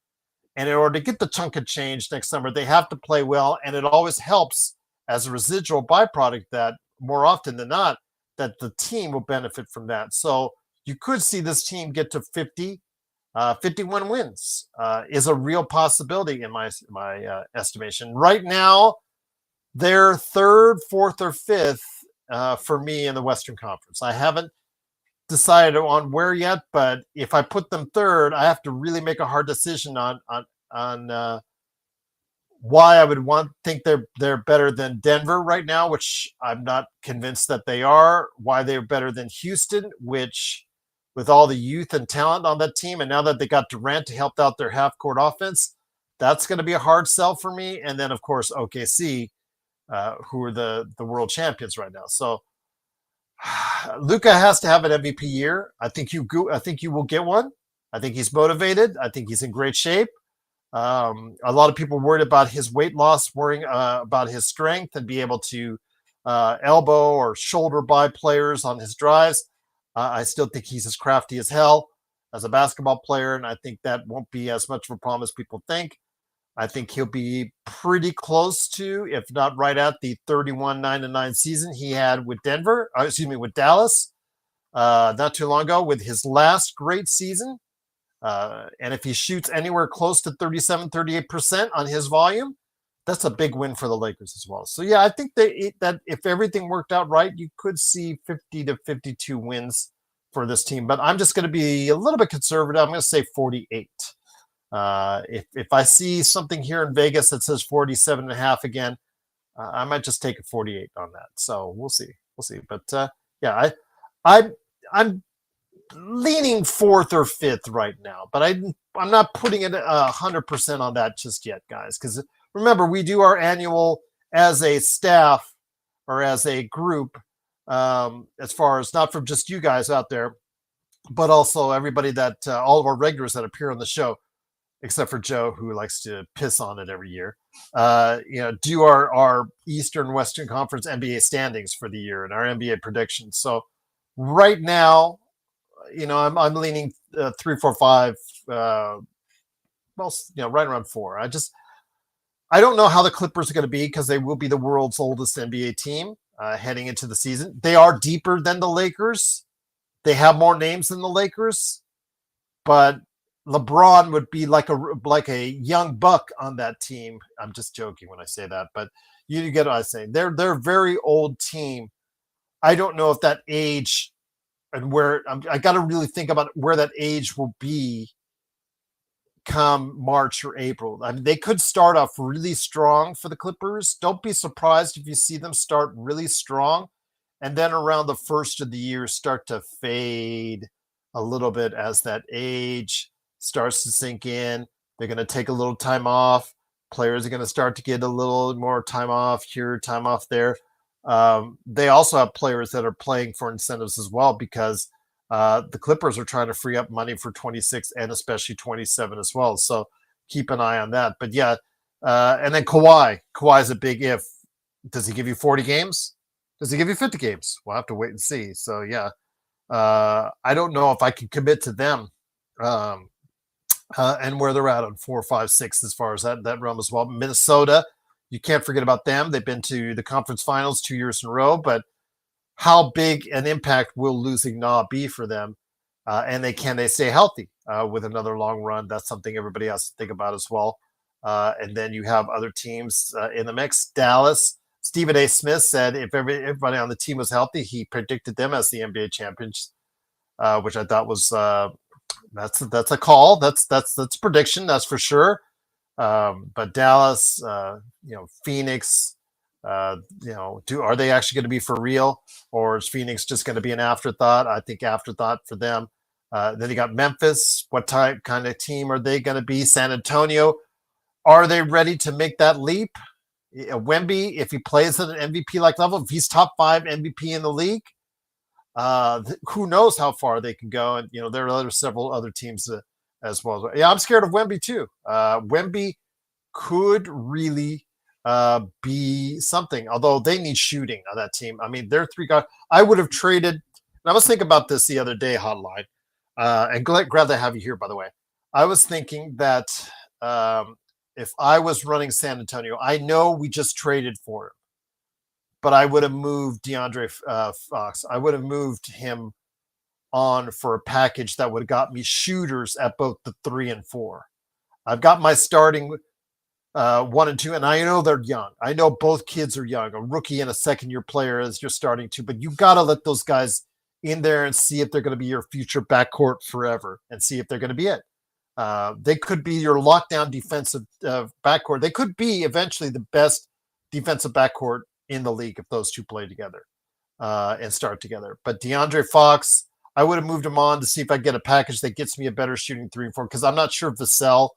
And in order to get the chunk of change next summer, they have to play well. And it always helps as a residual byproduct that more often than not, that the team will benefit from that. So you could see this team get to 51 wins is a real possibility in my estimation. Right now, they're third, fourth, or fifth for me in the Western Conference. I haven't decided on where yet, but if I put them third, I have to really make a hard decision on why I would think they're better than Denver right now, which I'm not convinced that they are. Why they're better than Houston, which with all the youth and talent on that team, and now that they got Durant to help out their half-court offense, that's going to be a hard sell for me. And then, of course, OKC, who are the world champions right now. So Luka has to have an MVP year. I think you will get one. I think he's motivated. I think he's in great shape. A lot of people worried about his weight loss, worrying about his strength and be able to elbow or shoulder by players on his drives. I still think he's as crafty as hell as a basketball player, and I think that won't be as much of a problem as people think. I think he'll be pretty close to, if not right at, the 31-9-9 season he had with with Dallas not too long ago, with his last great season. And if he shoots anywhere close to 37-38% on his volume, that's a big win for the Lakers as well. So, yeah, I think that if everything worked out right, you could see 50 to 52 wins for this team. But I'm just going to be a little bit conservative. I'm going to say 48. If I see something here in Vegas that says 47 and a half again, I might just take a 48 on that. So we'll see. But yeah, I'm leaning fourth or fifth right now, but I'm not putting it 100% on that just yet, guys. Because remember, we do our annual as a staff or as a group, as far as not from just you guys out there, but also everybody that all of our regulars that appear on the show, except for Joe, who likes to piss on it every year, do our Eastern Western Conference NBA standings for the year and our NBA predictions. So right now, I'm leaning 3, 4, 5, right around 4. I don't know how the Clippers are going to be because they will be the world's oldest NBA team heading into the season. They are deeper than the Lakers. They have more names than the Lakers, but LeBron would be like a young buck on that team. I'm just joking when I say that, but you get what I'm saying. They're a very old team. I don't know if that age and where I got to really think about where that age will be come March or April. I mean, they could start off really strong for the Clippers. Don't be surprised if you see them start really strong, and then around the first of the year start to fade a little bit as that age starts to sink in. They're going to take a little time off. Players are going to start to get a little more time off here, time off there. They also have players that are playing for incentives as well because the Clippers are trying to free up money for 26 and especially 27 as well. So keep an eye on that. But yeah, and then Kawhi is a big if. Does he give you 40 games? Does he give you 50 games? We'll have to wait and see. So yeah, I don't know if I can commit to them and where they're at on 4, 5, 6 as far as that realm as well. Minnesota, You can't forget about them. They've been to the conference finals 2 years in a row, but how big an impact will losing Na be for them? And can they stay healthy with another long run? That's something everybody has to think about as well. And then you have other teams in the mix. Dallas. Stephen A. Smith said if everybody on the team was healthy, he predicted them as the NBA champions, which I thought was that's a call. That's a prediction. That's for sure. But Dallas, Phoenix, are they actually going to be for real, or is Phoenix just going to be an afterthought? I think afterthought for them. Then you got Memphis. What kind of team are they going to be? San Antonio. Are they ready to make that leap? Wemby, if he plays at an MVP-like level, if he's top 5 MVP in the league, who knows how far they can go? And there are several other teams as well. Yeah, I'm scared of Wemby too. Wemby could really be something, although they need shooting on that team. I mean, they're 3 guys. I would have traded. And I was thinking about this the other day, Hotline, and glad to have you here, by the way. I was thinking that if I was running San Antonio, I know we just traded for him, but I would have moved DeAndre Fox. I would have moved him on for a package that would have got me shooters at both the 3 and 4. I've got my starting 1 and 2, and I know they're young. I know both kids are young, a rookie and a second-year player as you're starting to, but you got to let those guys in there and see if they're going to be your future backcourt forever and see if they're going to be it. They could be your lockdown defensive backcourt. They could be eventually the best defensive backcourt in the league if those two play together and start together. But DeAndre Fox, I would have moved him on to see if I get a package that gets me a better shooting 3 and 4, because I'm not sure if Vassell,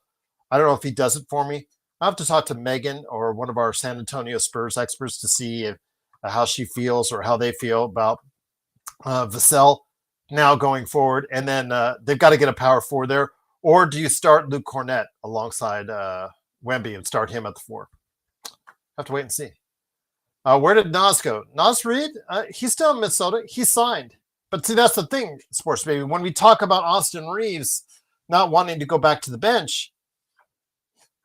I don't know if he does it for me. I have to talk to Megan or one of our San Antonio Spurs experts to see how she feels or how they feel about Vassell now going forward. And then they've got to get a power 4 there. Or do you start Luke Cornett alongside Wemby and start him at the 4? Have to wait and see. Where did Nas go? Nas Reed, he's still in Minnesota. He signed. But see, that's the thing, Sports Baby. When we talk about Austin Reaves not wanting to go back to the bench,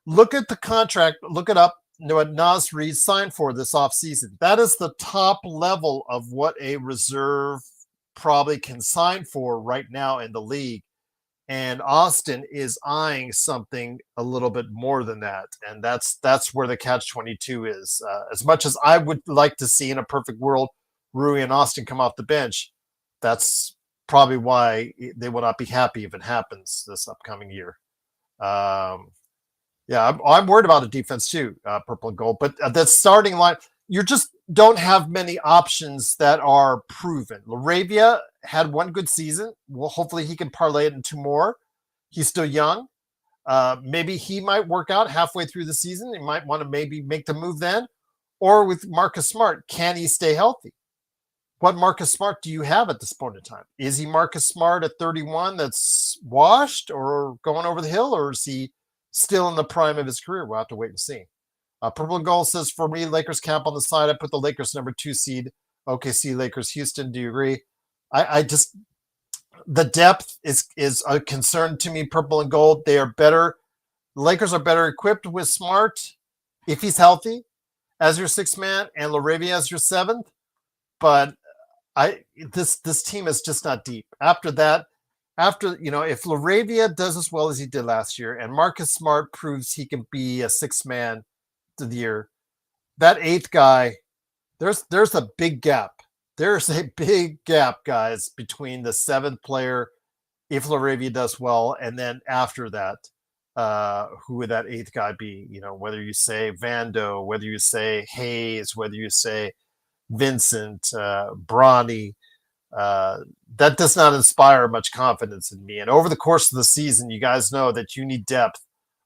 look at the contract. Look it up. What Nas Reed signed for this offseason. That is the top level of what a reserve probably can sign for right now in the league. And Austin is eyeing something a little bit more than that. And that's where the catch-22 is. As much as I would like to see in a perfect world Rui and Austin come off the bench, that's probably why they will not be happy if it happens this upcoming year. Yeah, I'm worried about the defense too, purple and gold. But that starting line, you just don't have many options that are proven. Laravia had 1 good season. Well, hopefully he can parlay it into more. He's still young. Maybe he might work out halfway through the season. He might want to maybe make the move then. Or with Marcus Smart, can he stay healthy? What Marcus Smart do you have at this point in time? Is he Marcus Smart at 31 that's washed or going over the hill, or is he still in the prime of his career? We'll have to wait and see. Purple and Gold says, for me, Lakers camp on the side. I put the Lakers number 2 seed. OKC, Lakers, Houston. Do you agree? I just, the depth is a concern to me, Purple and Gold. They are better. The Lakers are better equipped with Smart if he's healthy as your 6th man and Laravia as your 7th. But this team is just not deep. After that, if Laravia does as well as he did last year and Marcus Smart proves he can be a 6th man to the year, that 8th guy, there's a big gap. There's a big gap, guys, between the 7th player, if Laravia does well, and then after that, who would that 8th guy be? Whether you say Vando, whether you say Hayes, whether you say Vincent, Bronny, that does not inspire much confidence in me. And over the course of the season, you guys know that you need depth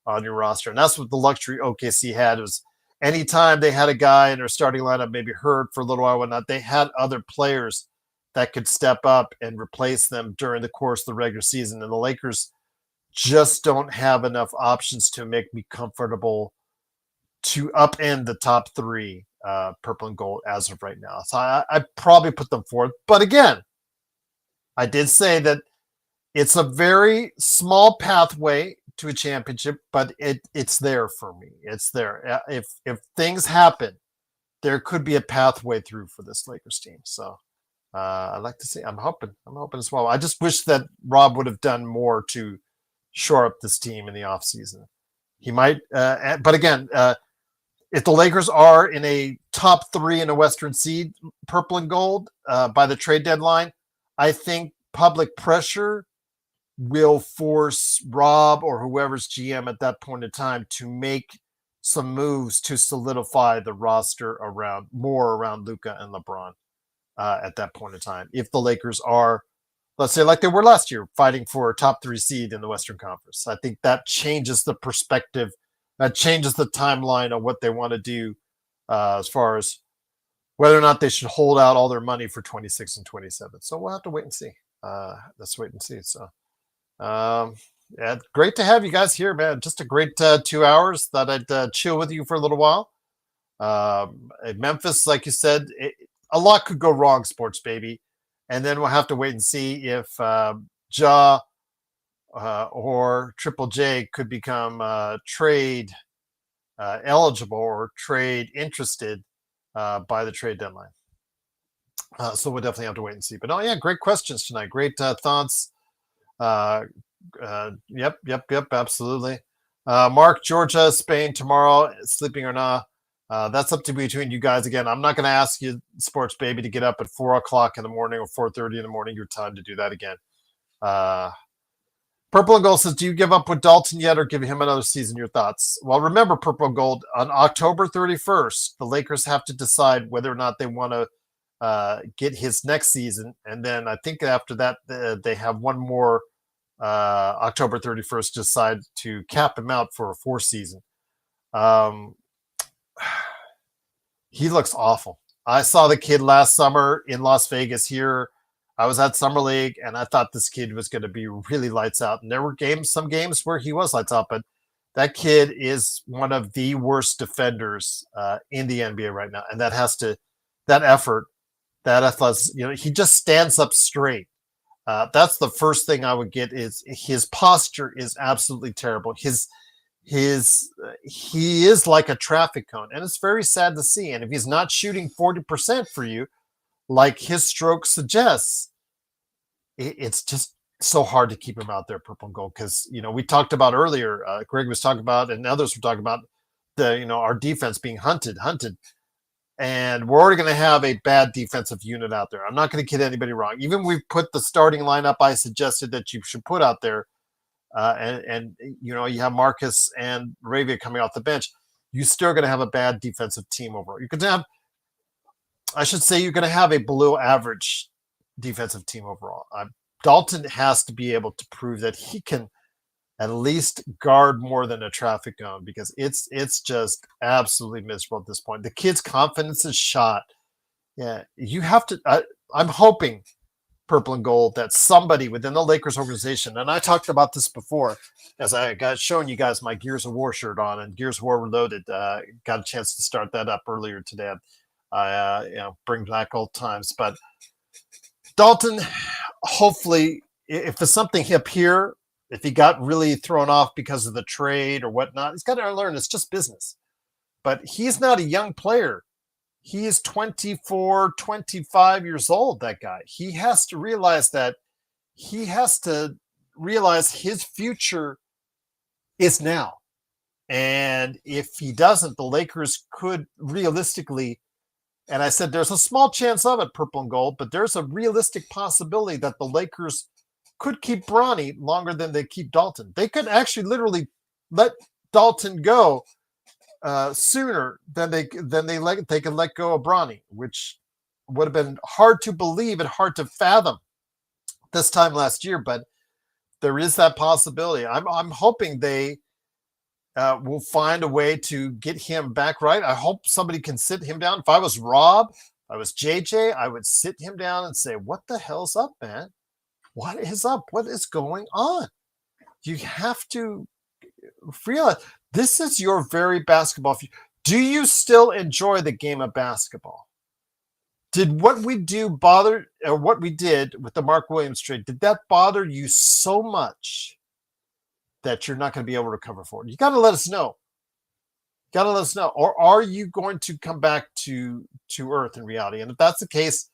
on your roster. And that's what the luxury OKC had, was anytime they had a guy in their starting lineup maybe hurt for a little while or whatnot, they had other players that could step up and replace them during the course of the regular season. And the Lakers just don't have enough options to make me comfortable to upend the top 3, purple and gold, as of right now. So I probably put them 4th. But again, I did say that it's a very small pathway to a championship, but it's there for me. It's there. If things happen, there could be a pathway through for this Lakers team. So I'd like to see. I'm hoping as well. I just wish that Rob would have done more to shore up this team in the offseason. He might, but again, if the Lakers are in a top 3 in a Western seed, purple and gold, by the trade deadline, I think public pressure will force Rob or whoever's GM at that point in time to make some moves to solidify the roster around Luka and LeBron at that point in time. If the Lakers are, let's say, like they were last year, fighting for a top 3 seed in the Western Conference, I think that changes the perspective. That changes the timeline of what they want to do as far as whether or not they should hold out all their money for 26 and 27. So we'll have to wait and see. Let's wait and see. So, yeah, great to have you guys here, man. Just a great 2 hours. Thought I'd chill with you for a little while. Memphis, like you said, a lot could go wrong, sports baby. And then we'll have to wait and see if Ja or Triple J could become trade eligible or trade interested by the trade deadline. So we'll definitely have to wait and see. But oh yeah, great questions tonight. Great thoughts. Yep, absolutely. Mark, Georgia, Spain tomorrow, sleeping or not. That's up to between you guys. Again, I'm not going to ask you, sports baby, to get up at 4 o'clock in the morning or 4:30 in the morning. Your time to do that again. Purple and Gold says, do you give up with Dalton yet or give him another season? Your thoughts? Well, remember, Purple and Gold, on October 31st, the Lakers have to decide whether or not they want to get his next season. And then I think after that, they have one more October 31st decide to cap him out for a 4th season. He looks awful. I saw the kid last summer in Las Vegas here. I was at Summer League, and I thought this kid was going to be really lights out. And there were some games where he was lights out, but that kid is one of the worst defenders in the NBA right now. And that effort, that athleticism, he just stands up straight. That's the first thing I would get. Is his posture is absolutely terrible. He is like a traffic cone, and it's very sad to see. And if he's not shooting 40% for you, like his stroke suggests, it's just so hard to keep him out there, Purple and Gold, because we talked about earlier. Greg was talking about, and others were talking about our defense being hunted, and we're already going to have a bad defensive unit out there. I'm not going to kid anybody wrong. Even we put the starting lineup I suggested that you should put out there, and you have Marcus and Ravia coming off the bench. You're still going to have a bad defensive team overall. You're going to have a below average defensive team overall. Dalton has to be able to prove that he can at least guard more than a traffic cone, because it's just absolutely miserable at this point. The kid's confidence is shot. Yeah, you have to. I'm hoping, Purple and Gold, that somebody within the Lakers organization, and I talked about this before, as I got showing you guys my Gears of War shirt on, and Gears of War Reloaded. Got a chance to start that up earlier today. I bring back old times. But Dalton, hopefully, if there's something up here, if he got really thrown off because of the trade or whatnot, he's got to learn it's just business. But he's not a young player. He is 24, 25 years old, that guy. He has to realize that his future is now. And if he doesn't, the Lakers could realistically, and I said there's a small chance of it, Purple and Gold, but there's a realistic possibility that the Lakers could keep Bronny longer than they keep Dalton. They could actually literally let Dalton go sooner than they could let go of Bronny, which would have been hard to believe and hard to fathom this time last year. But there is that possibility. I'm hoping they will find a way to get him back right. I hope somebody can sit him down. If I was Rob, if I was JJ, I would sit him down and say, "What the hell's up, man? What is up? What is going on? You have to realize this is your very basketball. Do you still enjoy the game of basketball? Did what we did with the Mark Williams trade, did that bother you so much that you're not going to be able to cover for it? You got to let us know. Got to let us know. Or are you going to come back to earth in reality? And if that's the case,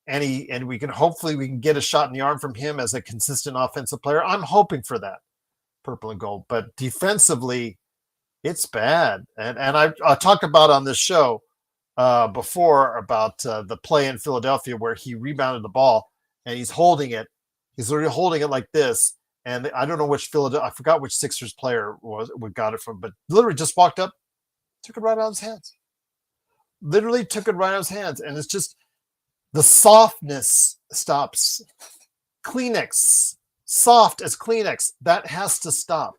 and we can hopefully we can get a shot in the arm from him as a consistent offensive player. I'm hoping for that, purple and gold. But defensively, it's bad. And I talked about on this show before about the play in Philadelphia where he rebounded the ball and he's holding it. He's literally holding it like this. And I don't know which I forgot which Sixers player we got it from, but literally just walked up, took it right out of his hands. Literally took it right out of his hands. And it's just the softness stops. Kleenex, soft as Kleenex. That has to stop.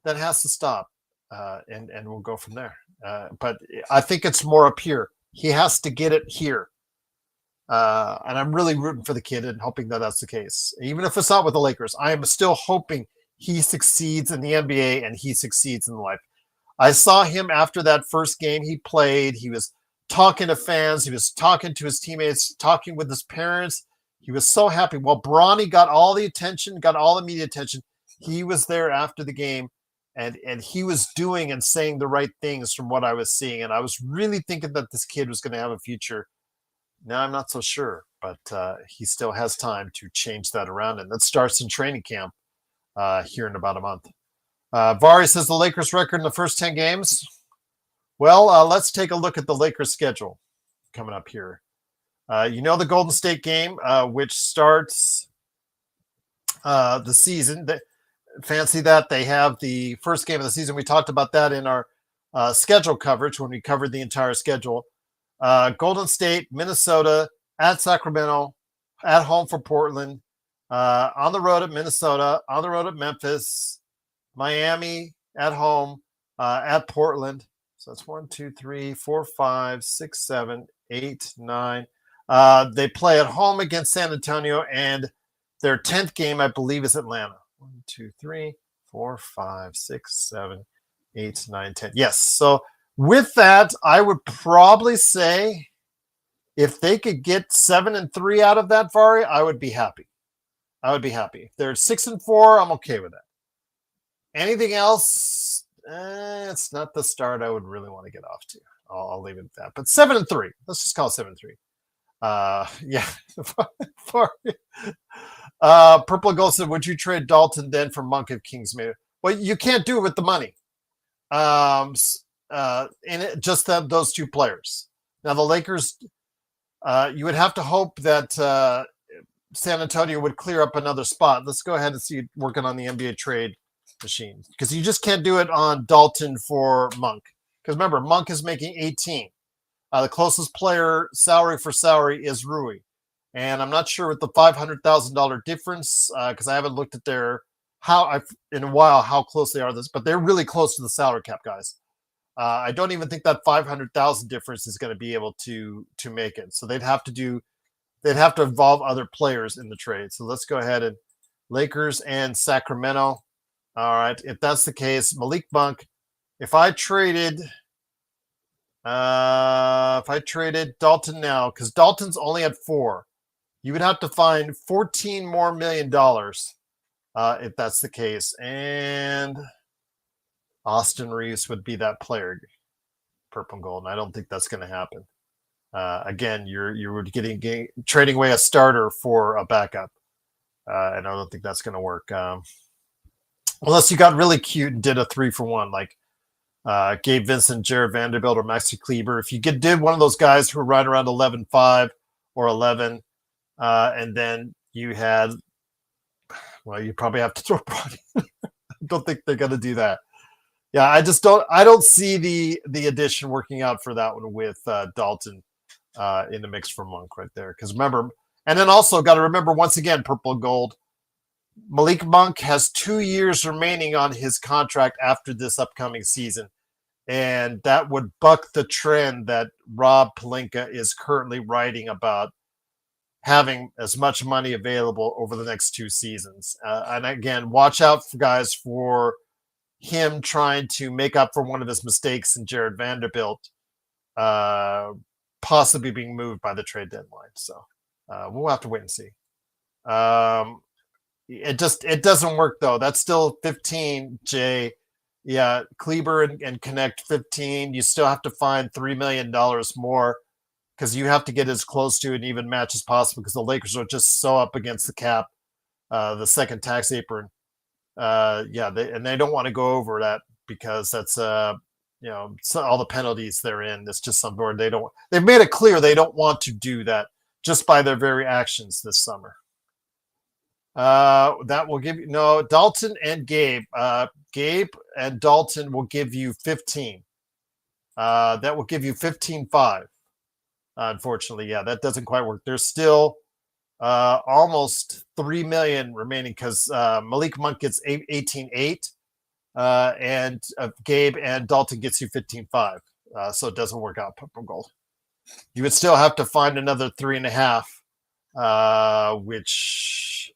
That has to stop. And we'll go from there. But I think it's more up here. He has to get it here. And I'm really rooting for the kid and hoping that that's the case. Even if it's not with the Lakers, I am still hoping he succeeds in the NBA and he succeeds in life. I saw him after that first game he played. He was talking to fans. He was talking to his teammates, talking with his parents. He was so happy. Well, Bronny got all the attention, got all the media attention. He was there after the game, and he was doing and saying the right things from what I was seeing. And I was really thinking that this kid was going to have a future. Now I'm not so sure, but he still has time to change that around. And that starts in training camp here in about a month. Vari says the Lakers record in the first 10 games. Well, let's take a look at the Lakers schedule coming up here. The Golden State game, which starts the season. Fancy that. They have the first game of the season. We talked about that in our schedule coverage when we covered the entire schedule. Golden State, Minnesota, at Sacramento, at home for Portland, on the road at Minnesota, on the road at Memphis, Miami, at home, at Portland. So that's 1, 2, 3, 4, 5, 6, 7, 8, 9. They play at home against San Antonio, and their 10th game, I believe, is Atlanta. 1, 2, 3, 4, 5, 6, 7, 8, 9, 10. Yes. So with that, I would probably say if they could get 7-3 out of that, Vari, I would be happy. If they're 6-4, I'm okay with that. Anything else? It's not the start I would really want to get off to. I'll leave it at that. But 7-3. Let's just call it 7-3. Yeah. Purple and Gold said, would you trade Dalton then for Monk if Kings made it? Well, you can't do it with the money. Just those two players. Now the Lakers, you would have to hope that San Antonio would clear up another spot. Let's go ahead and see working on the NBA trade machine, because you just can't do it on Dalton for Monk. Because remember, Monk is making 18. The closest player salary for salary is Rui, and I'm not sure with the $500,000 difference because I haven't looked at in a while how close they are to this, but they're really close to the salary cap, guys. I don't even think that 500,000 difference is going to be able to make it. So they'd have to involve other players in the trade. So let's go ahead and Lakers and Sacramento. All right. If that's the case, Malik Monk, if I traded Dalton now, because Dalton's only at 4, you would have to find $14 more million if that's the case. And Austin Reaves would be that player, purple and gold. And I don't think that's going to happen. Again, you're trading away a starter for a backup. And I don't think that's going to work. Unless you got really cute and did a 3-for-1, like Gabe Vincent, Jared Vanderbilt, or Maxi Kleber. If you did one of those guys who were right around 11-5 or 11, and then you had, well, you probably have to throw Bronny. I don't think they're going to do that. Yeah, I don't see the addition working out for that one with Dalton in the mix for Monk right there. Because remember, and then also got to remember once again, purple and gold, Malik Monk has 2 years remaining on his contract after this upcoming season. And that would buck the trend that Rob Pelinka is currently writing about having as much money available over the next 2 seasons. And again, watch out for guys for him trying to make up for one of his mistakes in Jared Vanderbilt, possibly being moved by the trade deadline. So we'll have to wait and see. it doesn't work though. That's still 15, Jay. Yeah, Kleber and Connect 15. You still have to find $3 million more because you have to get as close to an even match as possible because the Lakers are just so up against the cap, the second tax apron. They don't want to go over that because that's all the penalties they're in. It's just something where they've made it clear they don't want to do that just by their very actions this summer. That will give you Dalton and Gabe. Gabe and Dalton will give you 15. That will give you 15.5. Unfortunately, yeah, that doesn't quite work. There's still almost 3 million remaining because Malik Monk gets 18.8, and Gabe and Dalton gets you 15.5. So it doesn't work out. Purple Gold. You would still have to find another 3.5, which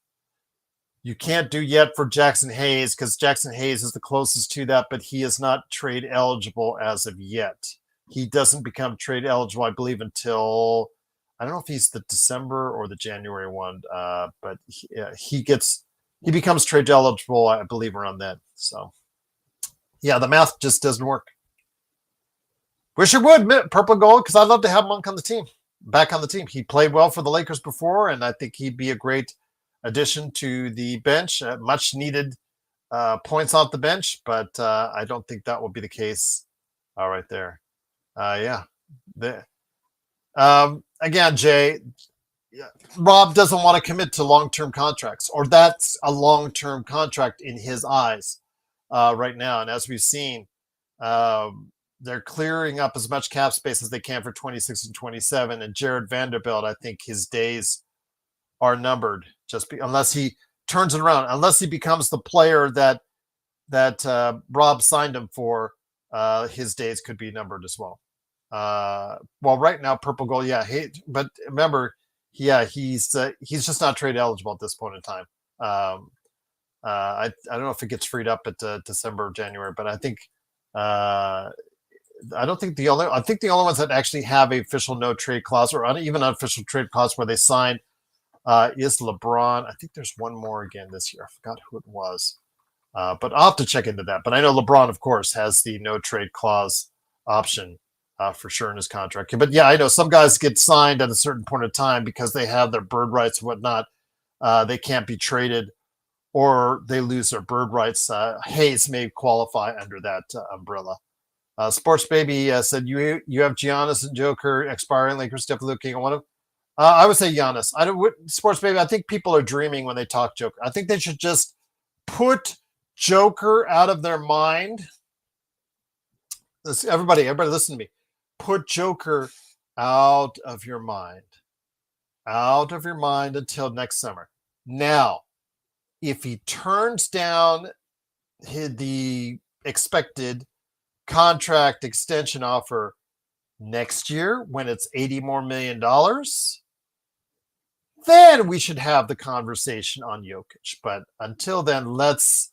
you can't do yet for Jackson Hayes because Jackson Hayes is the closest to that, but he is not trade eligible as of yet. He doesn't become trade eligible, I believe, until I don't know if he's the December or the January one, but he becomes trade eligible, I believe, around then. So, yeah, the math just doesn't work. Wish it would, Purple Gold, because I'd love to have Monk on the team, back on the team. He played well for the Lakers before, and I think he'd be a great addition to the bench. Much needed points off the bench, but I don't think that will be the case right there. Again, Jay, Rob doesn't want to commit to long-term contracts, or that's a long-term contract in his eyes right now. And as we've seen, they're clearing up as much cap space as they can for 26 and 27. And Jared Vanderbilt, I think his days are numbered unless he turns it around, unless he becomes the player that Rob signed him for. His days could be numbered as well. Well, right now, Purple Gold, yeah. But remember, he's just not trade eligible at this point in time. I don't know if it gets freed up at December or January, but I think I think the only ones that actually have a official no trade clause or even unofficial trade clause where they sign is LeBron. I think there's one more again this year. I forgot who it was. But I'll have to check into that. But I know LeBron, of course, has the no trade clause option for sure in his contract. But yeah, I know some guys get signed at a certain point in time because they have their bird rights and whatnot. They can't be traded or they lose their bird rights. Hayes may qualify under that umbrella. Sports Baby said you have Giannis and Joker expiring. Lakers definitely looking at one of them. I would say Giannis. Sports Baby. I think people are dreaming when they talk Joker. I think they should just put Joker out of their mind. Everybody listen to me. Put Joker out of your mind. Out of your mind until next summer. Now, if he turns down the expected contract extension offer next year when it's $80 million more, then we should have the conversation on Jokic. But until then, let's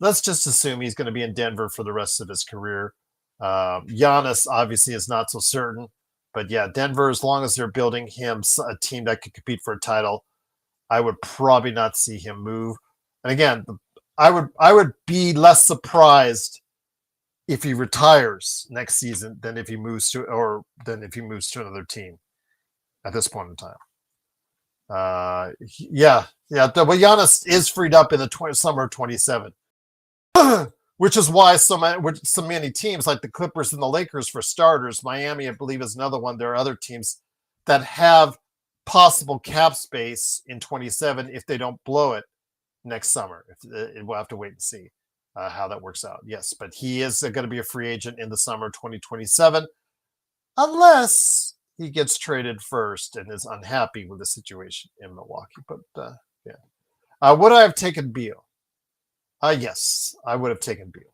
just assume he's going to be in Denver for the rest of his career. Giannis obviously is not so certain, but yeah, Denver, as long as they're building him a team that could compete for a title, I would probably not see him move. And again, I would be less surprised if he retires next season than if he moves to another team at this point in time. Well, Giannis is freed up in the summer of 27, which is why so many teams like the Clippers and the Lakers, for starters, Miami, I believe, is another one. There are other teams that have possible cap space in 27 if they don't blow it next summer. We'll have to wait and see how that works out. Yes, but he is going to be a free agent in the summer 2027, unless he gets traded first and is unhappy with the situation in Milwaukee. But would I have taken Beal? Yes, I would have taken Beal.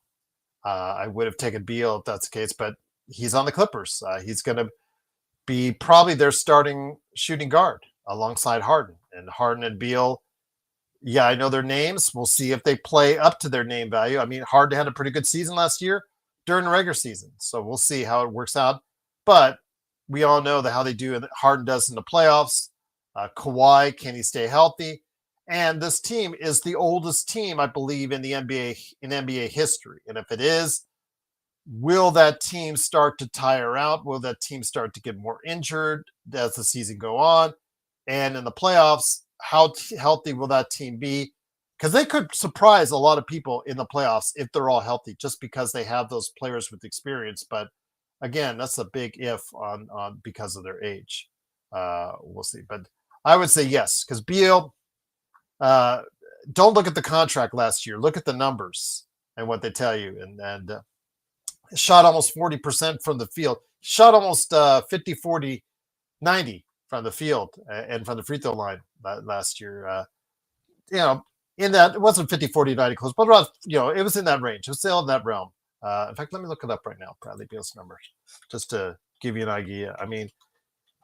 I would have taken Beal if that's the case, but he's on the Clippers. He's going to be probably their starting shooting guard alongside Harden. And Harden and Beal, yeah, I know their names. We'll see if they play up to their name value. I mean, Harden had a pretty good season last year during the regular season, so we'll see how it works out. But we all know how they do. Harden does in the playoffs. Kawhi, can he stay healthy? And this team is the oldest team, I believe, in the NBA history. And if it is, will that team start to tire out? Will that team start to get more injured as the season go on? And in the playoffs, how healthy will that team be? Because they could surprise a lot of people in the playoffs if they're all healthy, just because they have those players with experience. But again, that's a big if on because of their age. We'll see. But I would say yes, because Beal, don't look at the contract last year. Look at the numbers and what they tell you. And shot almost 40% from the field. Shot almost 50, 40, 90 from the field and from the free throw line last year. In that, it wasn't 50, 40, 90 close, but around, it was in that range. It was still in that realm. In fact, let me look it up right now, Bradley Beal's numbers, just to give you an idea. I mean,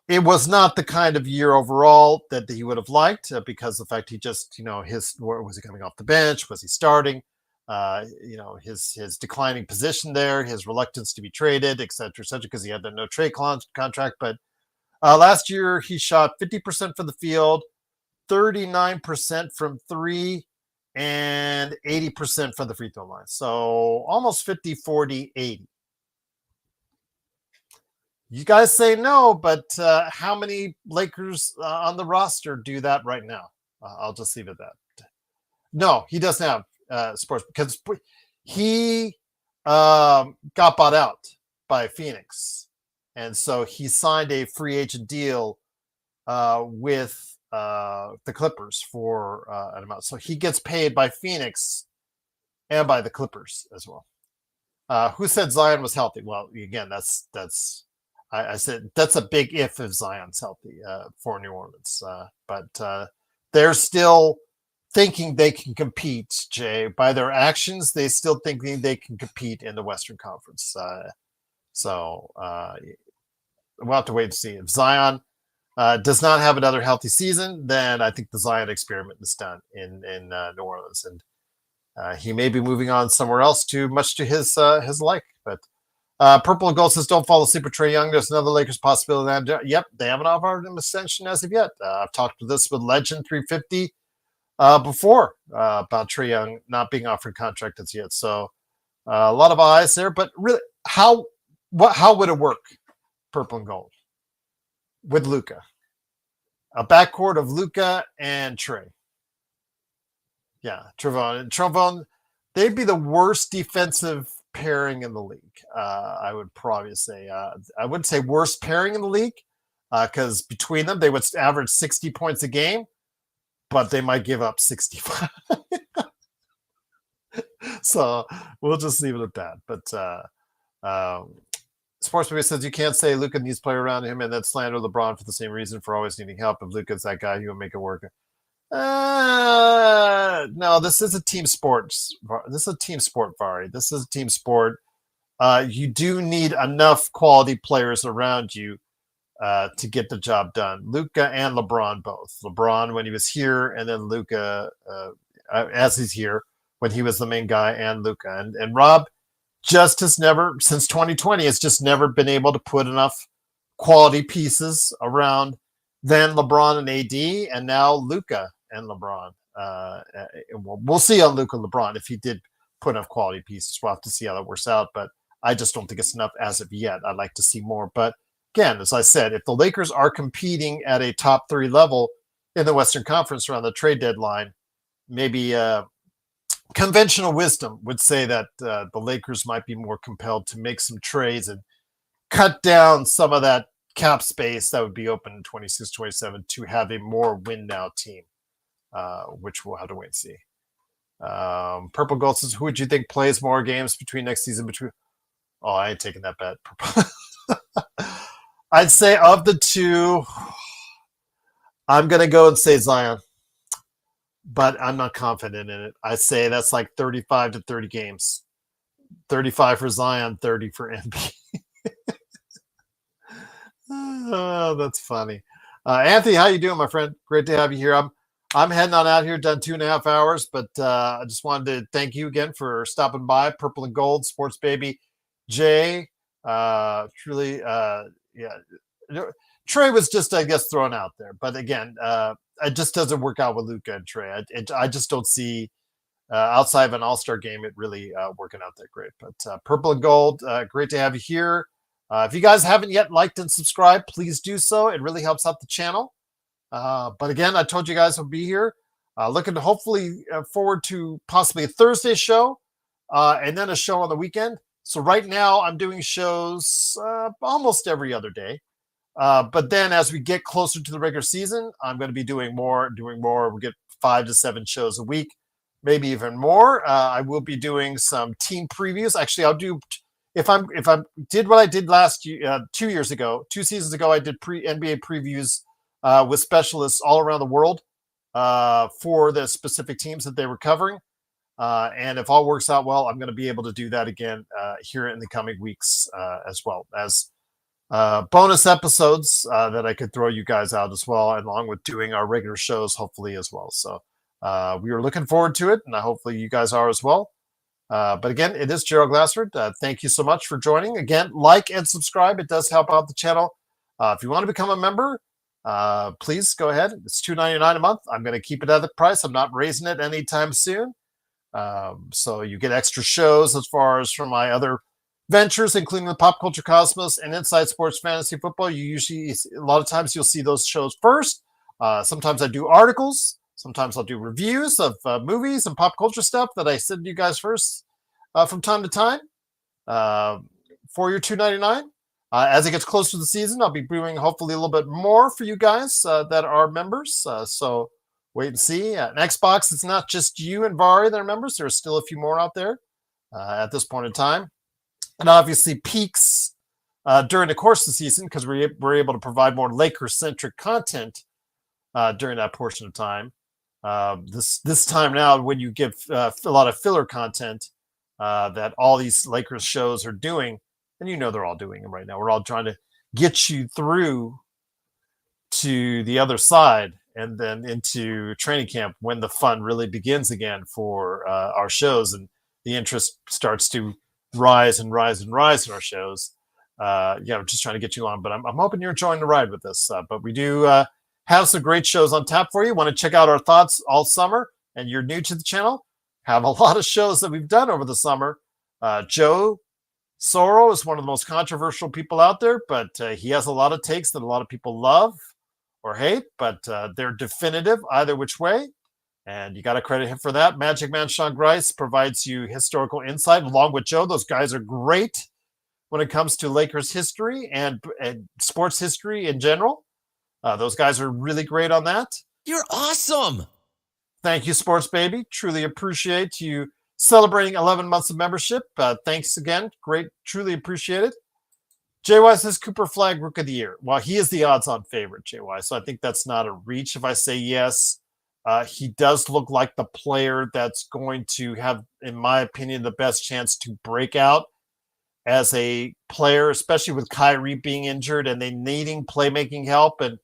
it was not the kind of year overall that he would have liked because the fact he just, was he coming off the bench? Was he starting? His declining position there, his reluctance to be traded, et cetera, because he had the no trade contract. But last year, he shot 50% from the field, 39% from three, and 80% from the free throw line. So almost 50, 40, 80. You guys say no, but how many Lakers on the roster do that right now? I'll just leave it at that. No, he doesn't have sports because he got bought out by Phoenix. And so he signed a free agent deal with the Clippers for an amount. So he gets paid by Phoenix and by the Clippers as well. Who said Zion was healthy? Well, again, I said that's a big if Zion's healthy for New Orleans. But they're still thinking they can compete, Jay. By their actions, they still thinking they can compete in the Western Conference. So we'll have to wait to see. If Zion does not have another healthy season, then I think the Zion experiment is done in New Orleans. And he may be moving on somewhere else much to his like. But Purple and Gold says, don't fall asleep with Trae Young. There's another Lakers possibility. Yep, they haven't offered him ascension as of yet. I've talked to this with Legend 350 before about Trae Young not being offered contract as yet. So a lot of eyes there. But really, how would it work, Purple and Gold, with Luka? A backcourt of Luka and Trae. Yeah, Trevon, they'd be the worst defensive pairing in the league. I would probably say. I wouldn't say worst pairing in the league because between them, they would average 60 points a game, but they might give up 65. So we'll just leave it at that. But Sportsman says you can't say Luka needs to play around him and then slander LeBron for the same reason for always needing help. If Luka's that guy, he will make it work. No, this is a team sport. This is a team sport, Vari. This is a team sport. You do need enough quality players around you to get the job done. Luka and LeBron both. LeBron when he was here, and then Luka as he's here when he was the main guy, and Luka. And Rob just has never, since 2020, has just never been able to put enough quality pieces around then LeBron and AD, and now Luka and LeBron. We'll see on Luka and LeBron if he did put enough quality pieces. We'll have to see how that works out, but I just don't think it's enough as of yet. I'd like to see more. But again, as I said, if the Lakers are competing at a top 3 level in the Western Conference around the trade deadline, maybe conventional wisdom would say that the Lakers might be more compelled to make some trades and cut down some of that cap space that would be open in 26, 27 to have a more win now team, which we'll have to wait and see. Purple Gold says, who would you think plays more games between next season? Oh, I ain't taking that bet. I'd say of the two, I'm going to go and say Zion, but I'm not confident in it. I say that's like 35 to 30 games. 35 for Zion, 30 for MB. Oh, that's funny. Anthony, how you doing, my friend? Great to have you here. I'm heading on out here, done 2.5 hours, but I just wanted to thank you again for stopping by. Purple and Gold, Sports Baby, Jay. Truly, yeah. Trey was just, I guess, thrown out there. But again, it just doesn't work out with Luka and Trey. I just don't see outside of an All-Star game it really working out that great. But Purple and Gold, great to have you here. If you guys haven't yet liked and subscribed, please do so. It really helps out the channel. But again, I told you guys I'll be here. Looking to hopefully forward to possibly a Thursday show and then a show on the weekend. So right now I'm doing shows almost every other day. But then as we get closer to the regular season, I'm going to be doing more. We'll get 5 to 7 shows a week, maybe even more. I will be doing some team previews. Actually, I'll do, if I did what I did last year, 2 seasons ago, I did NBA previews with specialists all around the world for the specific teams that they were covering. And if all works out well, I'm going to be able to do that again here in the coming weeks as well as bonus episodes that I could throw you guys out as well, along with doing our regular shows, hopefully as well. So we are looking forward to it, and hopefully you guys are as well. But again, it is Gerald Glassford. Thank you so much for joining. Again, like and subscribe. It does help out the channel. If you want to become a member, please go ahead. It's $2.99 a month. I'm going to keep it at the price. I'm not raising it anytime soon. So you get extra shows as far as from my other ventures, including the Pop Culture Cosmos and Inside Sports Fantasy Football. You usually, a lot of times you'll see those shows first. Sometimes I do articles. Sometimes I'll do reviews of movies and pop culture stuff that I send you guys first from time to time for your $2.99. As it gets closer to the season, I'll be doing hopefully a little bit more for you guys that are members. So wait and see. In Xbox, it's not just you and Vari that are members. There's still a few more out there at this point in time. And obviously peaks during the course of the season because we're able to provide more Lakers-centric content during that portion of time. This time now, when you give a lot of filler content that all these Lakers shows are doing, and you know they're all doing them right now. We're all trying to get you through to the other side and then into training camp when the fun really begins again for our shows and the interest starts to rise and rise and rise in our shows. We're just trying to get you on, but I'm hoping you're enjoying the ride with this. But we do have some great shows on tap for you. Want to check out our thoughts all summer and you're new to the channel, have a lot of shows that we've done over the summer. Joe Soro is one of the most controversial people out there, but he has a lot of takes that a lot of people love or hate, but they're definitive either which way. And you got to credit him for that. Magic Man Sean Grice provides you historical insight along with Joe. Those guys are great when it comes to Lakers history and sports history in general. Those guys are really great on that. You're awesome. Thank you, Sports Baby. Truly appreciate you celebrating 11 months of membership. Thanks again. Great. Truly appreciate it. JY says Cooper Flag Rook of the Year. Well, he is the odds-on favorite, JY, so I think that's not a reach if I say yes. He does look like the player that's going to have, in my opinion, the best chance to break out as a player, especially with Kyrie being injured and they needing playmaking help and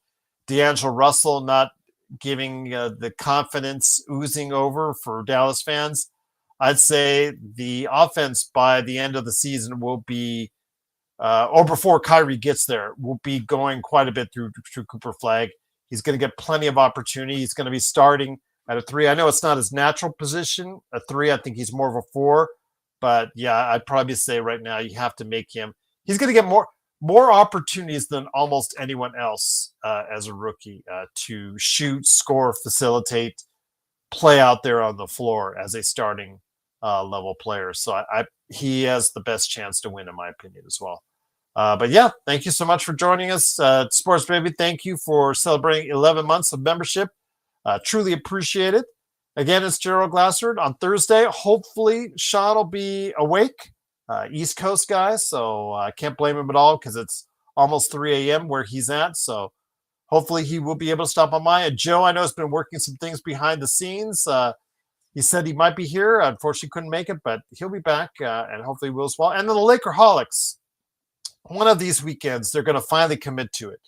D'Angelo Russell not giving the confidence oozing over for Dallas fans. I'd say the offense by the end of the season will be, or before Kyrie gets there, will be going quite a bit through Cooper Flag. He's going to get plenty of opportunity. He's going to be starting at a 3. I know it's not his natural position, a 3. I think he's more of a 4. But, yeah, I'd probably say right now you have to make him. He's going to get more opportunities than almost anyone else as a rookie to shoot, score, facilitate, play out there on the floor as a starting level player. So he has the best chance to win, in my opinion, as well. But yeah, thank you so much for joining us. Sports Baby, thank you for celebrating 11 months of membership. Truly appreciate it. Again, it's Gerald Glassford on Thursday. Hopefully, Sean will be awake, East Coast guys. So I can't blame him at all because it's almost 3 a.m. where he's at. So hopefully he will be able to stop on by. And Joe, I know, has been working some things behind the scenes. He said he might be here. Unfortunately, couldn't make it, but he'll be back and hopefully will as well. And then the Lakerholics. One of these weekends, they're going to finally commit to it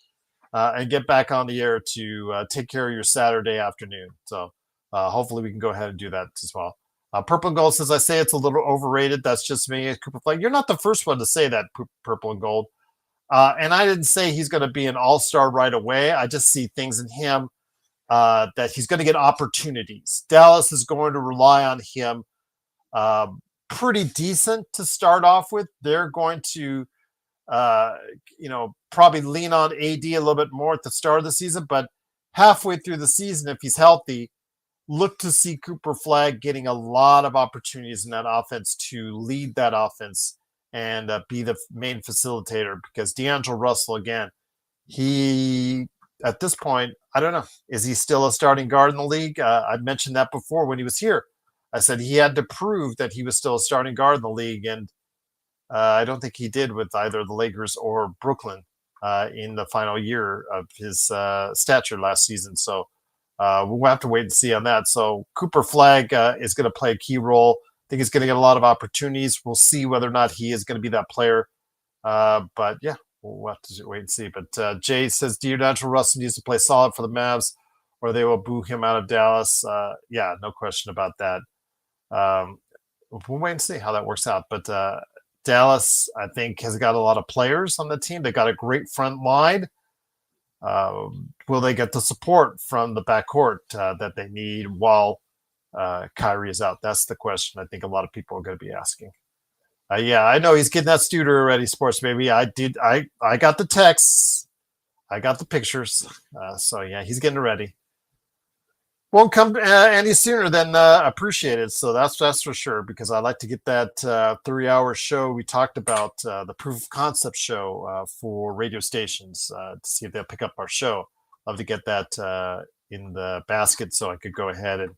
and get back on the air to take care of your Saturday afternoon. So hopefully we can go ahead and do that as well. Purple and Gold says, I say it's a little overrated. That's just me. Cooper Flag. You're not the first one to say that, Purple and Gold. And I didn't say he's going to be an all-star right away. I just see things in him that he's going to get opportunities. Dallas is going to rely on him uh, pretty decent to start off with. They're going to, probably lean on AD a little bit more at the start of the season, but halfway through the season, if he's healthy, look to see Cooper Flagg getting a lot of opportunities in that offense to lead that offense and be the main facilitator, because D'Angelo Russell, again, he, at this point, I don't know, is he still a starting guard in the league? I mentioned that before when he was here. I said he had to prove that he was still a starting guard in the league, and I don't think he did with either the Lakers or Brooklyn in the final year of his stature last season. So we'll have to wait and see on that. So Cooper Flagg is going to play a key role. I think he's going to get a lot of opportunities. We'll see whether or not he is going to be that player. But yeah, we'll have to wait and see. But Jay says, D'Angelo Russell needs to play solid for the Mavs, or they will boo him out of Dallas. Yeah, no question about that. We'll wait and see how that works out. But Dallas, I think, has got a lot of players on the team. They got a great front line. Will they get the support from the backcourt that they need while Kyrie is out? That's the question I think a lot of people are going to be asking. Yeah, I know he's getting that studio ready, Sports Baby. I got the texts. I got the pictures. So, yeah, he's getting ready. Won't come any sooner than appreciated. So that's for sure, because I like to get that 3-hour show we talked about, the proof of concept show for radio stations to see if they'll pick up our show. Love to get that in the basket so I could go ahead and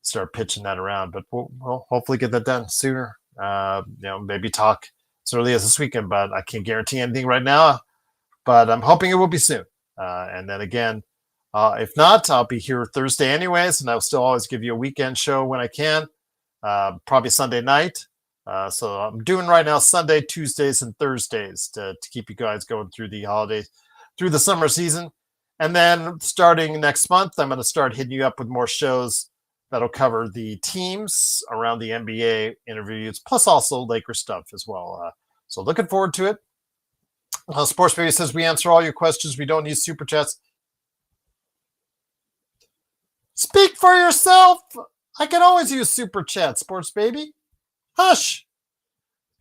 start pitching that around. But we'll hopefully get that done sooner. Maybe talk as early as this weekend, but I can't guarantee anything right now. But I'm hoping it will be soon. And then again, if not, I'll be here Thursday anyways, and I'll still always give you a weekend show when I can, probably Sunday night. So I'm doing right now Sunday, Tuesdays, and Thursdays to keep you guys going through the holidays, through the summer season. And then starting next month, I'm going to start hitting you up with more shows that'll cover the teams around the NBA interviews, plus also Lakers stuff as well. So looking forward to it. Sports Baby says, we answer all your questions. We don't need super chats. Speak for yourself. I can always use super chat, Sports Baby. Hush.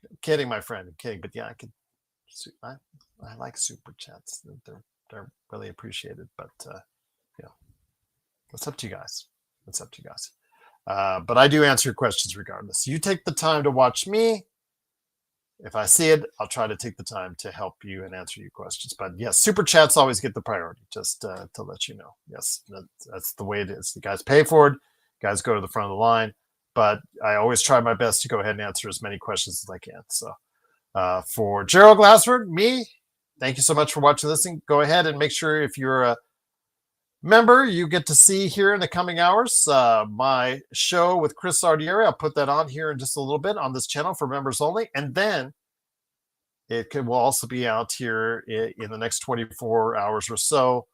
I'm kidding, my friend. I'm kidding, but yeah, I like super chats. They're really appreciated, but it's up to you guys. It's up to you guys. But I do answer your questions regardless. You take the time to watch me. If I see it, I'll try to take the time to help you and answer your questions. But yes, super chats always get the priority, just to let you know. Yes, that's the way it is. The guys pay for it. Guys go to the front of the line. But I always try my best to go ahead and answer as many questions as I can. So for Gerald Glassford, me, thank you so much for watching this. And go ahead and make sure if you're a member, you get to see here in the coming hours my show with Chris Sardieri. I'll put that on here in just a little bit on this channel for members only. And then will also be out here in the next 24 hours or so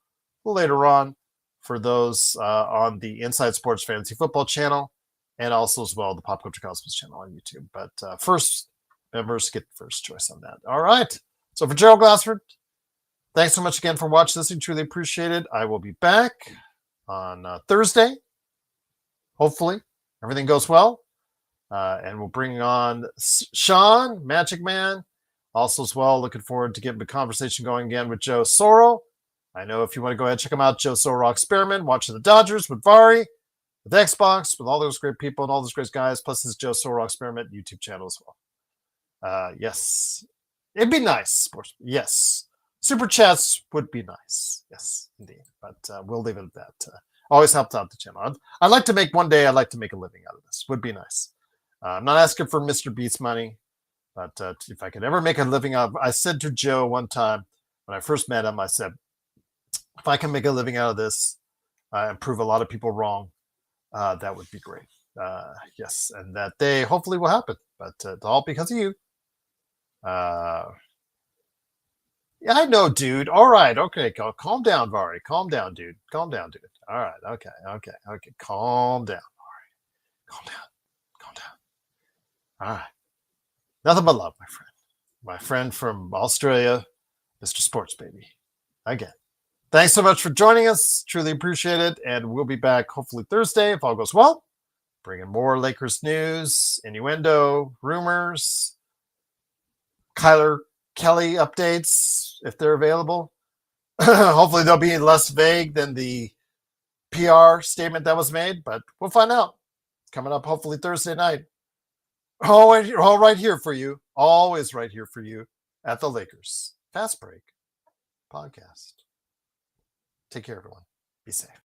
later on for those on the Inside Sports Fantasy Football channel, and also as well the Pop Culture Cosmos channel on YouTube. But first, members get the first choice on that. All right. So for Gerald Glassford, thanks so much again for watching this. I truly appreciate it. I will be back on Thursday. Hopefully, everything goes well. And we'll bring on Sean, Magic Man. Also, as well, looking forward to getting the conversation going again with Joe Soro. I know if you want to go ahead and check him out, Joe Soro Experiment, watching the Dodgers with Vari, with Xbox, with all those great people and all those great guys, plus his Joe Soro Experiment YouTube channel as well. Yes. It'd be nice, sports. Yes. Super chats would be nice. Yes, indeed. But we'll leave it at that. Always helped out the channel. I'd like to make one day, I'd like to make a living out of this. Would be nice. I'm not asking for Mr. Beats money, but if I could ever make a living out of, I said to Joe one time when I first met him, I said, if I can make a living out of this and prove a lot of people wrong, that would be great. Yes, and that day hopefully will happen, but it's all because of you. Yeah, I know, dude. All right, okay, calm down, Vari. Calm down, dude. Calm down, dude. All right, okay. Calm down, Vari. Calm down. All right. Nothing but love, my friend. My friend from Australia, Mr. Sports Baby. Again. Thanks so much for joining us. Truly appreciate it. And we'll be back hopefully Thursday if all goes well. Bringing more Lakers news, innuendo, rumors, Kylor Kelley updates if they're available. Hopefully they'll be less vague than the PR statement that was made, but we'll find out. Coming up hopefully Thursday night. All right here for you. Always right here for you at the Lakers Fast Break podcast. Take care, everyone. Be safe.